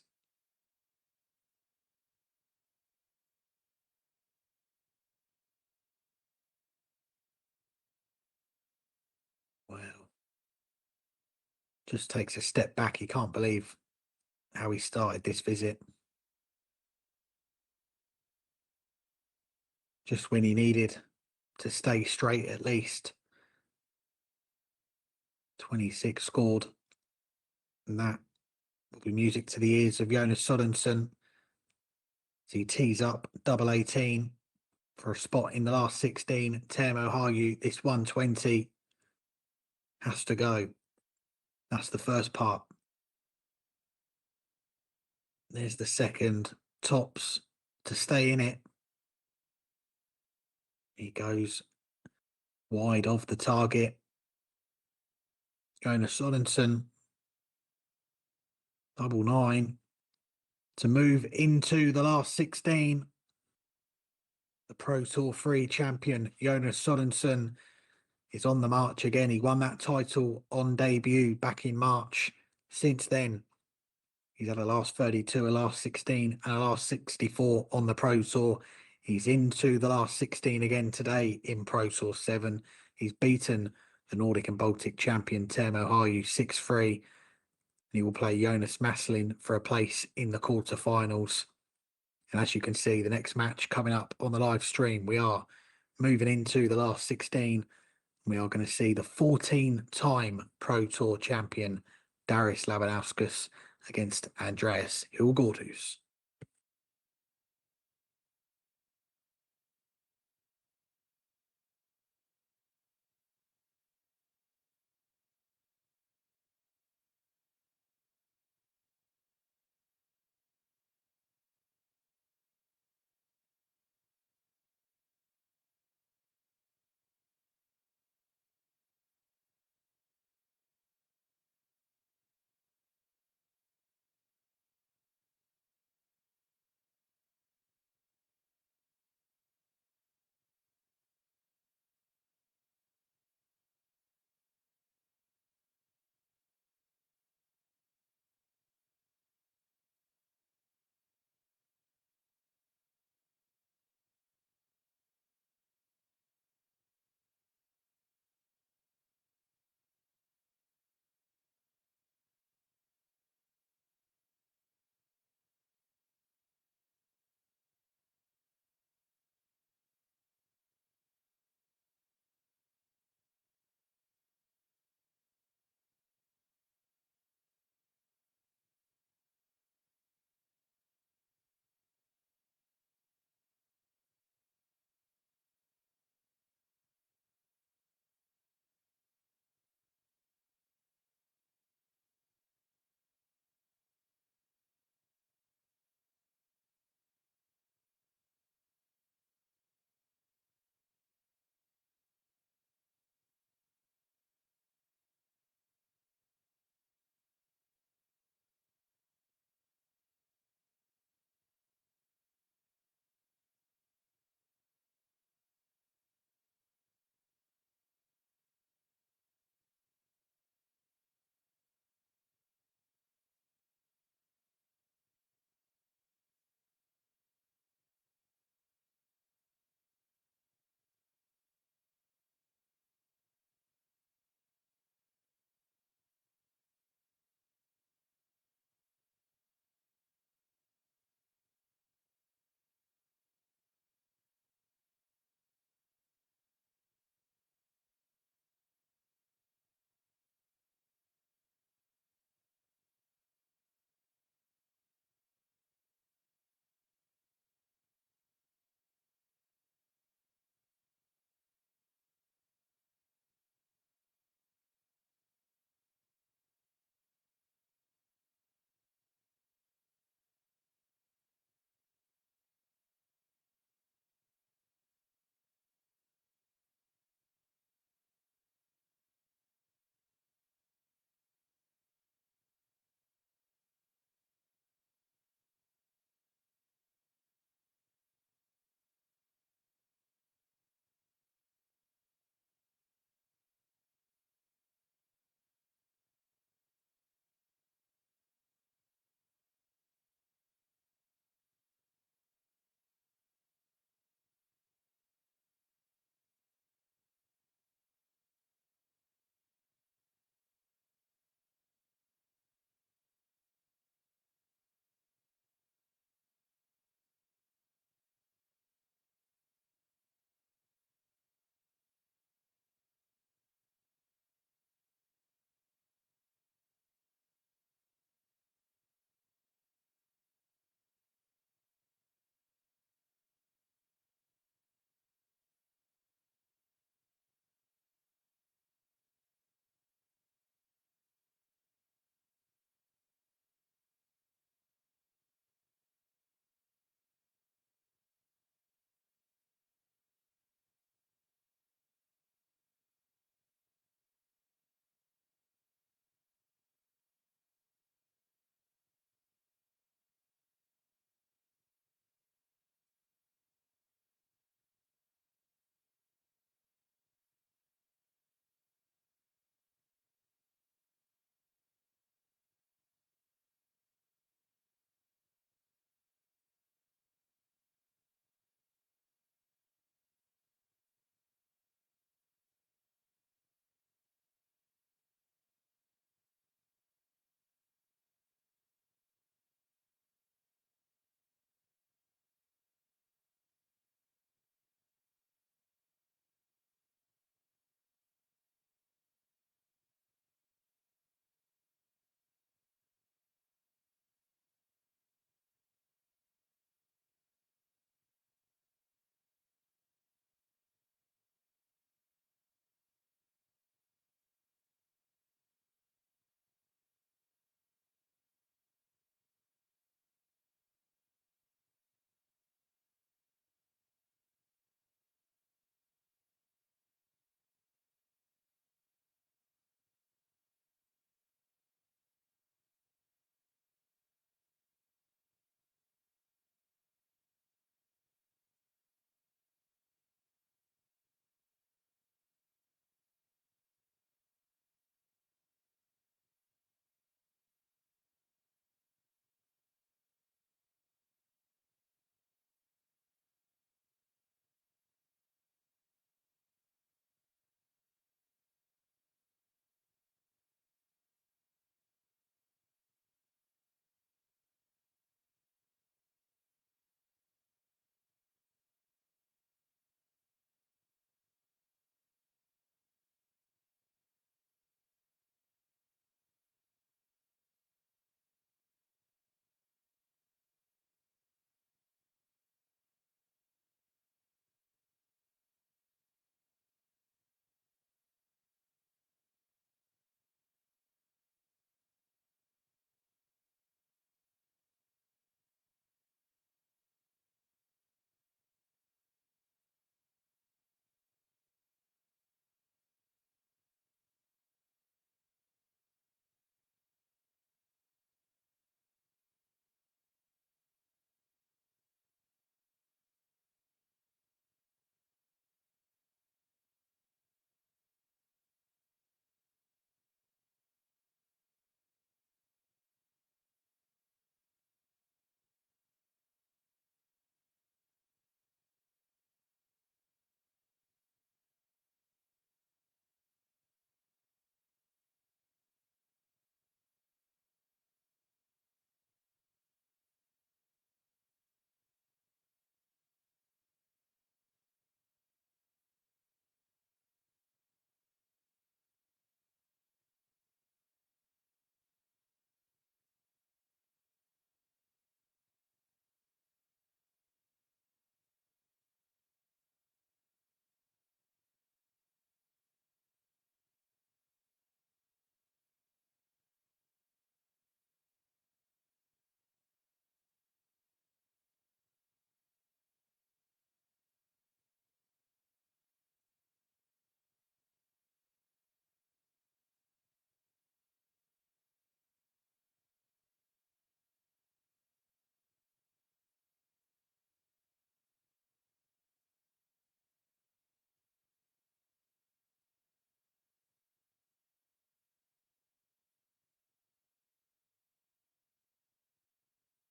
Well, just takes a step back. He can't believe how he started this visit. Just when he needed to stay straight at least. 26 scored. And that will be music to the ears of Jonas Sodenson as he tees up double 18 for a spot in the last 16. Teemu Haru, this 120 has to go. That's the first part. There's the second. Tops to stay in it. He goes wide of the target. Jonas Sodenson, double 9 to move into the last 16. The Pro Tour 3 champion, Jonas Sodenson, is on the march again. He won that title on debut back in March. Since then, he's had a last 32, a last 16, and a last 64 on the Pro Tour. He's into the last 16 again today in Pro Tour 7. He's beaten the Nordic and Baltic champion, Teemu Haru, 6-3. He will play Jonas Masselin for a place in the quarterfinals. And as you can see, the next match coming up on the live stream, we are moving into the last 16. We are going to see the 14-time Pro Tour champion, Darius Labinowskis, against Andreas Gordus.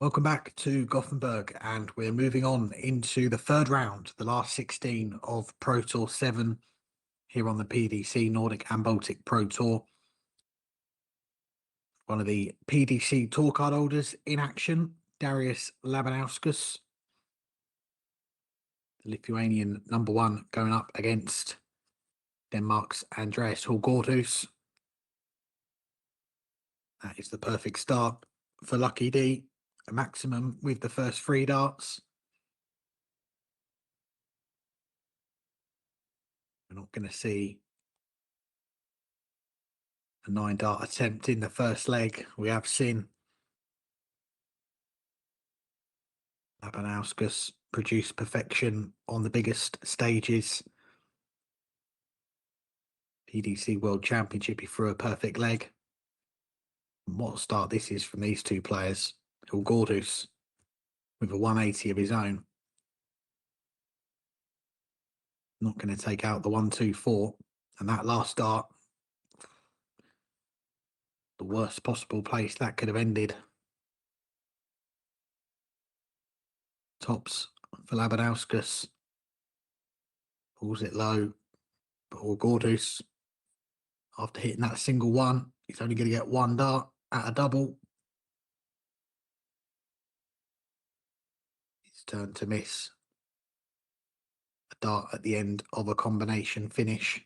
Welcome back to Gothenburg, and we're moving on into the third round, the last 16 of Pro Tour 7 here on the PDC Nordic and Baltic Pro Tour. One of the PDC Tour card holders in action, Darius Labinowskis, the Lithuanian #1, going up against Denmark's Andreas Gordus. That is the perfect start for Lucky D, a maximum with the first 3 darts. We're not going to see a 9-dart attempt in the first leg. We have seen Labinowskis produce perfection on the biggest stages. PDC World Championship, he threw a perfect leg. And what a start this is from these two players. Gordus with a 180 of his own. Not going to take out the 1-2-4. And that last dart, the worst possible place that could have ended. Tops for Labinowskis. Pulls it low. But Gordus, after hitting that single one, he's only going to get 1 dart at a double. His turn to miss a dart at the end of a combination finish.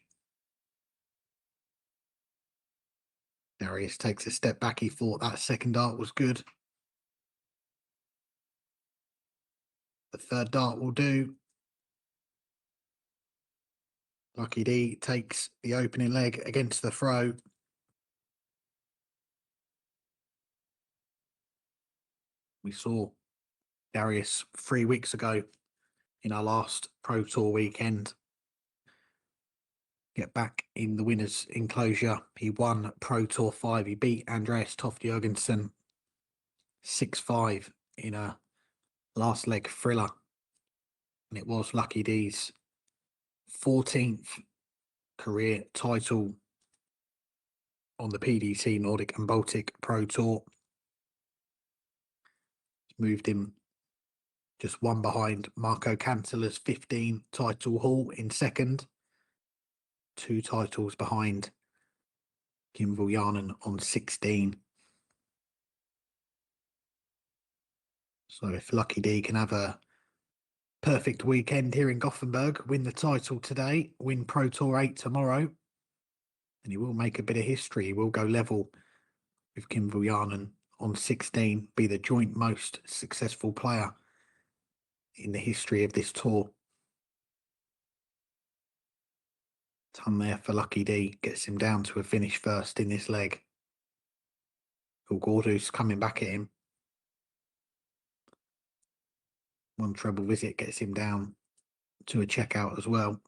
Darius takes a step back. He thought that second dart was good. The third dart will do. Lucky D takes the opening leg against the throw. We saw Darius 3 weeks ago in our last Pro Tour weekend get back in the winner's enclosure. He won Pro Tour 5. He beat Andreas Toft Jørgensen 6-5 in a last leg thriller. And it was Lucky D's 14th career title on the PDC Nordic and Baltic Pro Tour. Moved him just 1 behind Marco Cantelar's 15 title haul in second. 2 titles behind Kim Vuljanen on 16. So if Lucky D can have a perfect weekend here in Gothenburg, win the title today, win Pro Tour 8 tomorrow, and he will make a bit of history. He will go level with Kim Vuljanen on 16, be the joint most successful player in the history of this tour. Ton there for Lucky D, gets him down to a finish first in this leg. Gordus coming back at him. 1 treble visit gets him down to a checkout as well.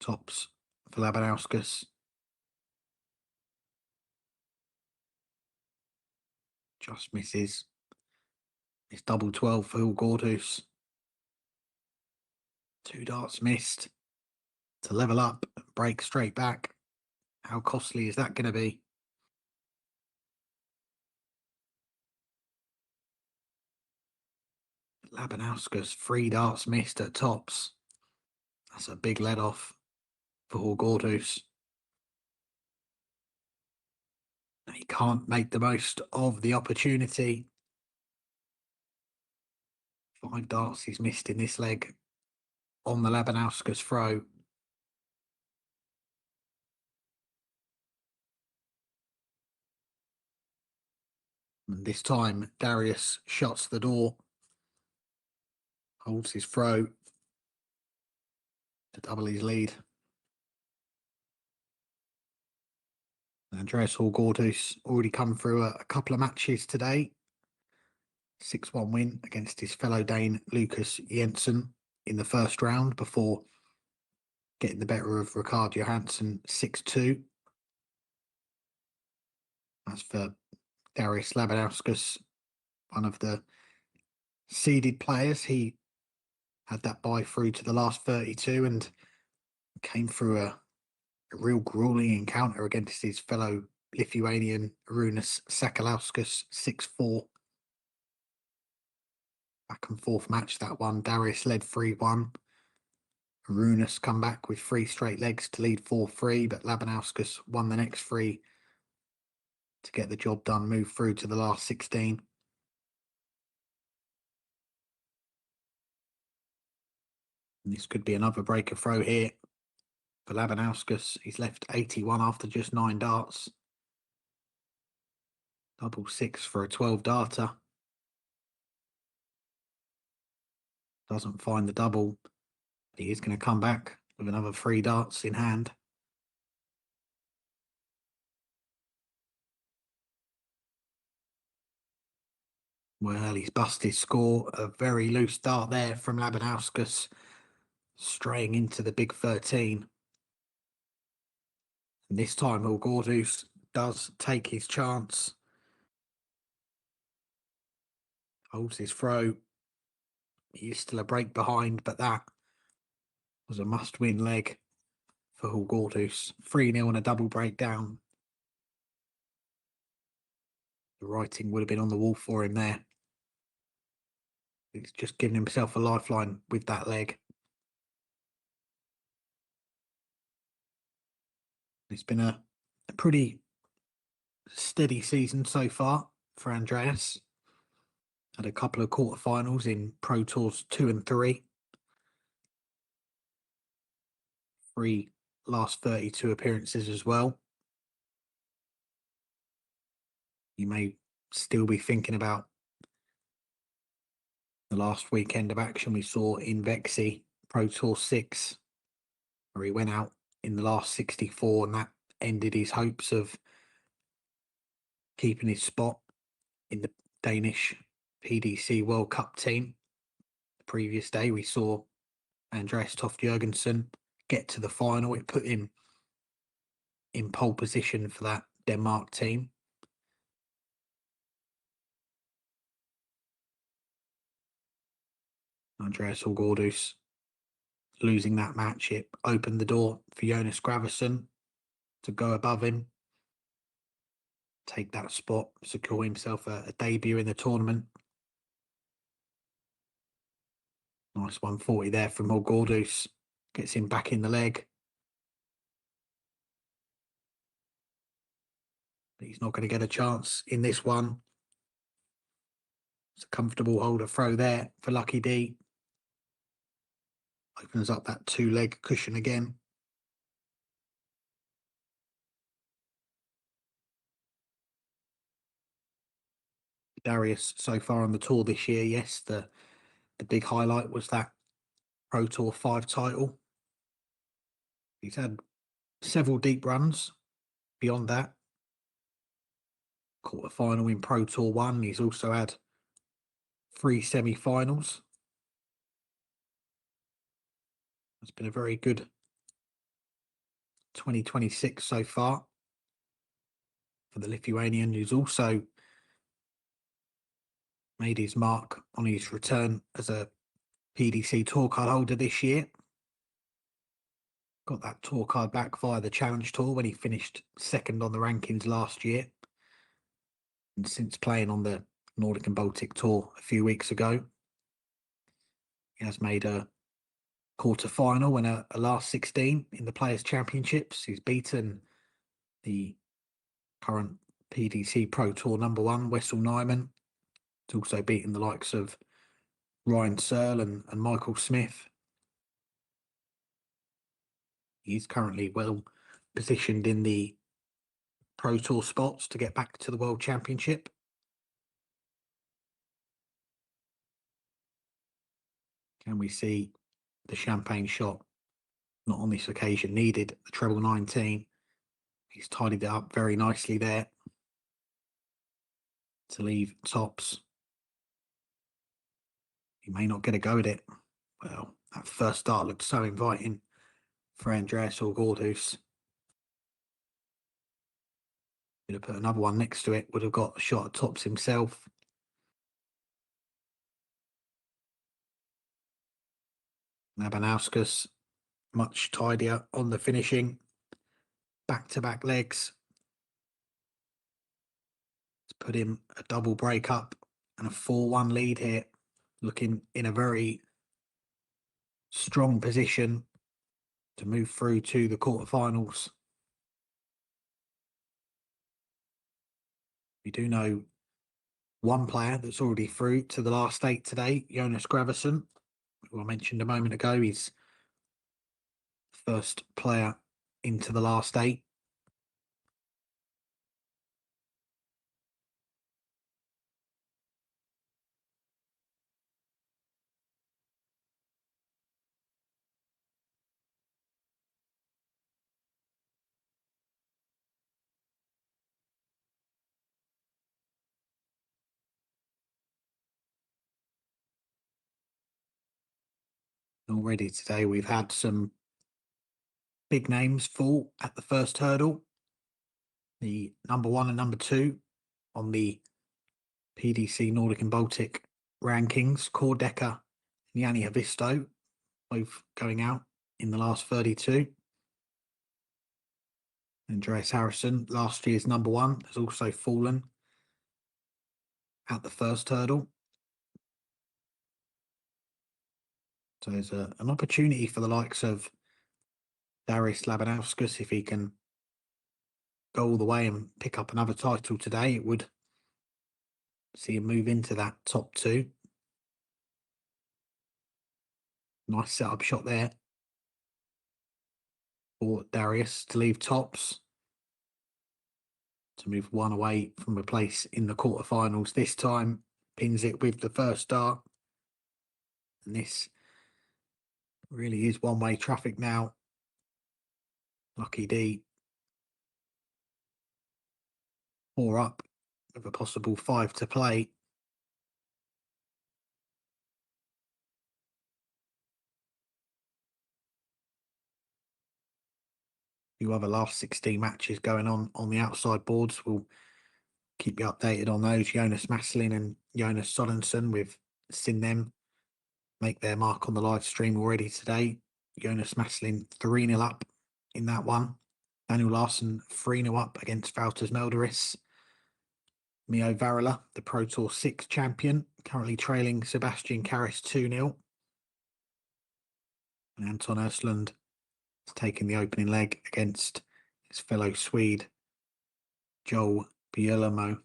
Tops for Labinowskis. Just misses. It's double 12 for Gordus. 2 darts missed to level up, break straight back. How costly is that going to be? Labinowskis, 3 darts missed at tops. That's a big let off for Gordus. He can't make the most of the opportunity. 5 darts he's missed in this leg on the Labinowskis throw. And this time, Darius shuts the door, holds his throw to double his lead. Andreas Gordus already come through a couple of matches today. 6-1 win against his fellow Dane Lucas Jensen in the first round before getting the better of Rikard Johansson 6-2. That's for Darius Labinowskis, one of the seeded players. He had that bye through to the last 32 and came through a real grueling encounter against his fellow Lithuanian Arūnas Sakalauskas 6-4. Back and forth match, that one. Darius led 3-1. Arūnas come back with 3 straight legs to lead 4-3, but Labinowskis won the next 3 to get the job done, move through to the last 16. And this could be another breaker throw here for Labinowskis. He's left 81 after just 9 darts. Double 6 for a 12 darter. Doesn't find the double. He is going to come back with another 3 darts in hand. Well, he's busted his score. A very loose dart there from Labinowskis, straying into the big 13. And this time, Gordus does take his chance. Holds his throw. He is still a break behind, but that was a must-win leg for Gordus. 3-0 and a double breakdown. The writing would have been on the wall for him there. He's just giving himself a lifeline with that leg. It's been a pretty steady season so far for Andreas. Had a couple of quarterfinals in Pro Tours 2 and 3. 3 last 32 appearances as well. You may still be thinking about the last weekend of action we saw in Vexy Pro Tour 6, where he went out in the last 64, and that ended his hopes of keeping his spot in the Danish PDC World Cup team. The previous day we saw Andreas Toft Jørgensen get to the final. It put him in pole position for that Denmark team. Andreas Gordus losing that match, it opened the door for Jonas Graverson to go above him, take that spot, secure himself a debut in the tournament. Nice 140 there from Gordus, gets him back in the leg. But he's not going to get a chance in this one. It's a comfortable holder throw there for Lucky D. Opens up that 2-leg cushion again. Darius so far on the tour this year, yes, the big highlight was that Pro Tour 5 title. He's had several deep runs beyond that. Quarterfinal in Pro Tour 1. He's also had 3 semi-finals. It's been a very good 2026 so far for the Lithuanian, who's also made his mark on his return as a PDC tour card holder this year. Got that tour card back via the Challenge Tour when he finished 2nd on the rankings last year. And since playing on the Nordic and Baltic Tour a few weeks ago, he has made a quarter-final and a last 16 in the Players' Championships. He's beaten the current PDC Pro Tour #1, Wessel Nyman. He's also beaten the likes of Ryan Searle and Michael Smith. He's currently well positioned in the Pro Tour spots to get back to the World Championship. Can we see the champagne shot? Not on this occasion needed. The treble 19. He's tidied it up very nicely there to leave tops. He may not get a go at it. Well, that first start looked so inviting for Andreas Gordus. Could have put another one next to it, would have got a shot at tops himself. Labinowskis much tidier on the finishing. Back-to-back legs. It's put him a double break up and a 4-1 lead here. Looking in a very strong position to move through to the quarterfinals. We do know one player that's already through to the last 8 today, Jonas Graverson, who I mentioned a moment ago. He's first player into the last 8. Already today we've had some big names fall at the first hurdle. The number 1 and number 2 on the PDC Nordic and Baltic rankings, Deca and Yanni Havisto, both going out in the last 32. Andreas Harrison, last year's number 1, has also fallen at the first hurdle. So there's an opportunity for the likes of Darius Labinowskis. If he can go all the way and pick up another title today, it would see him move into that top 2. Nice setup shot there for Darius to leave tops, to move 1 away from a place in the quarterfinals. This time pins it with the first dart, and this really is one-way traffic now. Lucky D 4 up with a possible 5 to play. Few other last 16 matches going on the outside boards. We'll keep you updated on those. Jonas Masselin and Jonas Sodenson, we've seen them make their mark on the live stream already today. Jonas Masselin 3-0 up in that one. Daniel Larson 3-0 up against Valters Melderis. Mio Varela, the Pro Tour 6 champion, currently trailing Sebastian Caris 2-0. And Anton Östlund is taking the opening leg against his fellow Swede, Joel Björlemo.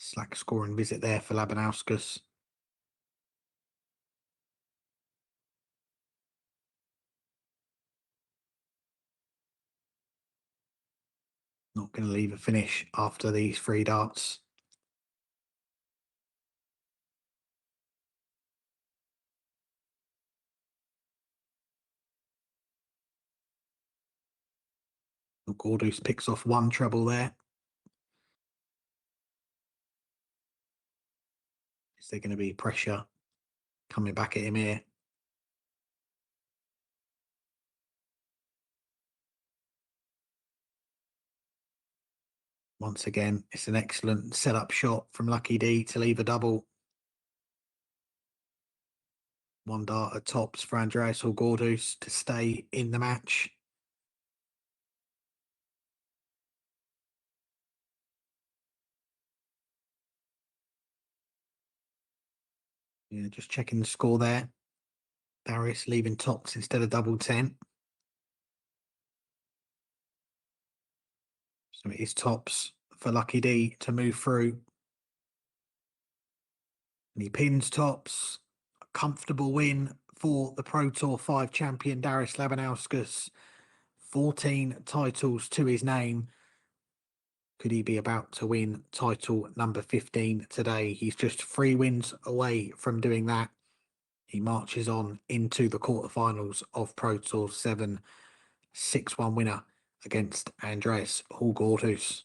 Slack scoring visit there for Labinowskis. Not going to leave a finish after these 3 darts. Gordus picks off 1 treble there. Is there going to be pressure coming back at him here? Once again, it's an excellent setup shot from Lucky D to leave a double. 1 dart at tops for Andreas Gordus to stay in the match. Yeah, just checking the score there. Darius leaving tops instead of double 10. So it is tops for Lucky D to move through. And he pins tops. A comfortable win for the Pro Tour 5 champion Darius Labinowskis. 14 titles to his name. Could he be about to win title number 15 today? He's just 3 wins away from doing that. He marches on into the quarterfinals of Pro Tour 7. 6-1 winner against Andreas Gordus.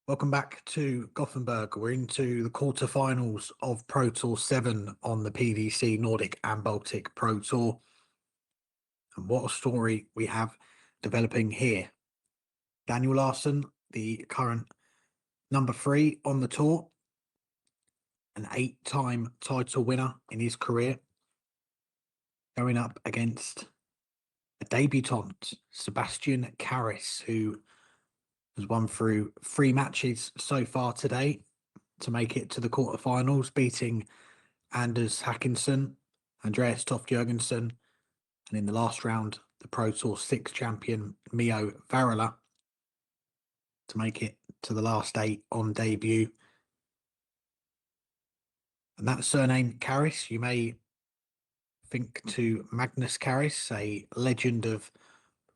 Welcome back to Gothenburg. We're into the quarterfinals of Pro Tour 7 on the PDC Nordic and Baltic Pro Tour. And what a story we have developing here. Daniel Larson, the current number 3 on the tour, an 8-time title winner in his career, going up against a debutant, Sebastian Caris, who has won through 3 matches so far today to make it to the quarterfinals, beating Anders Hackinson, Andreas Toft Jørgensen, and in the last round, the Pro Tour 6 champion Mio Varela to make it to the last 8 on debut. And that surname, Caris, you may think to Magnus Caris, a legend of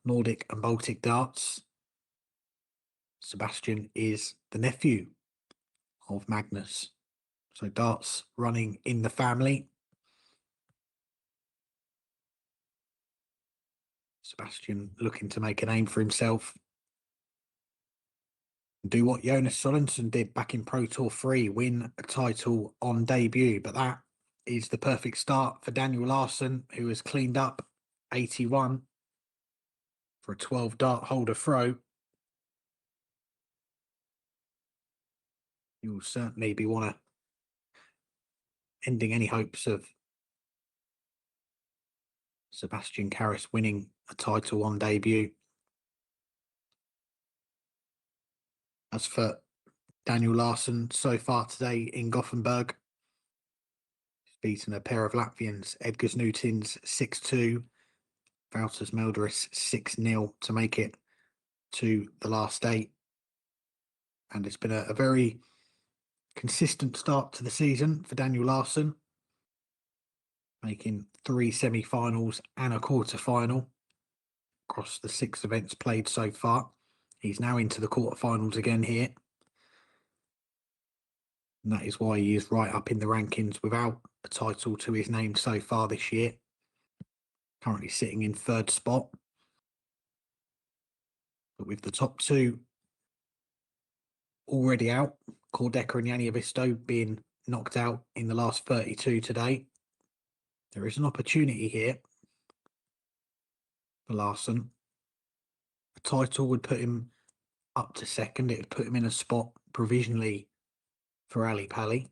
Nordic and Baltic darts. Sebastian is the nephew of Magnus. So darts running in the family. Sebastian looking to make a name for himself. Do what Jonas Sodenson did back in Pro Tour 3, win a title on debut. But that is the perfect start for Daniel Larson, who has cleaned up 81 for a 12 dart holder throw. You will certainly be ending any hopes of Sebastian Caris winning a title on debut. As for Daniel Larson, so far today in Gothenburg, he's beaten a pair of Latvians, Edgars Newtins 6-2, Valters Melderis 6-0 to make it to the last 8. And it's been a very consistent start to the season for Daniel Larson, making 3 semi-finals and a quarter-final across the 6 events played so far. He's now into the quarter-finals again here. And that is why he is right up in the rankings without a title to his name so far this year. Currently sitting in 3rd spot. But with the top 2 already out, Deca and Yanni being knocked out in the last 32 today, there is an opportunity here for Larson. A title would put him up to 2nd. It would put him in a spot provisionally for Ali Pali.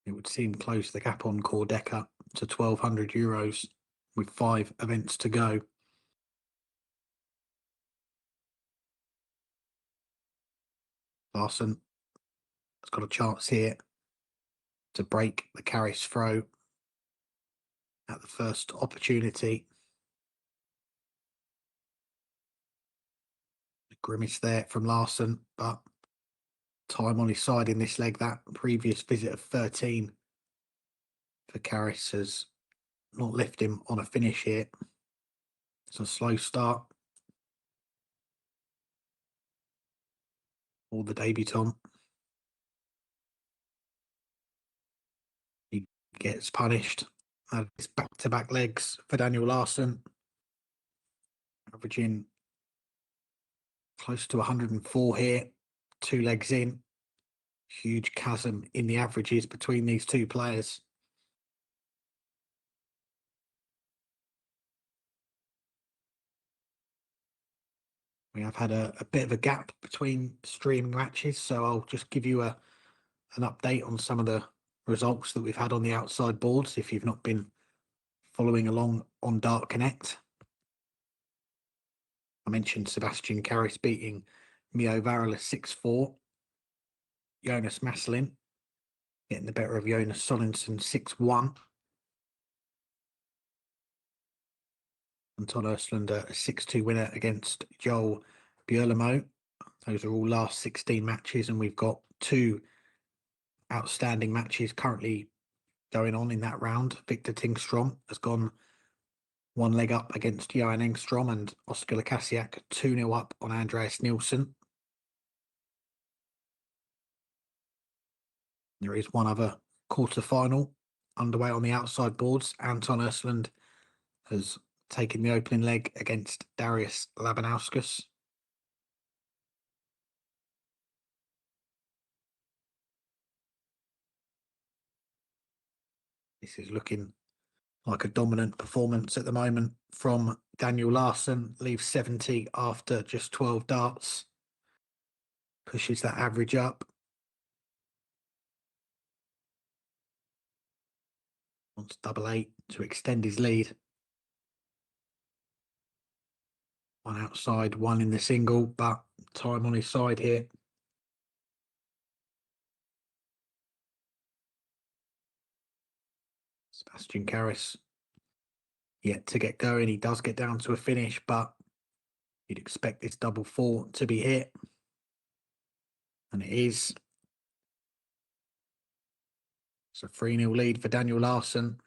It would seem close the gap on Deca to €1,200 with 5 events to go. Larson has got a chance here to break the Caris throw at the first opportunity. A grimace there from Larson, but time on his side in this leg. That previous visit of 13 for Caris has not left him on a finish here. It's a slow start for the debutant. He gets punished. It's back-to-back legs for Daniel Larson, averaging close to 104 here, 2 legs in. Huge chasm in the averages between these 2 players. We have had a bit of a gap between streaming matches, so I'll just give you an update on some of the results that we've had on the outside boards if you've not been following along on Dartsconnect. I mentioned Sebastian Caris beating Mio Varela 6-4. Jonas Masselin getting the better of Jonas Sodenson 6-1. Anton Östlund, a 6-2 winner against Joel Björlemo. Those are all last 16 matches, and we've got 2 outstanding matches currently going on in that round. Victor Tingstrom has gone 1 leg up against Johan Engstrom, and Oskar Lukasiak 2-0 up on Andreas Nilsson. There is one other quarter-final underway on the outside boards. Anton Östlund has taken the opening leg against Darius Labinowskis. This is looking like a dominant performance at the moment from Daniel Larson. Leaves 70 after just 12 darts. Pushes that average up. Wants double 8 to extend his lead. One outside, one in the single, but time on his side here. Sebastian Caris yet to get going. He does get down to a finish, but you'd expect this double 4 to be hit. And it is. It's a 3-0 lead for Daniel Larson.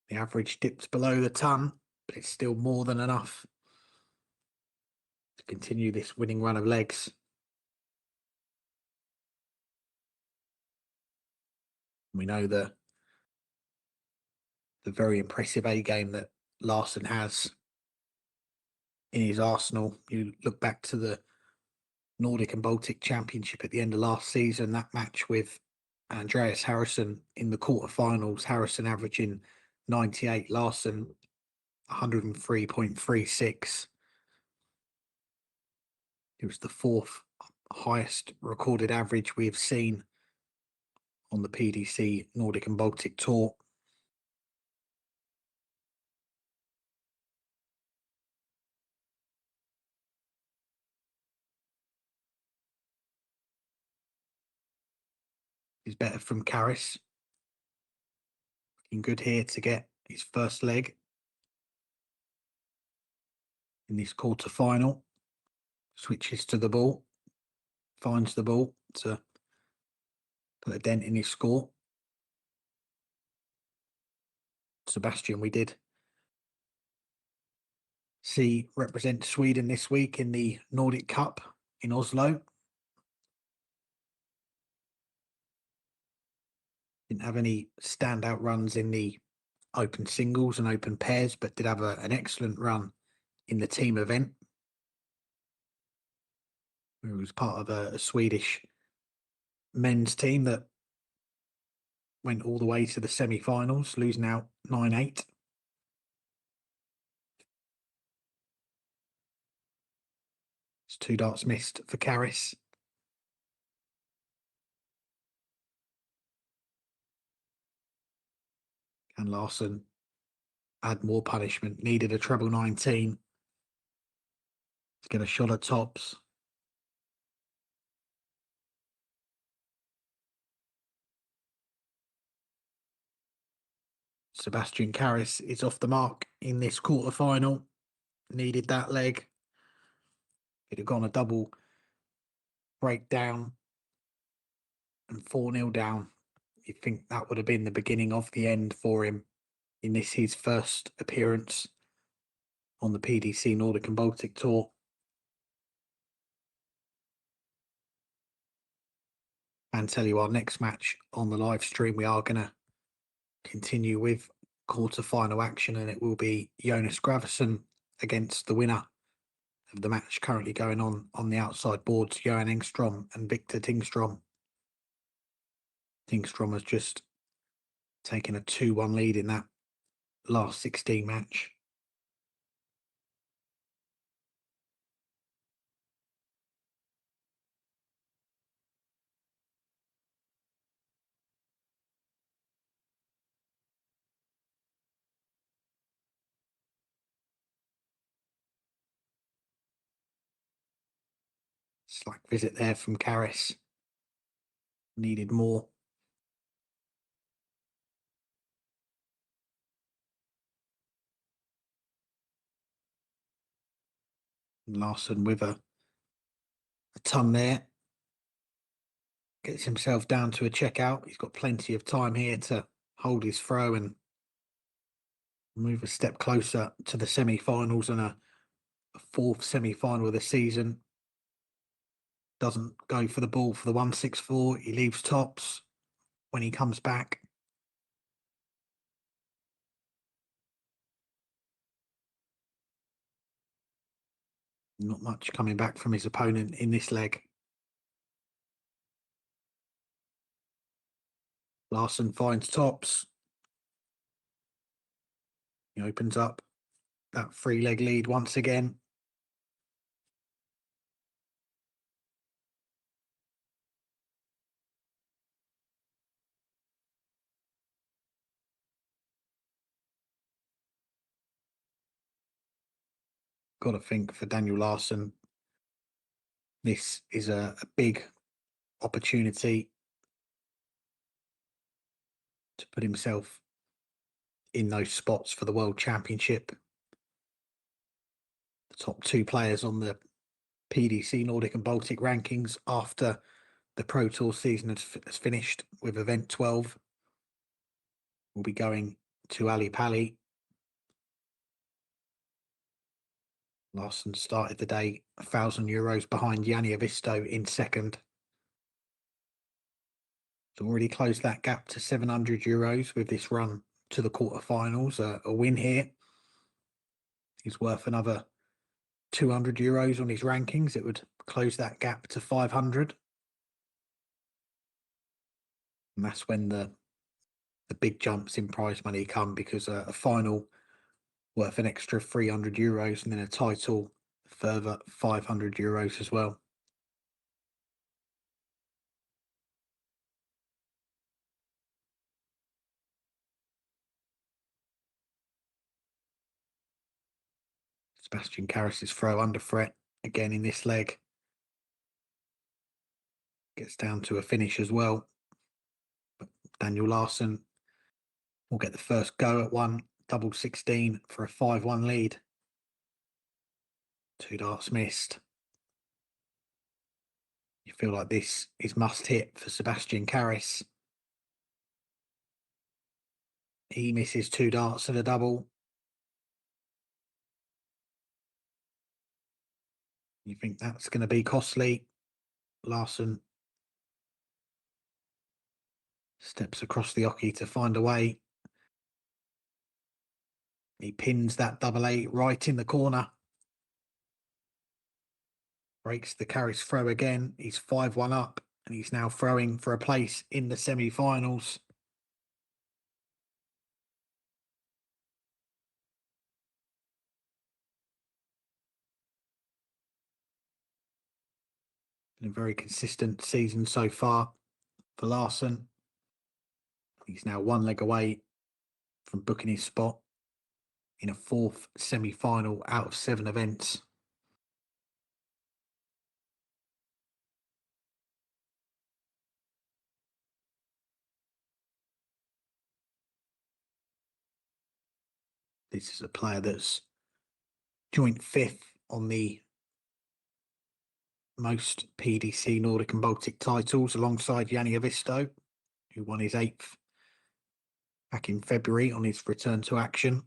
The average dips below the ton, but it's still more than enough to continue this winning run of legs. We know the very impressive A game that Larson has in his arsenal. You look back to the Nordic and Baltic Championship at the end of last season, that match with Andreas Harrison in the quarterfinals, Harrison averaging 98, Larson 103.36. It was the 4th highest recorded average we have seen on the PDC Nordic and Baltic Tour. Is better from Caris. Looking good here to get his first leg in this quarter-final. Switches to the ball, finds the ball to put a dent in his score. Sebastian, we did see represent Sweden this week in the Nordic Cup in Oslo. Didn't have any standout runs in the open singles and open pairs, but did have an excellent run in the team event. He was part of a Swedish men's team that went all the way to the semi-finals, losing out 9-8. It's 2 darts missed for Caris. And Larson add more punishment. Needed a treble 19 to get a shot at tops. Sebastian Caris is off the mark in this quarter-final. Needed that leg. He'd have gone a double breakdown and 4-0 down. You'd think that would have been the beginning of the end for him in this his first appearance on the PDC Nordic and Baltic Tour. And tell you our next match on the live stream, we are going to continue with quarter-final action, and it will be Jonas Graverson against the winner of the match currently going on the outside boards, Johan Engstrom and Victor Tingstrom. Tingstrom has just taken a 2-1 lead in that last 16 match. Slack visit there from Caris. Needed more. Larson with a ton there. Gets himself down to a checkout. He's got plenty of time here to hold his throw and move a step closer to the semi-finals and a 4th semi-final of the season. Doesn't go for the ball for the 164. He leaves tops when he comes back. Not much coming back from his opponent in this leg. Larson finds tops. He opens up that 3-leg lead once again. Got to think for Daniel Larson, this is a big opportunity to put himself in those spots for the World Championship. The top 2 players on the PDC Nordic and Baltic rankings after the Pro Tour season has finished with event 12 will be going to Ali Pali. Larson started the day €1,000 behind Yanni Avisto in second. He's already closed that gap to €700 with this run to the quarterfinals. A win here. He's worth another €200 on his rankings. It would close that gap to 500. And that's when the big jumps in prize money come, because a final worth an extra €300 and then a title further €500 as well. Sebastian Caris's throw under threat again in this leg. Gets down to a finish as well. But Daniel Larson will get the first go at one, double 16 for a 5-1 lead. 2 darts missed. You feel like this is must hit for Sebastian Caris. He misses 2 darts and a double. You think that's going to be costly. Larson steps across the oche to find a way. He pins that double 8 right in the corner. Breaks the Caris throw again. He's 5-1 up, and he's now throwing for a place in the semi-finals. Been a very consistent season so far for Larson. He's now 1 leg away from booking his spot in a 4th semi-final out of 7 events. This is a player that's joint 5th on the most PDC Nordic and Baltic titles, alongside Yanni Avisto, who won his 8th back in February on his return to action.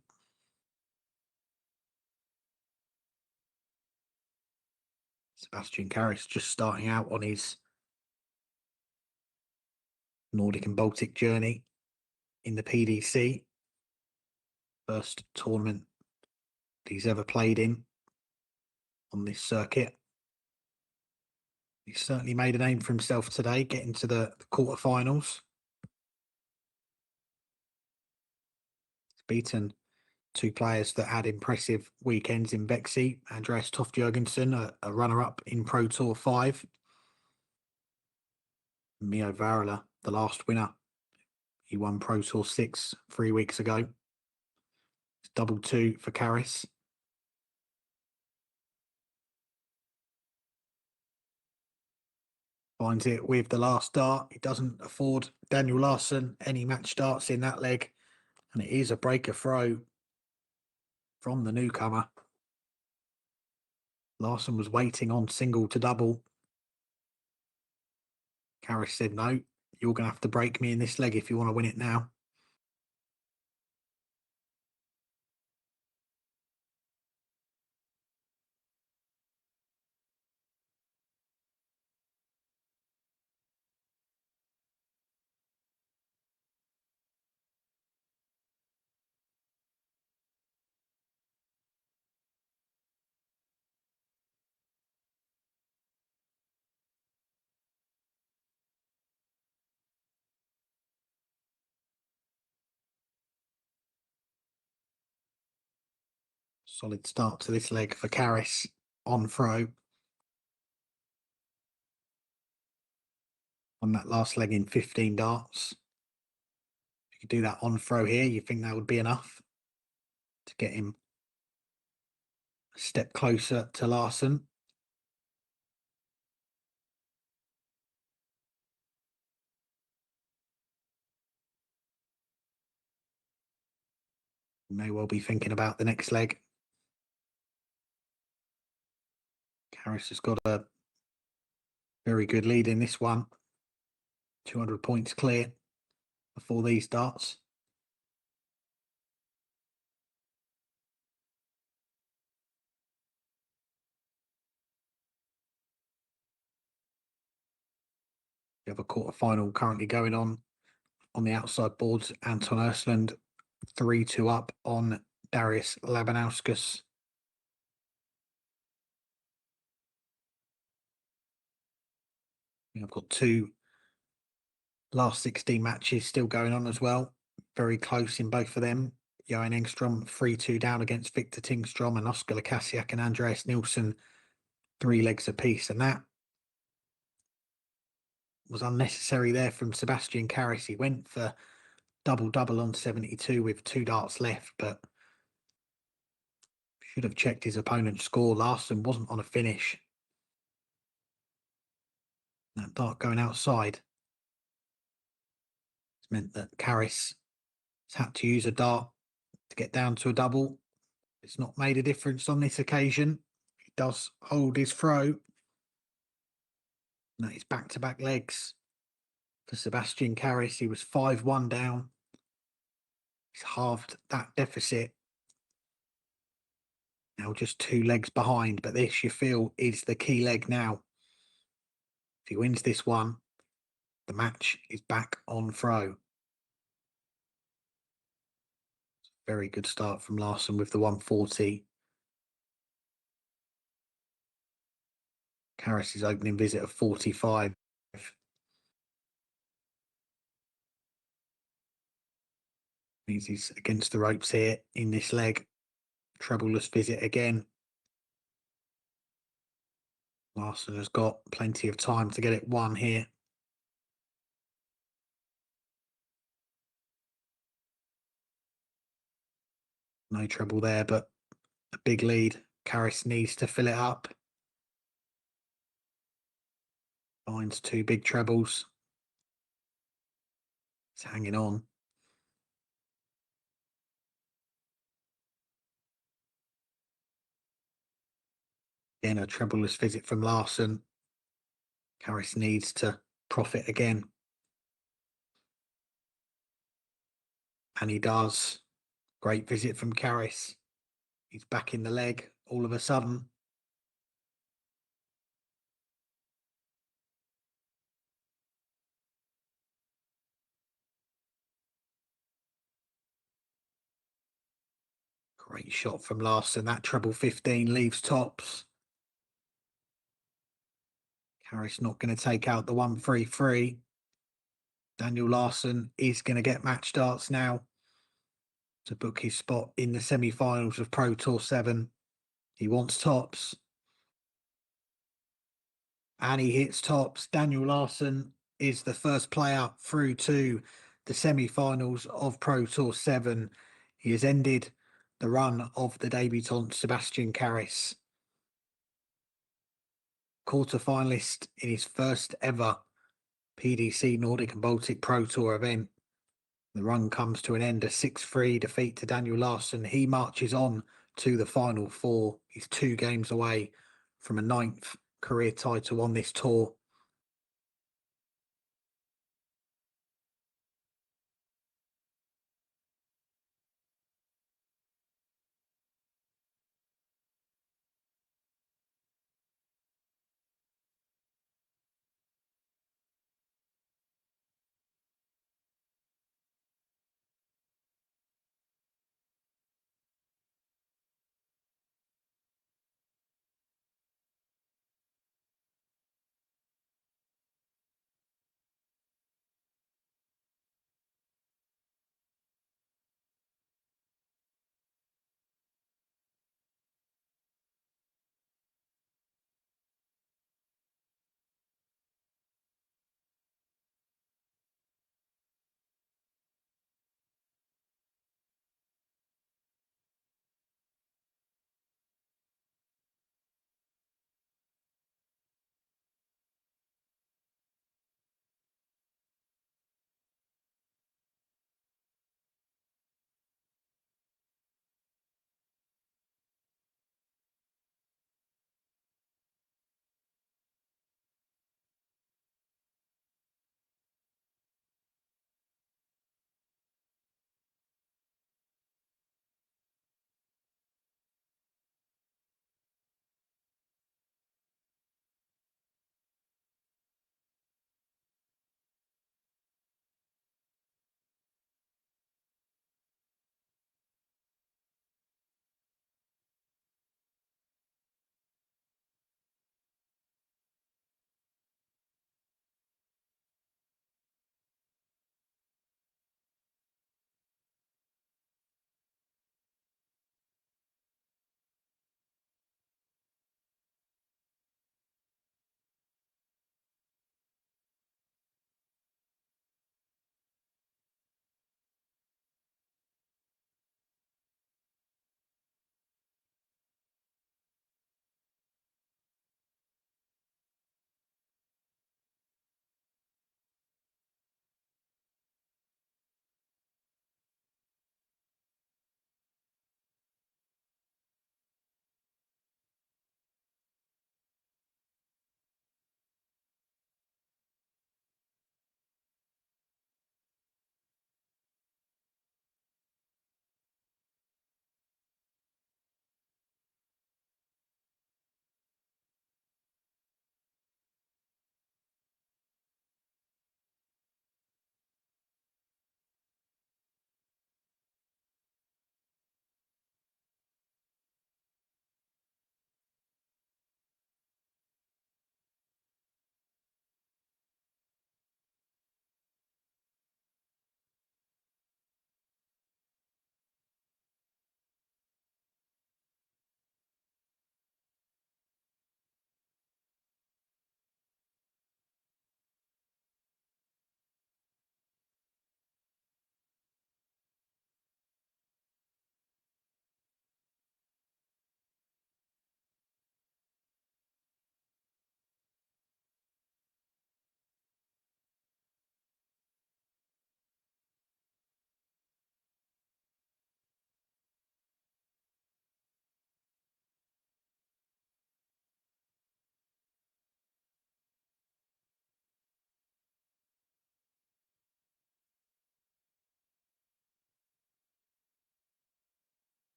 Sebastian Caris just starting out on his Nordic and Baltic journey in the PDC. First tournament he's ever played in on this circuit. He's certainly made a name for himself today, getting to the quarterfinals. He's beaten 2 players that had impressive weekends in Bexley. Andreas Toft Jørgensen, a runner-up in Pro Tour 5. Mio Varela, the last winner. He won Pro Tour 6 3 weeks ago. It's double 2 for Caris. Finds it with the last dart. He doesn't afford Daniel Larson any match darts in that leg. And it is a breaker throw from the newcomer. Larson was waiting on single to double. Caris said, no, you're going to have to break me in this leg if you want to win it now. Solid start to this leg for Caris on throw. On that last leg in 15 darts. If you could do that on throw here, you think that would be enough to get him a step closer to Larson. You may well be thinking about the next leg. Caris has got a very good lead in this one. 200 points clear before these darts. You have a quarterfinal currently going on the outside boards. Anton Ersland 3-2 up on Darius Labinowskis. I've got two last 16 matches still going on as well. Very close in both of them. Johan Engstrom 3-2 down against Victor Tingstrom, and Oscar Lukasiak and Andreas Nilsson 3 legs apiece. And that was unnecessary there from Sebastian Caris. He went for double on 72 with 2 darts left, but should have checked his opponent's score. Larson wasn't on a finish. That dart going outside has meant that Caris has had to use a dart to get down to a double. It's not made a difference on this occasion. He does hold his throw. That is back-to-back legs for Sebastian Caris. He was 5-1 down. He's halved that deficit. Now just 2 legs behind, but this, you feel, is the key leg now. If he wins this one, the match is back on throw. Very good start from Larson with the 140. Caris' opening visit of 45. Means he's against the ropes here in this leg. Trebleless visit again. Larson has got plenty of time to get it won here. No trouble there, but a big lead. Caris needs to fill it up. Finds 2 big trebles. It's hanging on. Again, a trebleless visit from Larson. Caris needs to profit again. And he does. Great visit from Caris. He's back in the leg all of a sudden. Great shot from Larson. That treble 15 leaves tops. Caris not going to take out the 133. Daniel Larson is going to get match darts now to book his spot in the semi-finals of Pro Tour 7. He wants tops. And he hits tops. Daniel Larson is the first player through to the semi-finals of Pro Tour 7. He has ended the run of the debutant Sebastian Caris. Quarter-finalist in his first ever PDC Nordic and Baltic Pro Tour event. The run comes to an end, a 6-3 defeat to Daniel Larson. He marches on to the Final 4. He's 2 games away from a 9th career title on this tour.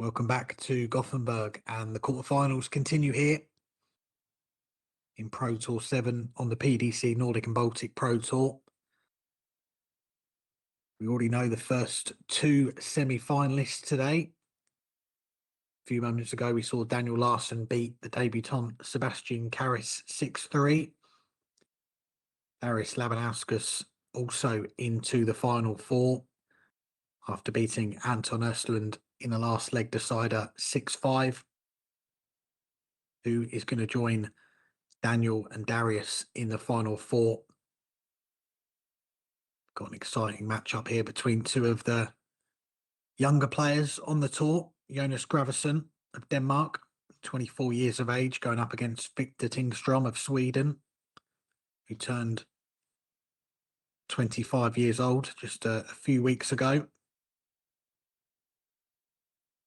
Welcome back to Gothenburg, and the quarterfinals continue here in Pro Tour 7 on the PDC Nordic and Baltic Pro Tour. We already know the first two semi-finalists today. A few moments ago, we saw Daniel Larson beat the debutant Sebastian Caris 6-3. Labinowskis also into the final four after beating Anton Östlund in the last leg decider 6-5. Who is going to join Daniel and Darius in the final four? Got an exciting matchup here between two of the younger players on the tour. Jonas Graverson of Denmark, 24 years of age, going up against Victor Tingstrom of Sweden, who turned 25 years old just a few weeks ago.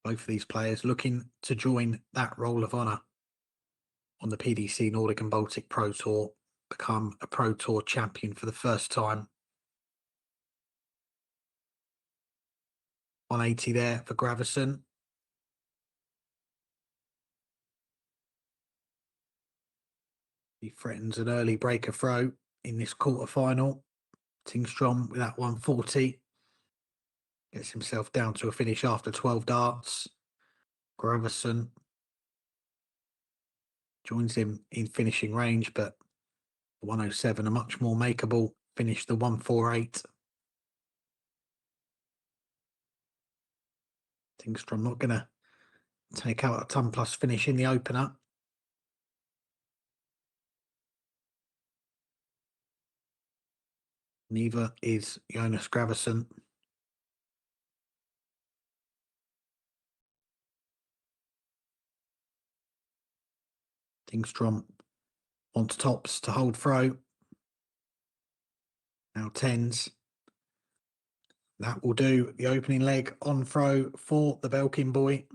Both of these players looking to join that roll of honour on the PDC Nordic and Baltic Pro Tour, become a Pro Tour champion for the first time. 180 there for Graverson. He threatens an early breaker throw in this quarterfinal. Tingstrom with that 140 gets himself down to a finish after 12 darts. Graverson joins him in finishing range, but 107, a much more makeable finish, the 148. Tingstrom not going to take out a ton plus finish in the opener. Neither is Jonas Graverson. Tingstrom wants tops to hold throw. Now tens. That will do the opening leg on throw for the Belkin boy.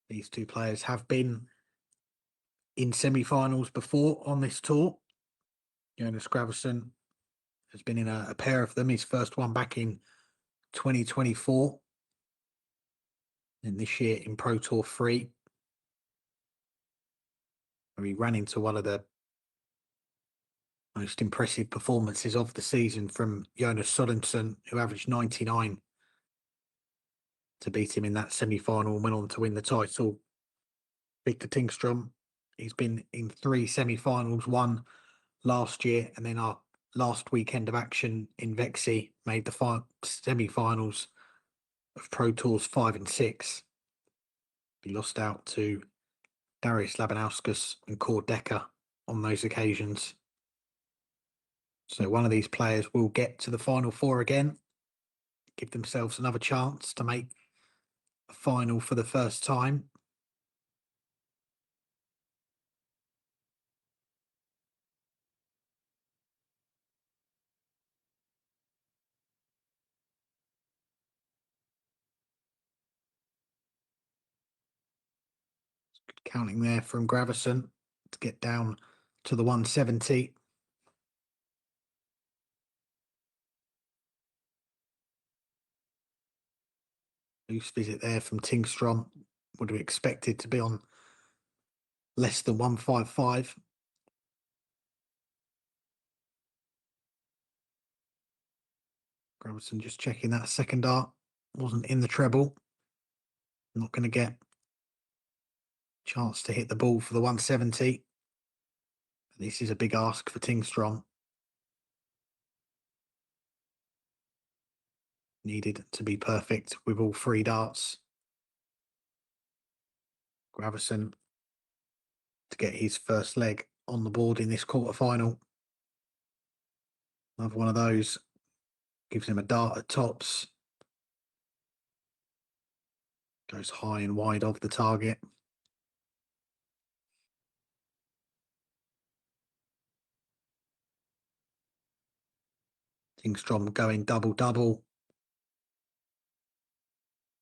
These two players have been in semi-finals before on this tour. Jonas Graverson has been in a pair of them. His first one back in 2024. And this year in Pro Tour 3. Where he ran into one of the most impressive performances of the season from Jonas Sodenson, who averaged 99 to beat him in that semi-final and went on to win the title. Victor Tingstrom, he's been in 3 semi-finals, one last year, and then our last weekend of action in Vexi made the semi-finals of Pro Tours 5 and 6. He lost out to Darius Labinowskis and Deca on those occasions. So one of these players will get to the final four again, give themselves another chance to make a final for the first time. Good counting there from Graverson to get down to the 170. Loose visit there from Tingstrom. Would have expected to be on less than 155. Graverson just checking that second dart. Wasn't in the treble. Not going to get a chance to hit the ball for the 170. This is a big ask for Tingstrom. Needed to be perfect with all 3 darts. Graverson to get his first leg on the board in this quarterfinal. Another one of those. Gives him a dart at tops. Goes high and wide of the target. Tingstrom going double-double.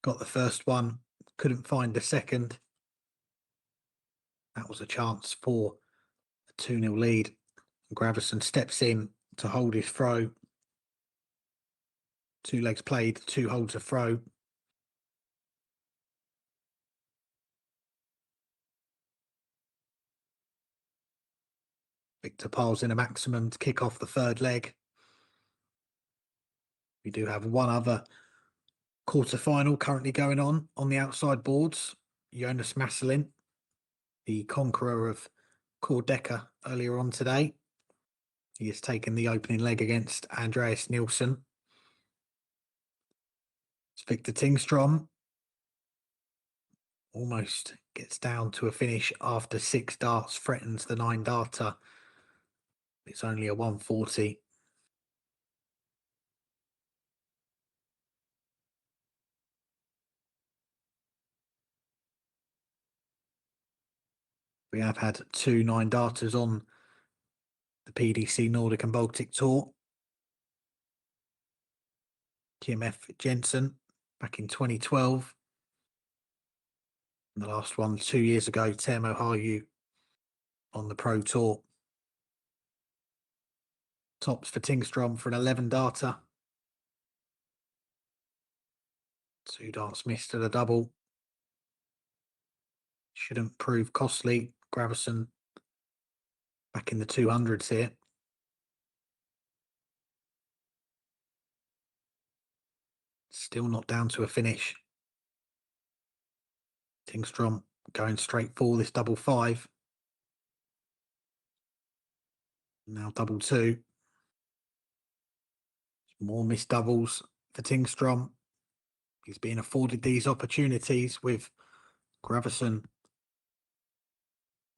Got the first one. Couldn't find the second. That was a chance for a 2-0 lead. Graverson steps in to hold his throw. 2 legs played, 2 holds a throw. Victor piles in a maximum to kick off the 3rd leg. We do have one other quarter-final currently going on the outside boards. Jonas Masselin, the conqueror of Deca earlier on today. He has taken the opening leg against Andreas Nilsson. It's Victor Tingstrom. Almost gets down to a finish after 6 darts, threatens the 9 darter. It's only a 140. We have had 2 9 darters on the PDC Nordic and Baltic Tour. Kim F. Jensen back in 2012. And the last one 2 years ago, Teemu Haru on the Pro Tour. Tops for Tingstrom for an 11 darter. 2 darts missed at a double. Shouldn't prove costly. Graverson back in the 200s here. Still not down to a finish. Tingstrom going straight for this double 5. Now double 2. More missed doubles for Tingstrom. He's being afforded these opportunities with Graverson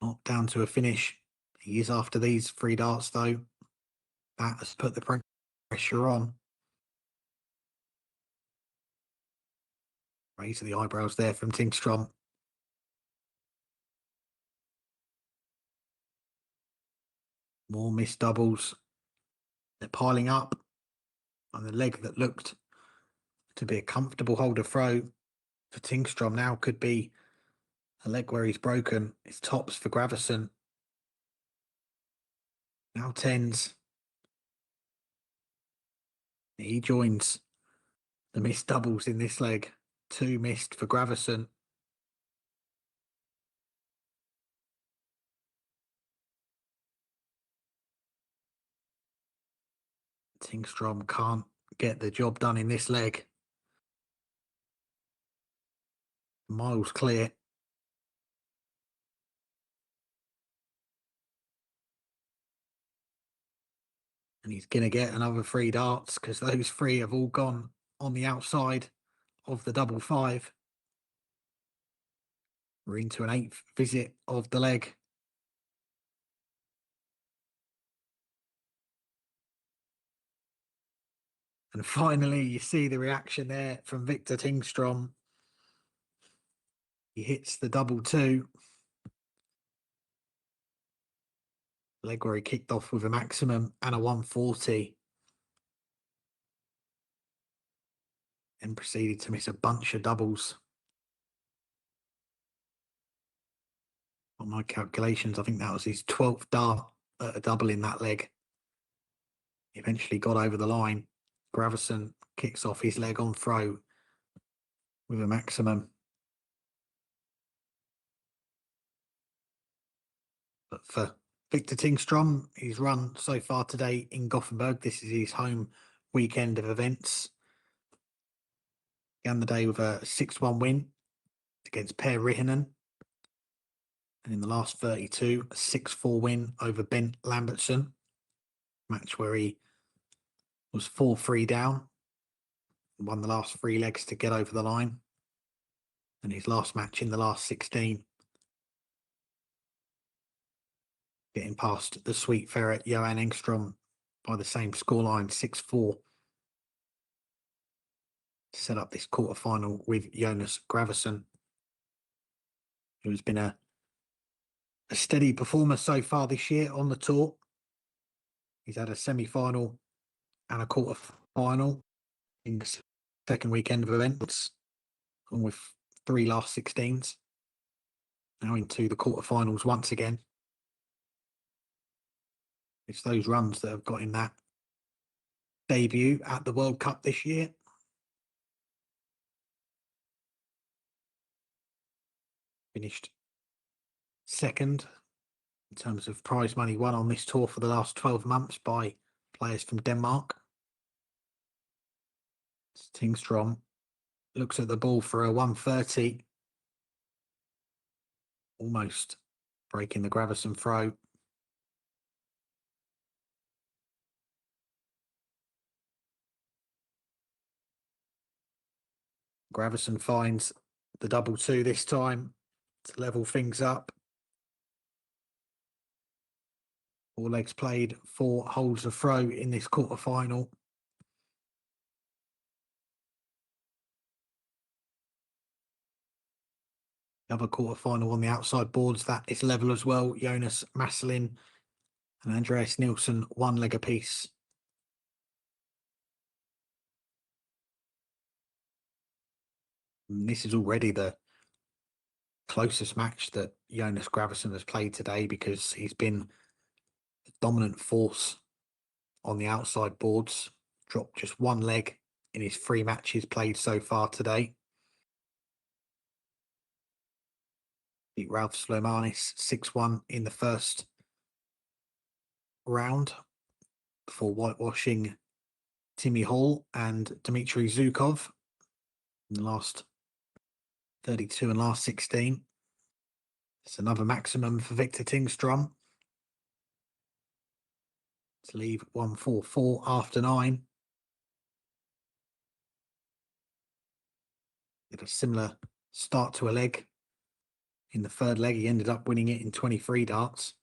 not down to a finish. He is after these 3 darts though. That has put the pressure on. Raise the eyebrows there from Tingstrom. More missed doubles. They're piling up. And the leg that looked to be a comfortable holder throw for Tingstrom now could be a leg where he's broken. It's tops for Graverson. Now 10s. He joins the missed doubles in this leg. 2 missed for Graverson. Tingstrom can't get the job done in this leg. Miles clear. And he's going to get another 3 darts because those 3 have all gone on the outside of the double 5. We're into an 8th visit of the leg. And finally, you see the reaction there from Victor Tingstrom. He hits the double 2. Leg where he kicked off with a maximum and a 140. And proceeded to miss a bunch of doubles. On my calculations, I think that was his 12th dart at a double in that leg. He eventually got over the line. Graverson kicks off his leg on throw with a maximum. But for Victor Tingstrom, he's run so far today in Gothenburg. This is his home weekend of events. Began the day with a 6-1 win against Per Rihinen. And in the last 32, a 6-4 win over Ben Lambertson. Match where he was 4-3 down. Won the last 3 legs to get over the line. And his last match in the last 16. Getting past the sweet ferret Johan Engstrom by the same scoreline, 6-4. To set up this quarterfinal with Jonas Graverson, who has been a steady performer so far this year on the tour. He's had a semi-final and a quarter-final in the second weekend of events, along with 3 last 16s. Now into the quarterfinals once again. It's those runs that have got him that debut at the World Cup this year. Finished second in terms of prize money won on this tour for the last 12 months by players from Denmark. Tingstrom looks at the ball for a 130. Almost breaking the Graverson throw. Graverson finds the 2-2 this time to level things up. 4 legs played, 4 holes of throw in this quarterfinal. Another quarterfinal on the outside boards that is level as well. Jonas Masselin and Andreas Nielsen 1 leg apiece. And this is already the closest match that Jonas Graverson has played today, because he's been the dominant force on the outside boards. Dropped just 1 leg in his 3 matches played so far today. Beat Ralph Slomanis 6-1 in the first round before whitewashing Timmy Hall and Dmitry Zukov in the last 32 and last 16. It's another maximum for Victor Tingstrom to leave 144 after 9. Did a similar start to a leg. In the 3rd leg, he ended up winning it in 23 darts.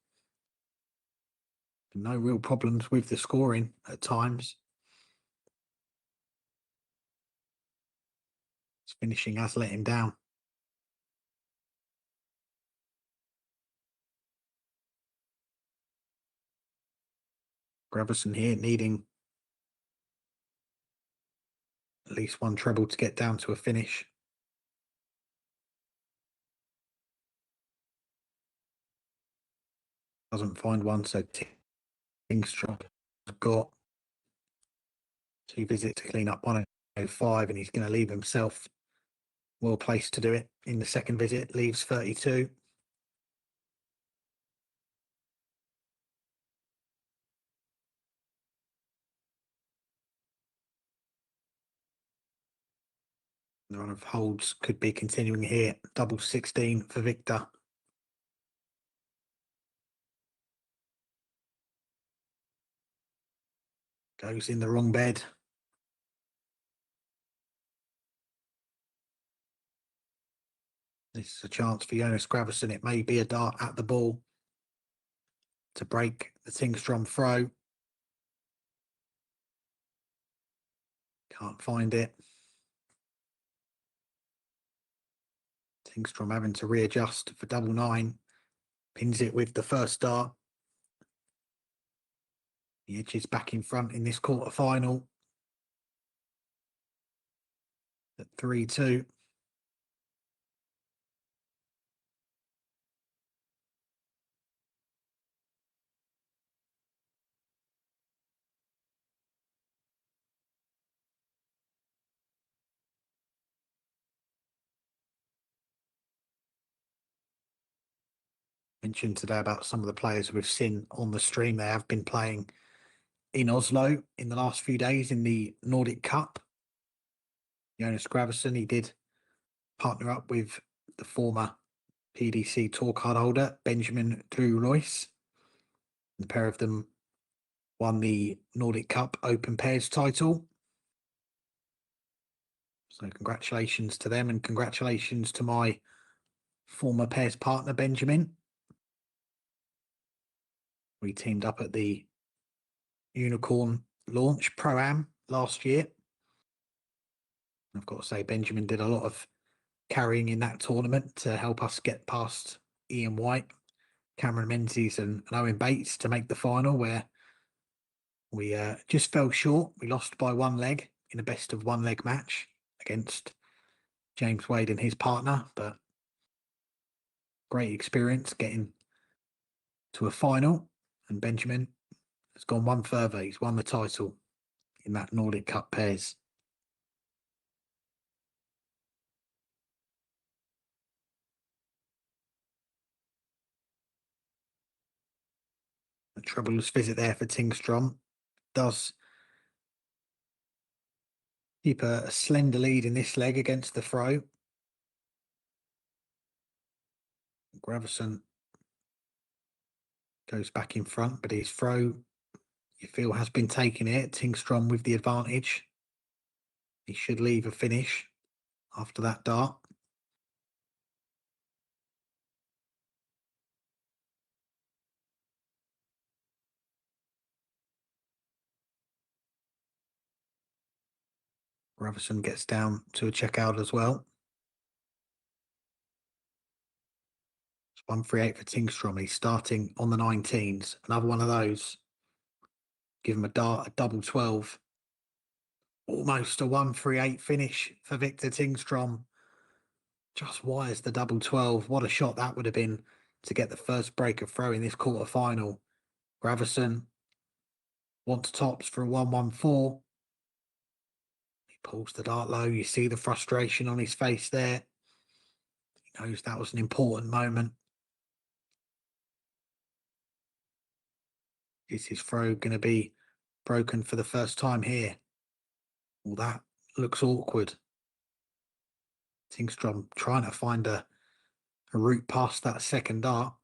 No real problems with the scoring at times. His finishing has let him down. Graverson here needing at least 1 treble to get down to a finish. Doesn't find one, so Tingstrom got 2 visits to clean up 105, and he's going to leave himself well placed to do it in the 2nd visit. Leaves 32. The run of holds could be continuing here. Double 16 for Victor. Goes in the wrong bed. This is a chance for Jonas Graverson. It may be a dart at the ball to break the Tingstrom throw. Can't find it. Tingstrom having to readjust for 9. Pins it with the first dart. The edge is back in front in this quarterfinal at 3-2. Mentioned today about some of the players we've seen on the stream. They have been playing in Oslo in the last few days in the Nordic Cup. Jonas Graverson, he did partner up with the former PDC tour card holder, Benjamin Drew-Royce. The pair of them won the Nordic Cup Open Pairs title. So congratulations to them, and congratulations to my former pairs partner, Benjamin. We teamed up at the Unicorn launch Pro-Am last year. I've got to say, Benjamin did a lot of carrying in that tournament to help us get past Ian White, Cameron Menzies and Owen Bates to make the final, where we just fell short. We lost by 1 leg in a best of 1 leg match against James Wade and his partner, but great experience getting to a final. And Benjamin has gone 1 further. He's won the title. in that Nordic Cup pairs. A troublous visit there for Tingstrom. Does keep a slender lead in this leg against the throw. Graverson goes back in front, but his throw, you feel, has been taken here. Tingstrom with the advantage. He should leave a finish after that dart. Graverson gets down to a checkout as well. It's 138 for Tingstrom. He's starting on the 19s. Another one of those. Give him a dart, a double 12. Almost a 138 finish for Victor Tingstrom. Just wires the double 12. What a shot that would have been to get the first break of throw in this quarterfinal. Graverson wants tops for a 114. He pulls the dart low. You see the frustration on his face there. He knows that was an important moment. Is his throw going to be broken for the first time here? Well, that looks awkward. Tingstrom trying to find a route past that second dart.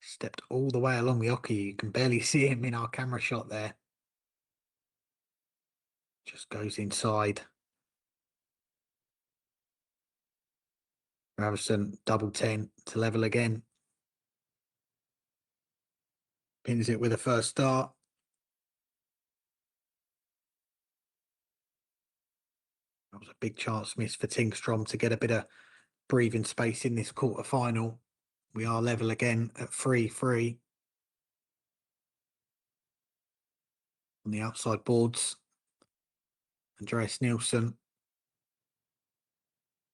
Stepped all the way along the oche. You can barely see him in our camera shot there. Just goes inside. Graverson double 10 to level again. Pins it with a first dart. That was a big chance miss for Tingstrom to get a bit of breathing space in this quarterfinal. We are level again at 3-3. On the outside boards, Andreas Nielsen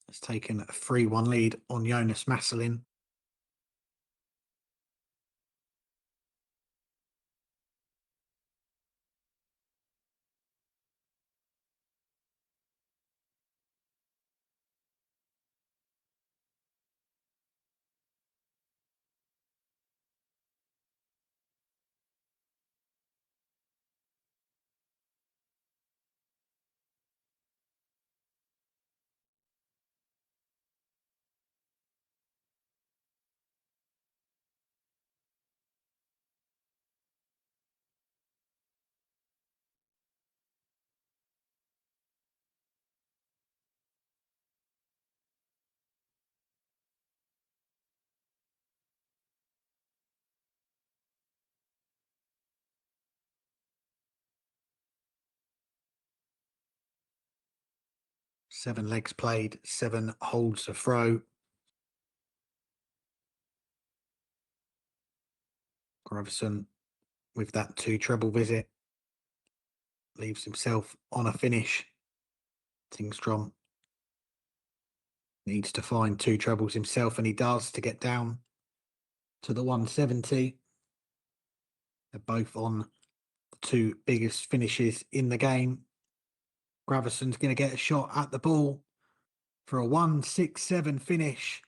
has taken a 3-1 lead on Jonas Masselin. Seven legs played, 7 holds to throw. Graverson with that 2 treble visit leaves himself on a finish. Tingstrom needs to find 2 trebles himself, and he does, to get down to the 170. They're both on the 2 biggest finishes in the game. Graverson's going to get a shot at the ball for a 167 finish.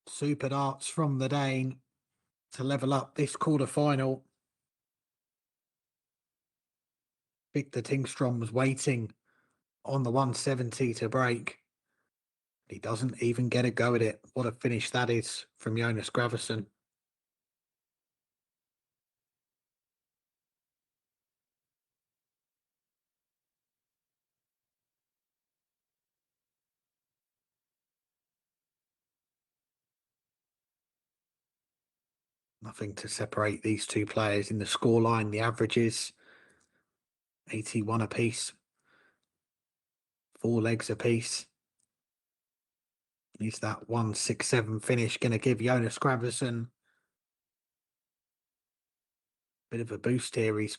Super darts from the Dane to level up this quarterfinal. Victor Tingstrom was waiting on the 170 to break. He doesn't even get a go at it. What a finish that is from Jonas Graverson. Nothing to separate these 2 players in the scoreline. The averages 81 apiece, 4 legs apiece. Is that 167 finish going to give Jonas Graverson a bit of a boost here? He's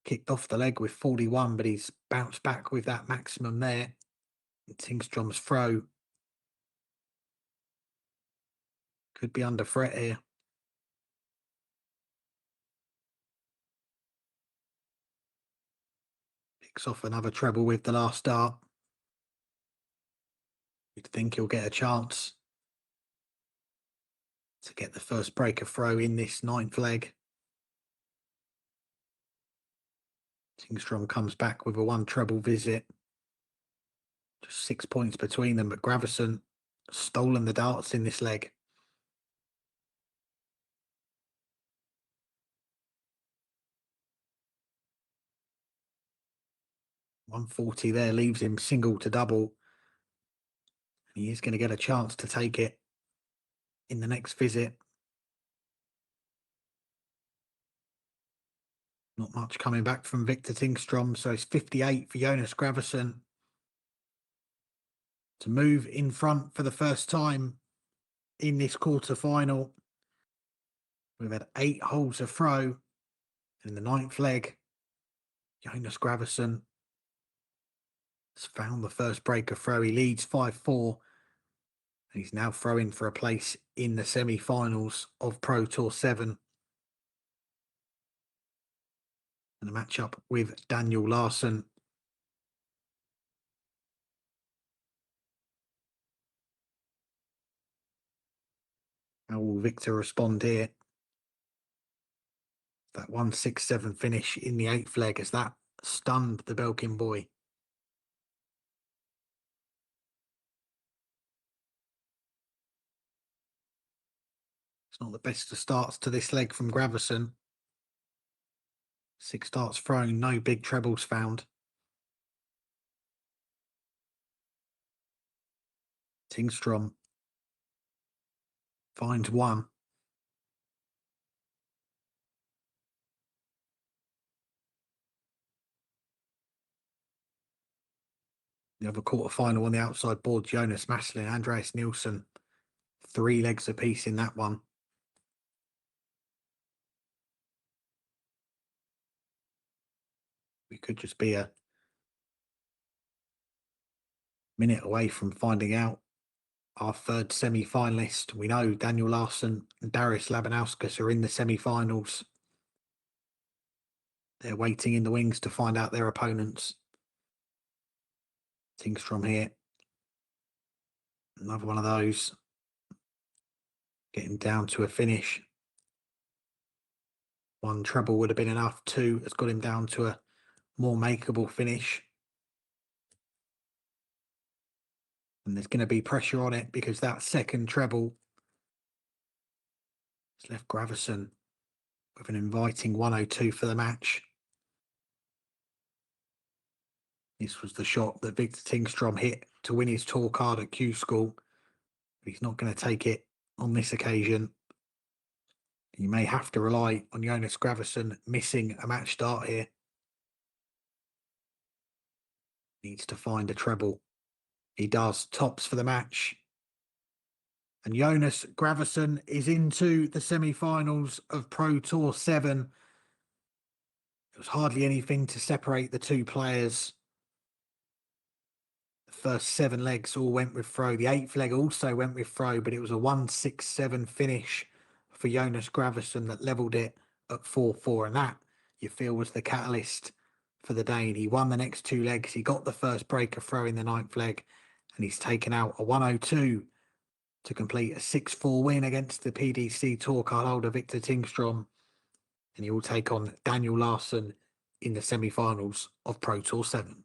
kicked off the leg with 41, but he's bounced back with that maximum there. Tingstrom's throw Could be under threat here. Picks off another treble with the last start. You'd think he'll get a chance to get the first breaker throw in this ninth leg. Tingstrom comes back with a one treble visit. Just 6 points between them, but Graverson stolen the darts in this leg. 140 there leaves him single to double. And he is going to get a chance to take it in the next visit. Not much coming back from Victor Tingstrom, so it's 58 for Jonas Graverson to move in front for the first time in this quarterfinal. We've had 8 holes of throw, and in the ninth leg, Jonas Graverson has found the first breaker throw. He leads 5-4, and he's now throwing for a place in the semi-finals of Pro Tour 7. And a matchup with Daniel Larson. How will Victor respond here? That 1-6-7 finish in the 8th leg, as that stunned the Belkin boy. It's not the best of starts to this leg from Graverson. 6 darts thrown, no big trebles found. Tingstrom finds one. The other quarterfinal on the outside board, Jonas Masselin, Andreas Nielsen. 3 legs apiece in that one. We could just be a minute away from finding out our third semi-finalist. We know Daniel Larson and Darius Labinowskis are in the semi-finals. They're waiting in the wings to find out their opponents. Tingstrom here. Another one of those. Getting down to a finish. 1 treble would have been enough. 2 has got him down to a more makeable finish. And there's going to be pressure on it because that second treble has left Graverson with an inviting 102 for the match. This was the shot that Victor Tingstrom hit to win his tour card at Q School. But he's not going to take it on this occasion. He may have to rely on Jonas Graverson missing a match start here. Needs to find a treble. He does. Tops for the match. And Jonas Graverson is into the semi-finals of Pro Tour 7. There was hardly anything to separate the 2 players. The first 7 legs all went with throw. The 8th leg also went with throw, but it was a 1-6-7 finish for Jonas Graverson that levelled it at 4-4. And that, you feel, was the catalyst for the Dane. He won the next 2 legs. He got the first breaker throw in the 9th leg, and he's taken out a 102 to complete a 6-4 win against the PDC tour card holder Victor Tingstrom. And he will take on Daniel Larson in the semi-finals of Pro Tour 7.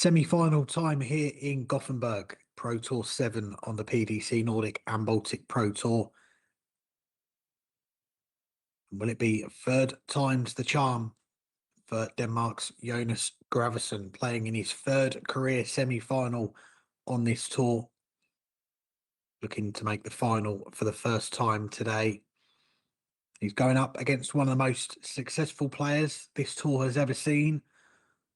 Semi-final time here in Gothenburg, Pro Tour 7 on the PDC Nordic and Baltic Pro Tour. Will it be third time's the charm for Denmark's Jonas Graverson, playing in his third career semi-final on this tour, looking to make the final for the first time today. He's going up against one of the most successful players this tour has ever seen,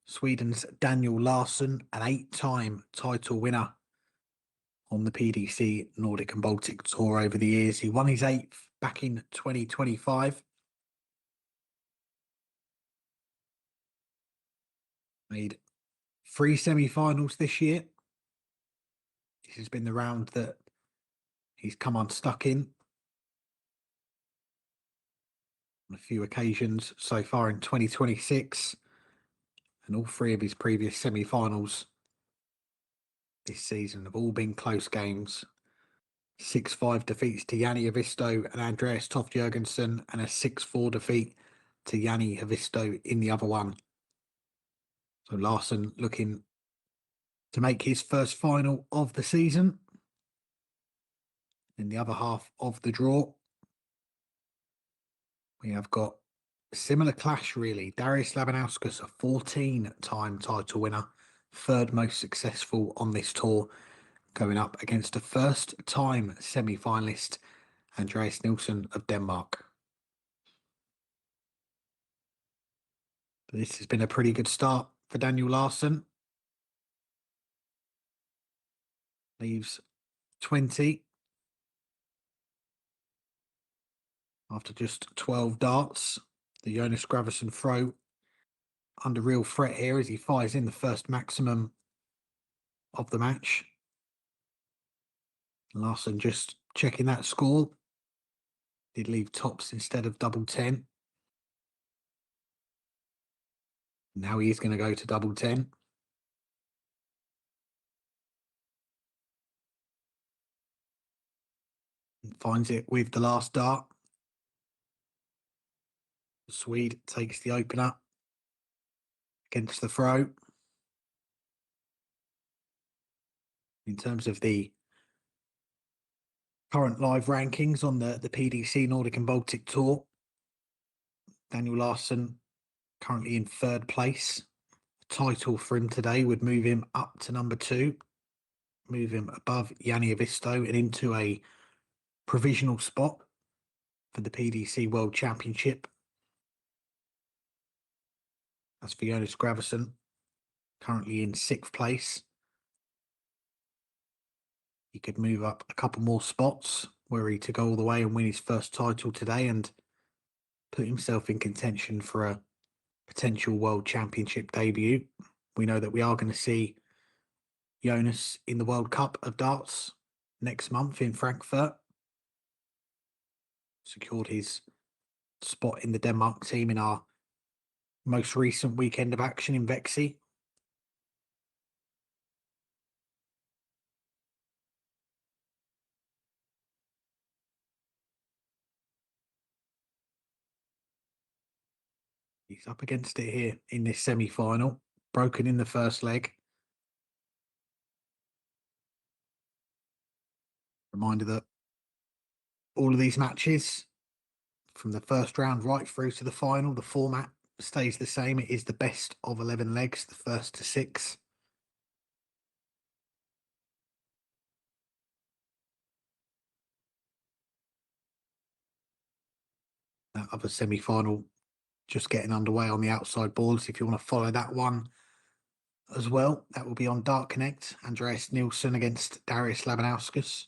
Sweden's Daniel Larson, an 8-time title winner on the PDC Nordic and Baltic Tour over the years. He won his 8th back in 2025. Made 3 semi-finals this year. This has been the round that he's come unstuck in on a few occasions so far in 2026. And all 3 of his previous semi-finals this season have all been close games. 6-5 defeats to Janni Havisto and Andreas Toft Jørgensen, and a 6-4 defeat to Janni Havisto in the other one. So Larson looking to make his first final of the season in the other half of the draw. We have got a similar clash, really. Darius Labinowskis, a 14-time title winner, third most successful on this tour, going up against a first-time semi-finalist, Andreas Nielsen of Denmark. But this has been a pretty good start for Daniel Larson. Leaves 20 after just 12 darts. The Jonas Graverson throw under real threat here as he fires in the first maximum of the match. Larson just checking that score. Did leave tops instead of double 10. Now he is going to go to double 10. And finds it with the last dart. The Swede takes the opener against the throw. In terms of the current live rankings on the PDC Nordic and Baltic Tour, Daniel Larson currently in 3rd place. A title for him today would move him up to number 2, move him above Janni Havisto and into a provisional spot for the PDC World Championship. As for Jonas Graverson, currently in 6th place. He could move up a couple more spots were he to go all the way and win his first title today and put himself in contention for a potential World Championship debut. We know that we are going to see Jonas in the World Cup of Darts next month in Frankfurt. Secured his spot in the Denmark team in our most recent weekend of action in Vexi. He's up against it here in this semi-final. Broken in the first leg. Reminder that all of these matches, from the first round right through to the final, the format stays the same. It is the best of 11 legs, the first to 6. That other semi-final just getting underway on the outside boards. If you want to follow that one as well, that will be on Dartsconnect. Andreas Nielsen against Darius Labinowskis.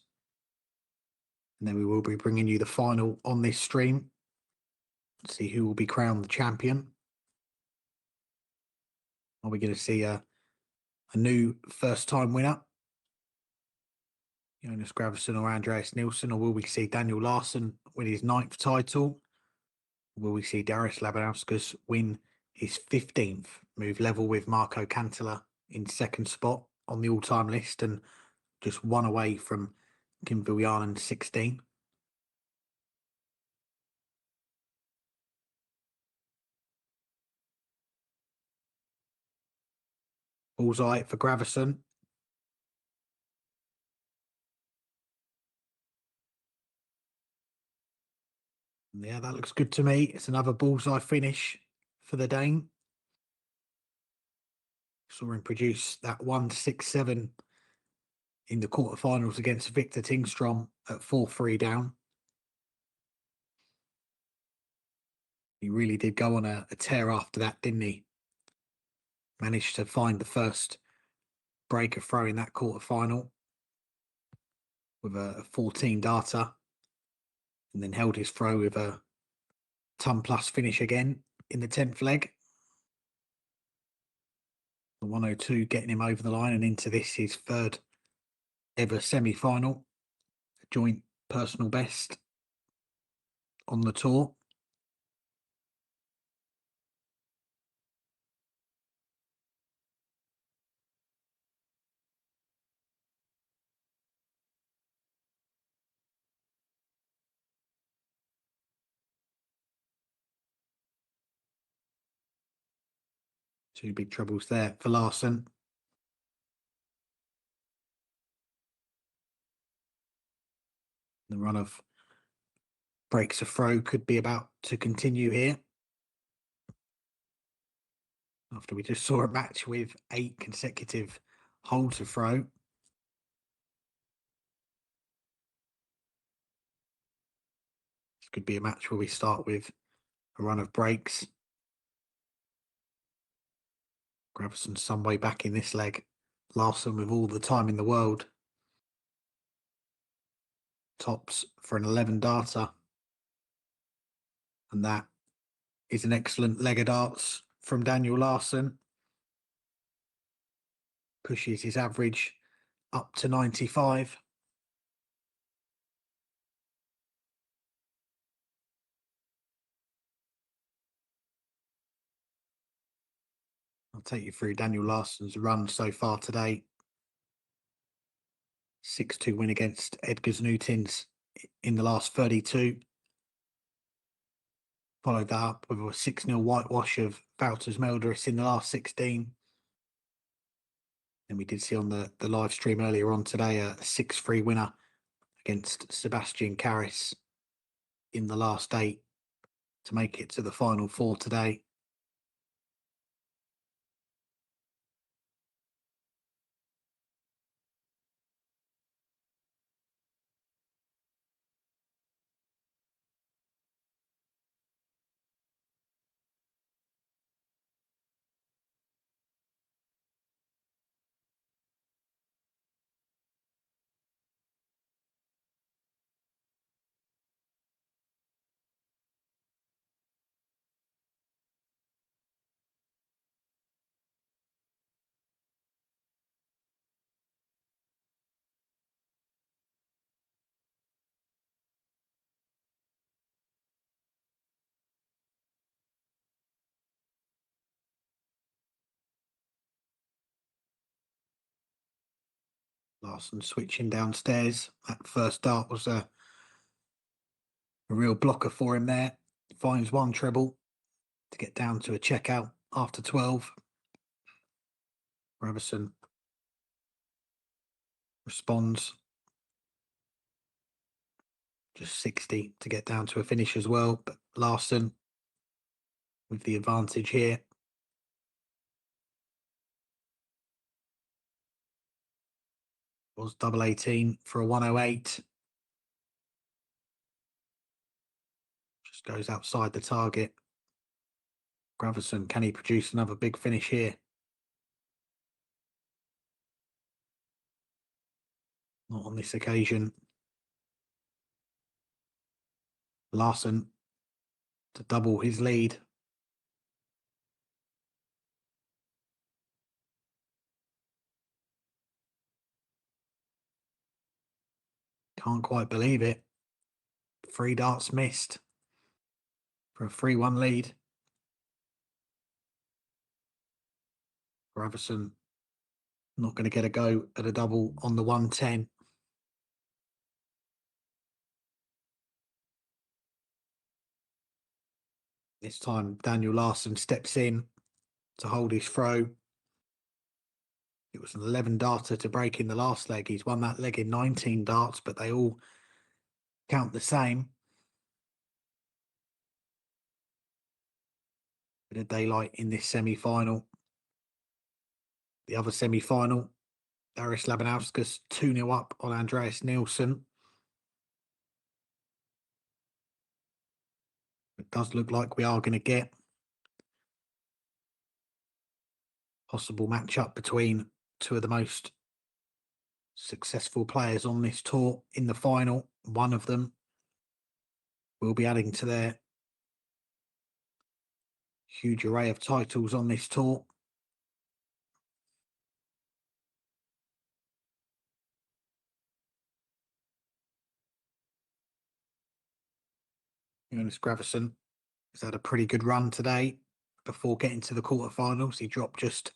And then we will be bringing you the final on this stream. See who will be crowned the champion. Are we going to see a new first-time winner, Jonas Graverson or Andreas Nielsen, or will we see Daniel Larson win his 9th title? Will we see Darius Labinowskis win his 15th, move level with Marco Cantala in 2nd spot on the all-time list and just 1 away from Kim Viljanen 16? Bullseye for Graverson. Yeah, that looks good to me. It's another bullseye finish for the Dane. Saw him produce that 1-6-7 in the quarterfinals against Victor Tingstrom at 4-3 down. He really did go on a tear after that, didn't he? Managed to find the first breaker throw in that quarterfinal with a 14 darter, and then held his throw with a ton plus finish again in the 10th leg. The 102 getting him over the line and into this, his third ever semi-final, a joint personal best on the tour. Two big troubles there for Larson. The run of breaks a throw could be about to continue here, after we just saw a match with 8 consecutive holds of throw. This could be a match where we start with a run of breaks. Graverson some way back in this leg. Larson with all the time in the world. Tops for an 11 darter. And that is an excellent leg of darts from Daniel Larson. Pushes his average up to 95. I'll take you through Daniel Larson's run so far today. 6-2 win against Edgar Newtons in the last 32. Followed that up with a 6-0 whitewash of Wouters Melderis in the last 16. And we did see on the live stream earlier on today a 6-3 winner against Sebastian Caris in the last 8 to make it to the final 4 today. Larson switching downstairs. That first dart was a real blocker for him there. Finds one treble to get down to a checkout after 12. Graverson responds. Just 60 to get down to a finish as well. But Larson with the advantage here. Was double 18 for a 108. Just goes outside the target. Graverson, can he produce another big finish here? Not on this occasion. Larson to double his lead. Can't quite believe it. 3 darts missed for a 3-1 lead. Graverson not going to get a go at a double on the 110. This time Daniel Larson steps in to hold his throw. It was an 11 darter to break in the last leg. He's won that leg in 19 darts, but they all count the same. Bit of daylight in this semi-final. The other semi-final, Darius Labinowskis 2-0 up on Andreas Nielsen. It does look like we are going to get possible matchup between two of the most successful players on this tour in the final. One of them will be adding to their huge array of titles on this tour. Jonas Graverson has had a pretty good run today. Before getting to the quarterfinals, he dropped just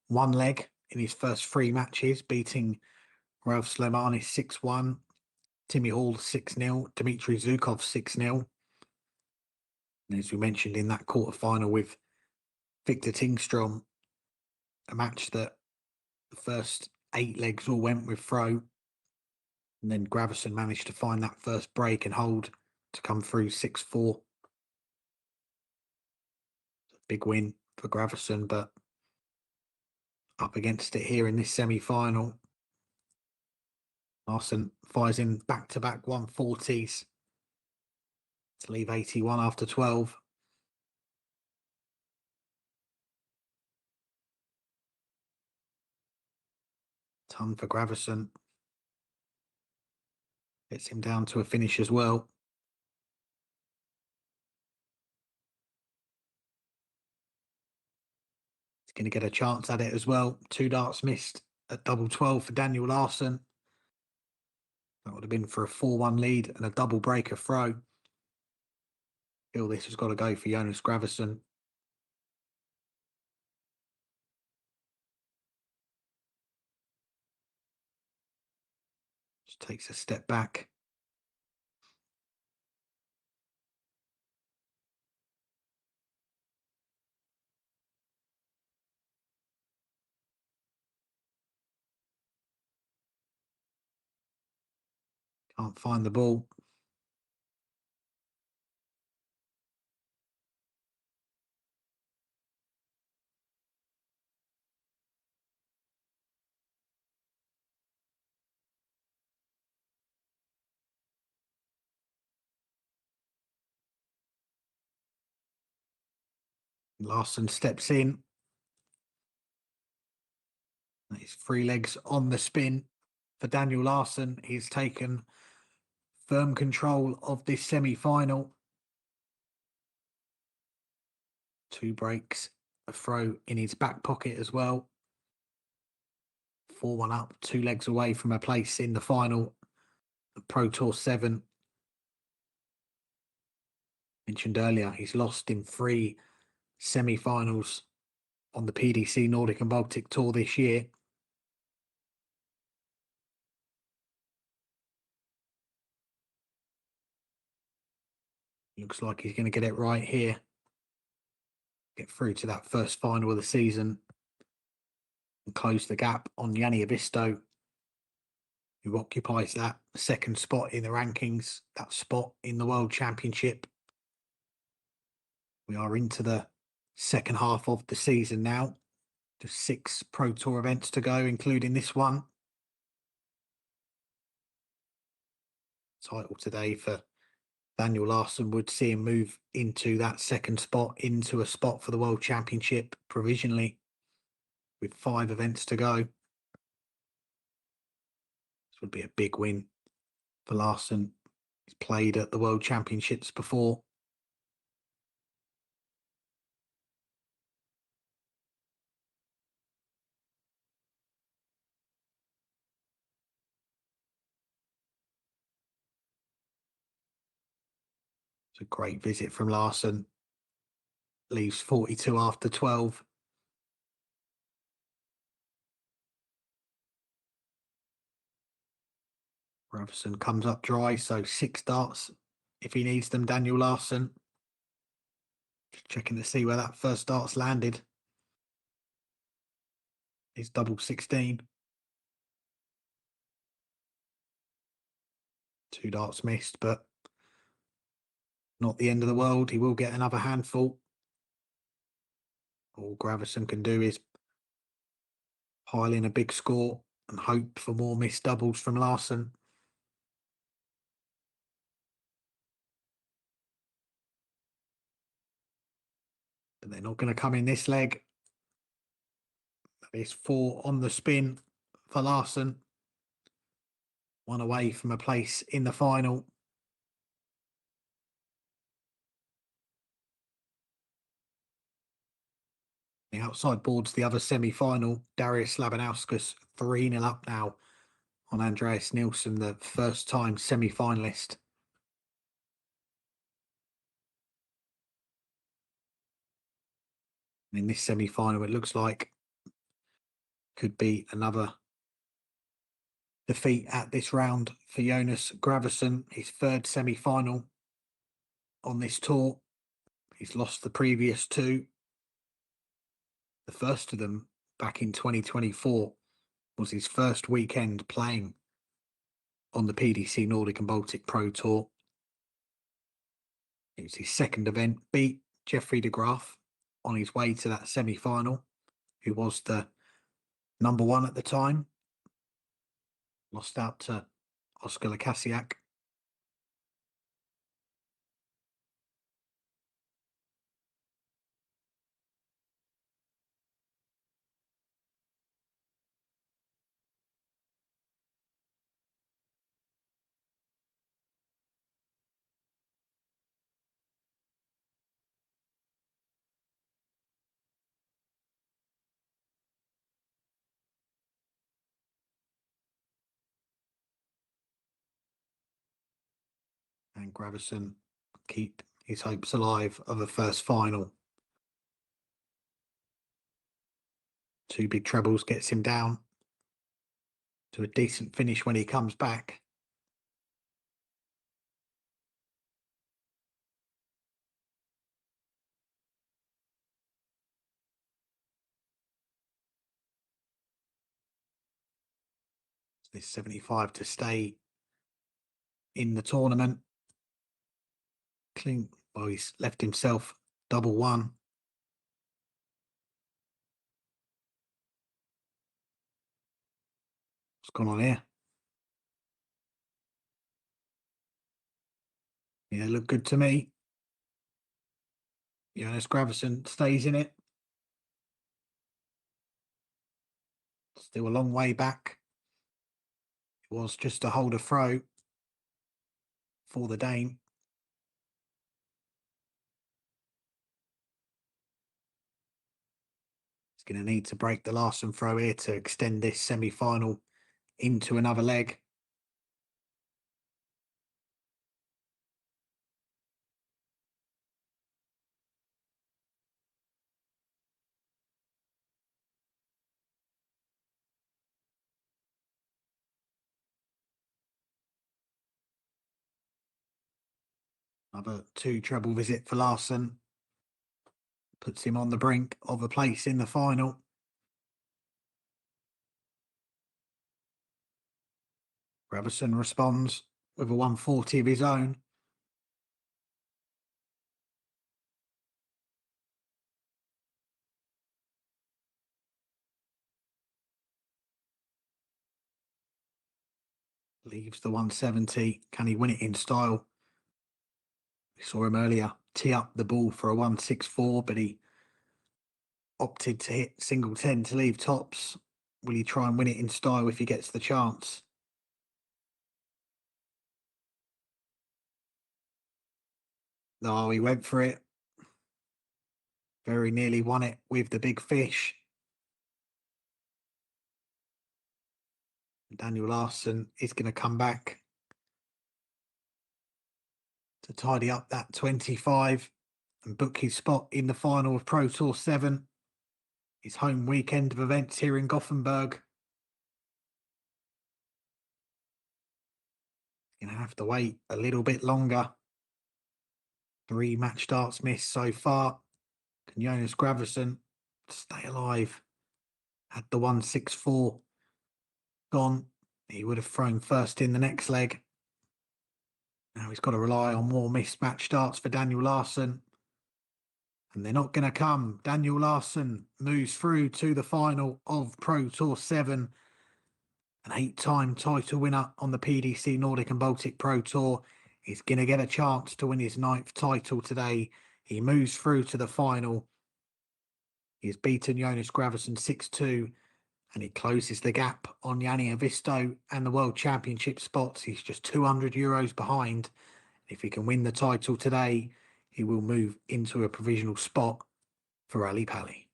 one leg in his first three matches, beating Ralph Slemani 6-1, Timmy Hall 6-0, Dmitry Zukov 6-0. And as we mentioned in that quarterfinal with Victor Tingstrom, a match that the first 8 legs all went with throw. And then Graverson managed to find that first break and hold to come through 6-4. Big win for Graverson, but up against it here in this semi-final. Larson fires in back-to-back 140s to leave 81 after 12. Ton for Graverson. Gets him down to a finish as well. He's going to get a chance at it as well. 2 darts missed at double 12 for Daniel Larson. That would have been for a 4-1 lead and a double breaker throw. Feel this has got to go for Jonas Graverson. Just takes a step back. Can't find the ball. Larson steps in. His 3 legs on the spin for Daniel Larson. He's taken firm control of this semi-final. 2 breaks, a throw in his back pocket as well. 4-1 up, 2 legs away from a place in the final. The Pro Tour 7. Mentioned earlier, he's lost in 3 semi-finals on the PDC Nordic and Baltic Tour this year. Looks like he's going to get it right here. Get through to that first final of the season and close the gap on Yanni Abisto, who occupies that second spot in the rankings, that spot in the World Championship. We are into the second half of the season now. Just 6 Pro Tour events to go, including this one. Title today for Daniel Larson would see him move into that second spot, into a spot for the World Championship provisionally, with 5 events to go. This would be a big win for Larson. He's played at the World Championships before. It's a great visit from Larson. Leaves 42 after 12. Graverson comes up dry, so 6 darts if he needs them. Daniel Larson. Just checking to see where that first dart's landed. His double 16. 2 darts missed, but not the end of the world. He will get another handful. All Graverson can do is pile in a big score and hope for more missed doubles from Larson. But they're not going to come in this leg. There's 4 on the spin for Larson. 1 away from a place in the final. The outside board's the other semi-final. Darius Labinowskis 3-0 up now on Andreas Nilsson, the first time semi-finalist. In this semi-final, it looks like could be another defeat at this round for Jonas Graverson, his 3rd semi-final on this tour. He's lost the previous 2. The first of them back in 2024 was his first weekend playing on the PDC Nordic and Baltic Pro Tour. It was his 2nd event, beat Jeffrey de Graaf on his way to that semi-final, who was the number 1 at the time. Lost out to Oscar Lukasiak. And Graverson keep his hopes alive of a first final. 2 big trebles gets him down to a decent finish when he comes back. This 75 to stay in the tournament. Clean. Well, he's left himself double 1. What's gone on here? Yeah, look good to me. Jonas Graverson stays in it. Still a long way back. It was just a holder throw for the Dane. He's going to need to break the Larson throw here to extend this semi-final into another leg. Another 2 treble visit for Larson. Puts him on the brink of a place in the final. Graverson responds with a 140 of his own. Leaves the 170. Can he win it in style? We saw him earlier tee up the ball for a 164, but he opted to hit single 10 to leave tops. Will he try and win it in style if he gets the chance? No, he went for it. Very nearly won it with the big fish. Daniel Larson is going to come back to tidy up that 25 and book his spot in the final of Pro Tour 7. His home weekend of events here in Gothenburg. Going to have to wait a little bit longer. 3 match darts missed so far. Can Jonas Graverson stay alive Had the 164 gone, he would have thrown first in the next leg. Now he's got to rely on more mismatch starts for Daniel Larson. And they're not going to come. Daniel Larson moves through to the final of Pro Tour 7. An 8-time title winner on the PDC Nordic and Baltic Pro Tour. He's going to get a chance to win his 9th title today. He moves through to the final. He's beaten Jonas Graverson 6-2. And he closes the gap on Yanni Avisto and the World Championship spots. He's just €200 behind. If he can win the title today, he will move into a provisional spot for Ali Pali.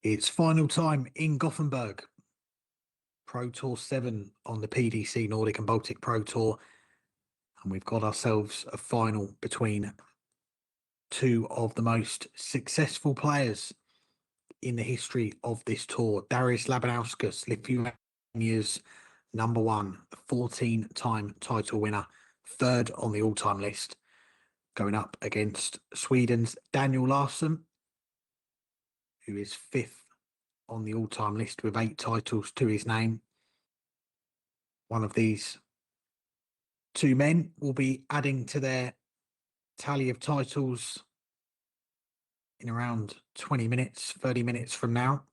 It's final time in Gothenburg. Pro Tour 7 on the PDC Nordic and Baltic Pro Tour. And we've got ourselves a final between two of the most successful players in the history of this tour. Darius Labinowskis, Lithuania's number one, 14-time title winner, third on the all-time list, going up against Sweden's Daniel Larson, who is fifth on the all-time list with 8 titles to his name. One of these two men will be adding to their tally of titles in around 20 minutes, 30 minutes from now.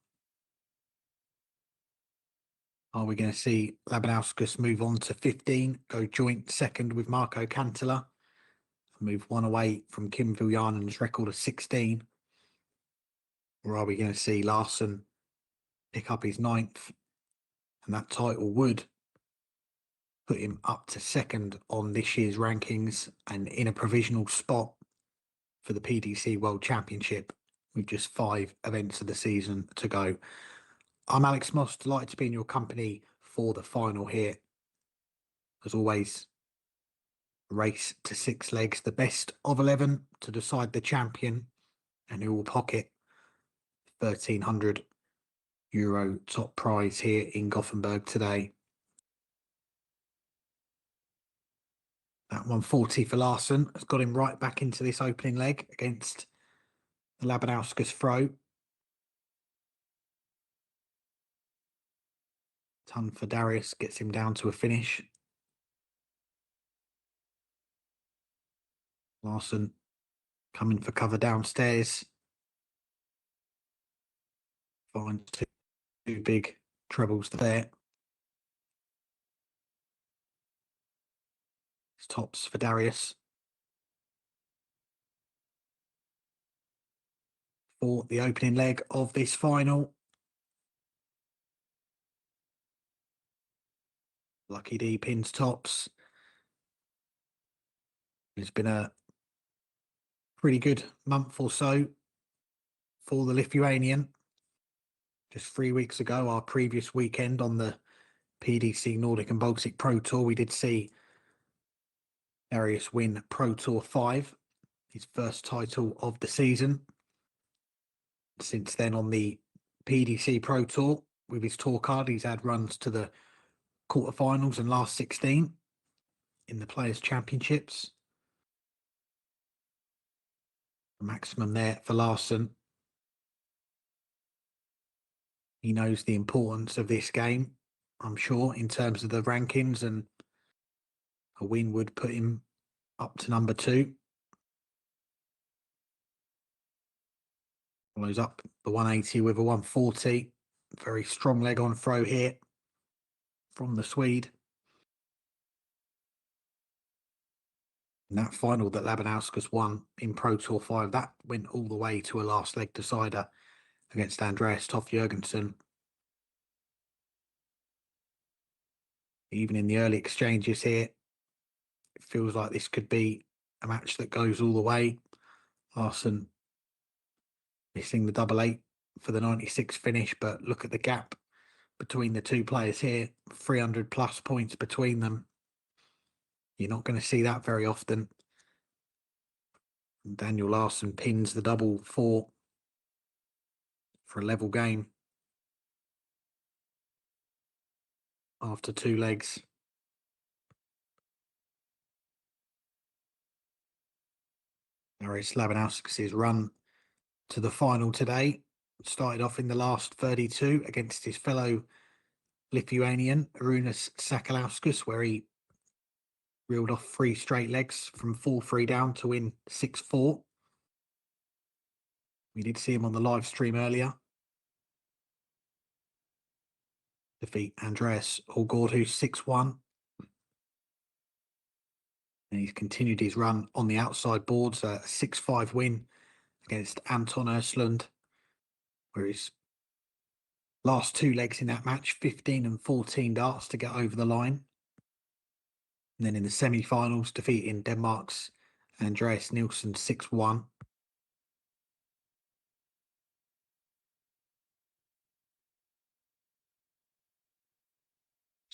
Are we going to see Labinowskis move on to 15, go joint second with Marco Cantala, move one away from Kim Viljanen's record of 16? Or are we going to see Larson pick up his 9th, and that title would put him up to second on this year's rankings and in a provisional spot for the PDC World Championship with just 5 events of the season to go. I'm Alex Moss, delighted to be in your company for the final here. As always, race to 6 legs, the best of 11 to decide the champion, and who will pocket €1,300 top prize here in Gothenburg today. That 140 for Larson has got him right back into this opening leg against the Labinowskis throw. Ton for Darius gets him down to a finish. Larson coming for cover downstairs. Finds two big trebles there. It's tops for Darius. For the opening leg of this final. Lucky D pins tops. It's been a pretty good month or so for the Lithuanian. Just 3 weeks ago, our previous weekend on the PDC Nordic and Baltic Pro Tour, we did see Darius win Pro Tour 5, his first title of the season. Since then, on the PDC Pro Tour, with his tour card, he's had runs to the quarterfinals and last 16 in the Players' Championships. The maximum there for Larson. He knows the importance of this game, I'm sure, in terms of the rankings, and a win would put him up to number 2. Follows up the 180 with a 140. Very strong leg on throw here from the Swede. And that final that Labinowskis won in Pro Tour 5, that went all the way to a last leg decider against Andreas Toff Jørgensen. Even in the early exchanges here, it feels like this could be a match that goes all the way. Larson missing the double 8 for the 96 finish, but look at the gap between the two players here, 300 plus points between them. You're not going to see that very often. Daniel Larson pins the double 4 for a level game after 2 legs. Darius Labinowskis' run to the final today started off in the last 32 against his fellow Lithuanian, Arūnas Sakalauskas, where he reeled off 3 straight legs from 4-3 down to win 6-4. We did see him on the live stream earlier defeat Andreas Gordus 6-1. And he's continued his run on the outside boards, a 6-5 win against Anton Östlund, where his last 2 legs in that match, 15 and 14 darts to get over the line. And then in the semi-finals, defeating Denmark's Andreas Nielsen 6-1.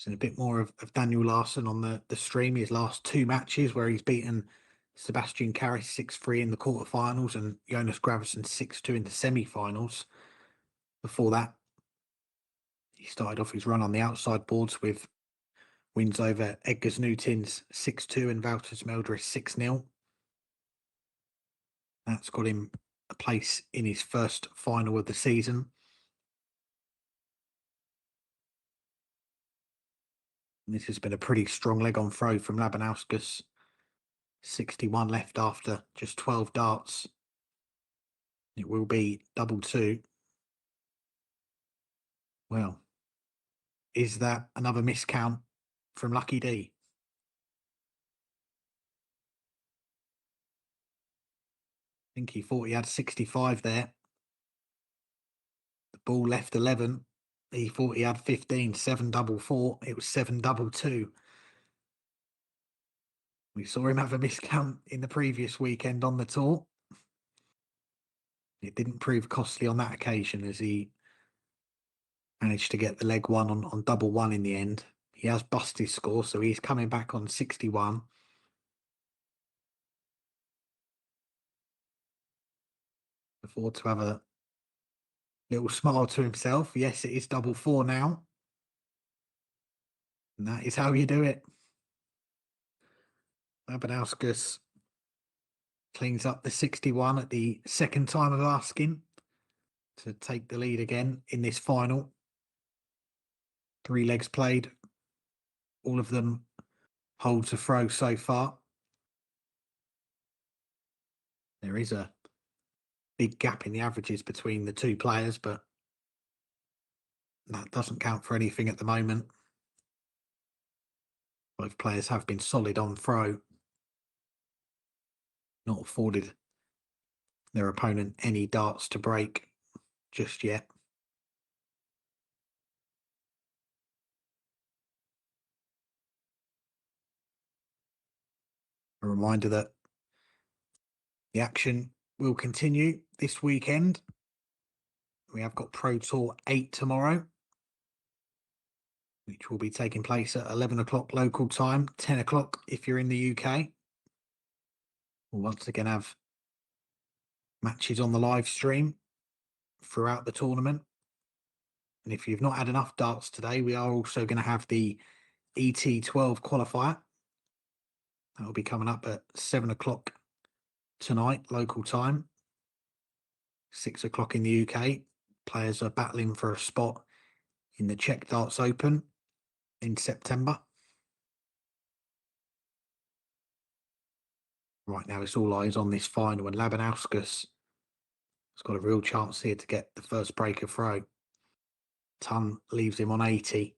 So a bit more of Daniel Larson on the stream. His last two matches where he's beaten Sebastian Caris 6-3 in the quarterfinals and Jonas Graverson 6-2 in the semifinals. Before that, he started off his run on the outside boards with wins over Edgars Newtins 6-2 and Valters Meldris 6-0. That's got him a place in his first final of the season. And this has been a pretty strong leg on throw from Labinowskis. 61 left after just 12 darts. It will be double two. Well, is that another miscount from Lucky D? I think he thought he had 65 there. The ball left 11. He thought he had 15, 7-4-4. It was 7-2. We saw him have a miscount in the previous weekend on the tour. It didn't prove costly on that occasion as he managed to get the leg one on double one in the end. He has busted his score, so he's coming back on 61. Before to have a little smile to himself. Yes, it is double four now. And that is how you do it. Labinowskis cleans up the 61 at the second time of asking to take the lead again in this final. 3 legs played. All of them hold to throw so far. There is a big gap in the averages between the two players, but that doesn't count for anything at the moment. Both players have been solid on throw. Not afforded their opponent any darts to break just yet. A reminder that the action will continue this weekend. We have got Pro Tour 8 tomorrow, which will be taking place at 11 o'clock local time, 10 o'clock if you're in the UK. We'll once again have matches on the live stream throughout the tournament. And if you've not had enough darts today, we are also going to have the ET12 qualifier. That will be coming up at 7 o'clock tonight, local time. 6 o'clock in the UK. Players are battling for a spot in the Czech Darts Open in September. Right now, it's all eyes on this final, and Labinowskis has got a real chance here to get the first breaker throw. Ton leaves him on 80.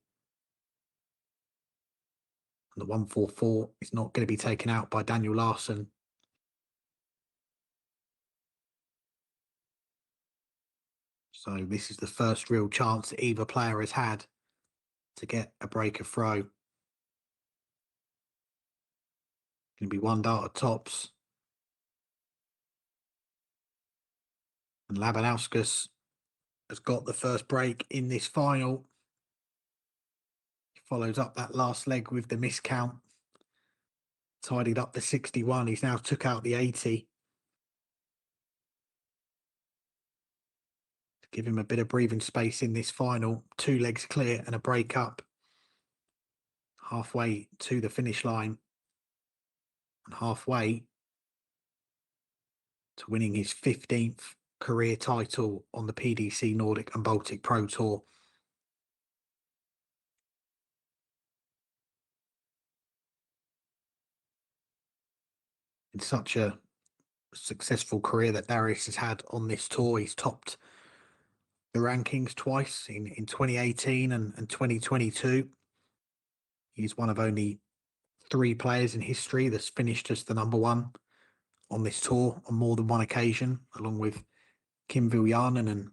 And the 144 is not going to be taken out by Daniel Larson. So this is the first real chance that either player has had to get a breaker throw. Going to be one dart at tops. And Labinowskis has got the first break in this final. He follows up that last leg with the miscount. Tidied up the 61. He's now took out the 80. To give him a bit of breathing space in this final. 2 legs clear and a break up. Halfway to the finish line. And halfway to winning his 15th career title on the PDC Nordic and Baltic Pro Tour. It's such a successful career that Darius has had on this tour. He's topped the rankings twice in 2018 and 2022. He's one of only 3 players in history that's finished as the #1 on this tour on more than one occasion, along with Kim Viljanen and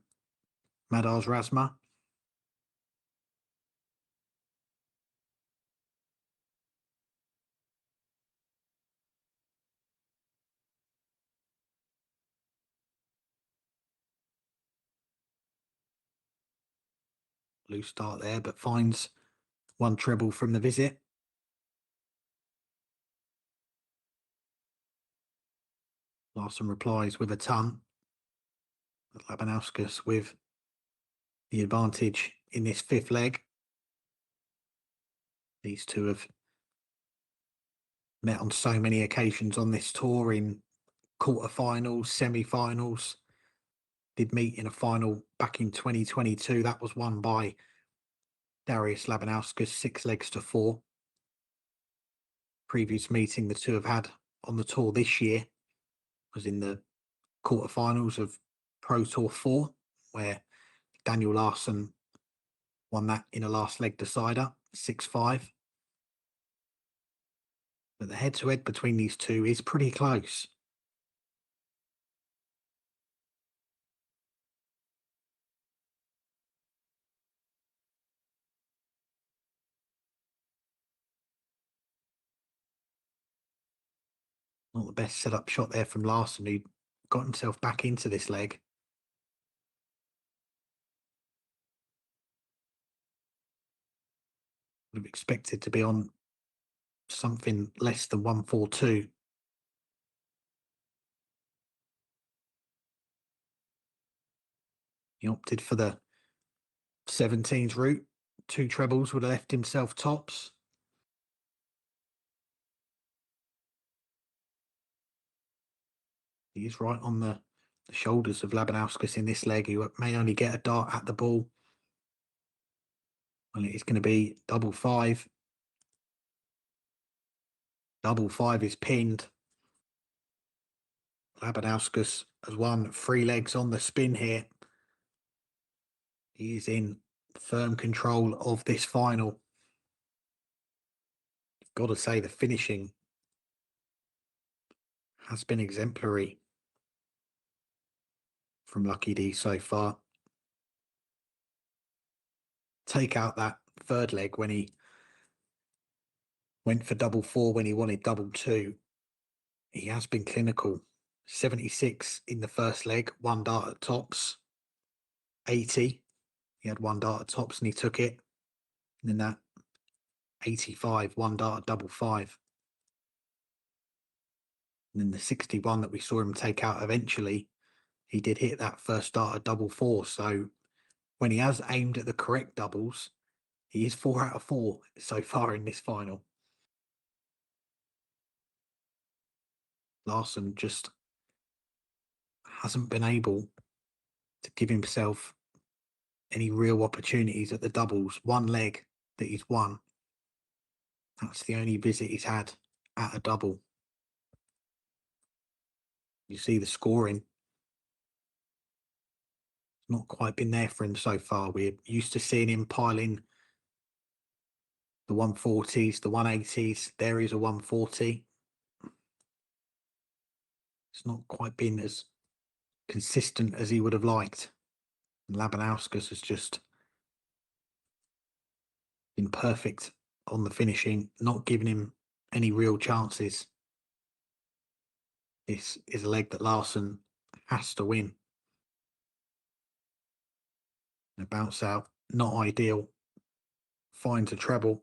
Madars Razma. Loose start there, but finds one treble from the visit. Larson replies with a ton. Labinowskis with the advantage in this fifth leg. These two have met on so many occasions on this tour, in quarterfinals, semifinals. Did meet in a final back in 2022. That was won by Darius Labinowskis, 6-4. Previous meeting the two have had on the tour this year was in the quarterfinals of Pro Tour 4, where Daniel Larson won that in a last leg decider, 6-5. But the head-to-head between these two is pretty close. Not the best set-up shot there from Larson, who got himself back into this leg. Would have expected to be on something less than 142. He opted for the 17s route. 2 trebles would have left himself tops. He is right on the shoulders of Labinowskis in this leg, who may only get a dart at the ball. Well, it is going to be double 5. Double 5 is pinned. Labinowskis has won 3 legs on the spin here. He is in firm control of this final. Got to say, the finishing has been exemplary from Lucky D so far. Take out that third leg when he went for double 4 when he wanted double 2. He has been clinical. 76 in the first leg, 1 dart at tops. 80, he had 1 dart at tops and he took it. And then that 85, 1 dart at double 5. And then the 61 that we saw him take out eventually, he did hit that first dart at double 4. So when he has aimed at the correct doubles, he is 4 out of 4 so far in this final. Larson just hasn't been able to give himself any real opportunities at the doubles. 1 leg that he's won. That's the only visit he's had at a double. You see the scoring. It's not quite been there for him so far. We're used to seeing him piling the 140s, the 180s. There is a 140. It's not quite been as consistent as he would have liked. And Labinowskis has just been perfect on the finishing, not giving him any real chances. This is a leg that Larson has to win. A bounce out, not ideal. Finds a treble.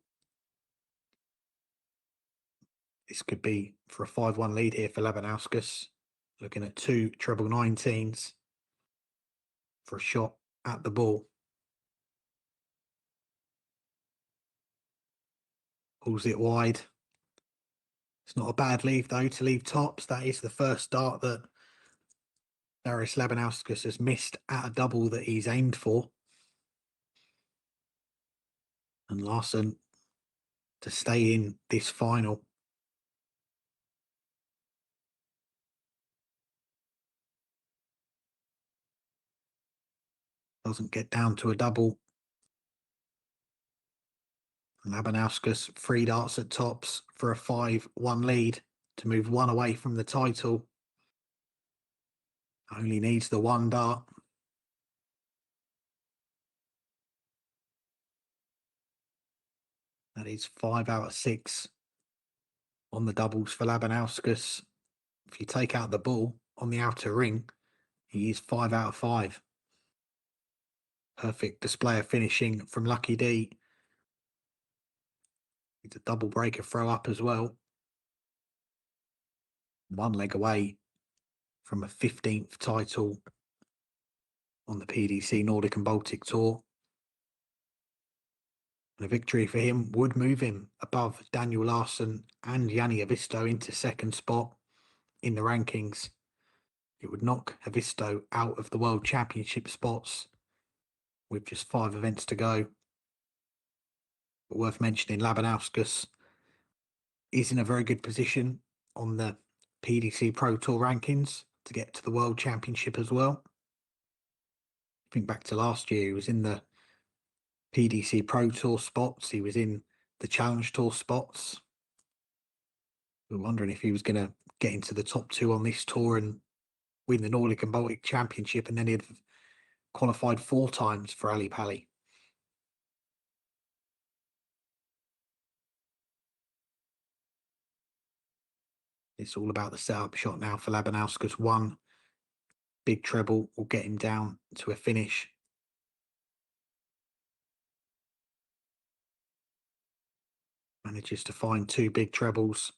This could be for a 5-1 lead here for Labinowskis. Looking at 2 treble 19s for a shot at the ball. Pulls it wide. It's not a bad leave though to leave tops. That is the first dart that Darius Labinowskis has missed at a double that he's aimed for. And Larson to stay in this final. Doesn't get down to a double. Labinowskis 3 darts at tops for a 5-1 lead to move 1 away from the title. Only needs the 1 dart. That is 5 out of 6 on the doubles for Labinowskis. If you take out the ball on the outer ring, he is 5 out of 5. Perfect display of finishing from Lucky D. It's a double breaker throw up as well. One leg away from a 15th title on the PDC Nordic and Baltic Tour. And a victory for him would move him above Daniel Larson and Yanni Avisto into second spot in the rankings. It would knock Avisto out of the World Championship spots with just 5 events to go. But worth mentioning, Labinowskis is in a very good position on the PDC Pro Tour rankings to get to the World Championship as well. Think back to last year, he was in the PDC Pro Tour spots, he was in the Challenge Tour spots. We were wondering if he was going to get into the top 2 on this tour and win the Nordic and Baltic Championship, and then he'd qualified 4 times for Ali Pali. It's all about the setup shot now for Labinowskis. One big treble will get him down to a finish. Manages to find 2 big trebles.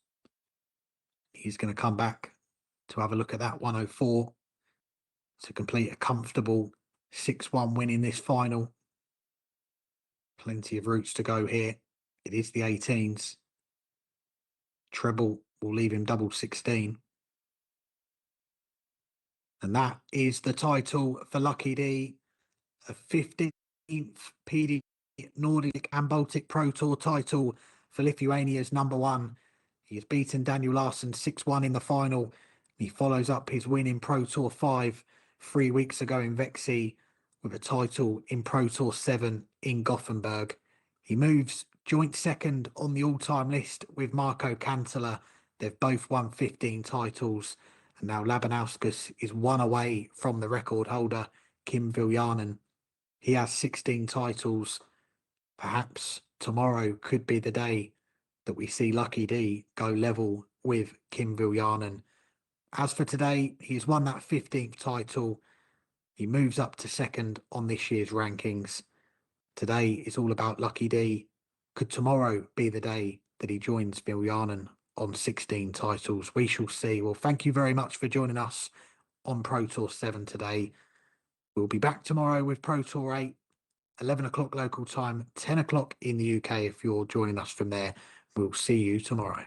He's going to come back to have a look at that 104 to complete a comfortable 6-1 win in this final. Plenty of routes to go here. It is the 18s. Treble will leave him double 16. And that is the title for Lucky D, a 15th PD Nordic and Baltic Pro Tour title for Lithuania's #1. He has beaten Daniel Larson 6-1 in the final. He follows up his win in Pro Tour 5 3 weeks ago in Vexi with a title in Pro Tour 7 in Gothenburg. He moves joint second on the all-time list with Marco Cantala. They've both won 15 titles. And now Labinowskis is 1 away from the record holder, Kim Viljanen. He has 16 titles. Perhaps tomorrow could be the day that we see Lucky D go level with Kim Viljanen. As for today, he's won that 15th title. He moves up to second on this year's rankings. Today is all about Lucky D. Could tomorrow be the day that he joins Viljanen on 16 titles? We shall see. Well, thank you very much for joining us on Pro Tour 7 today. We'll be back tomorrow with Pro Tour 8, 11 o'clock local time, 10 o'clock in the UK if you're joining us from there. We'll see you tomorrow.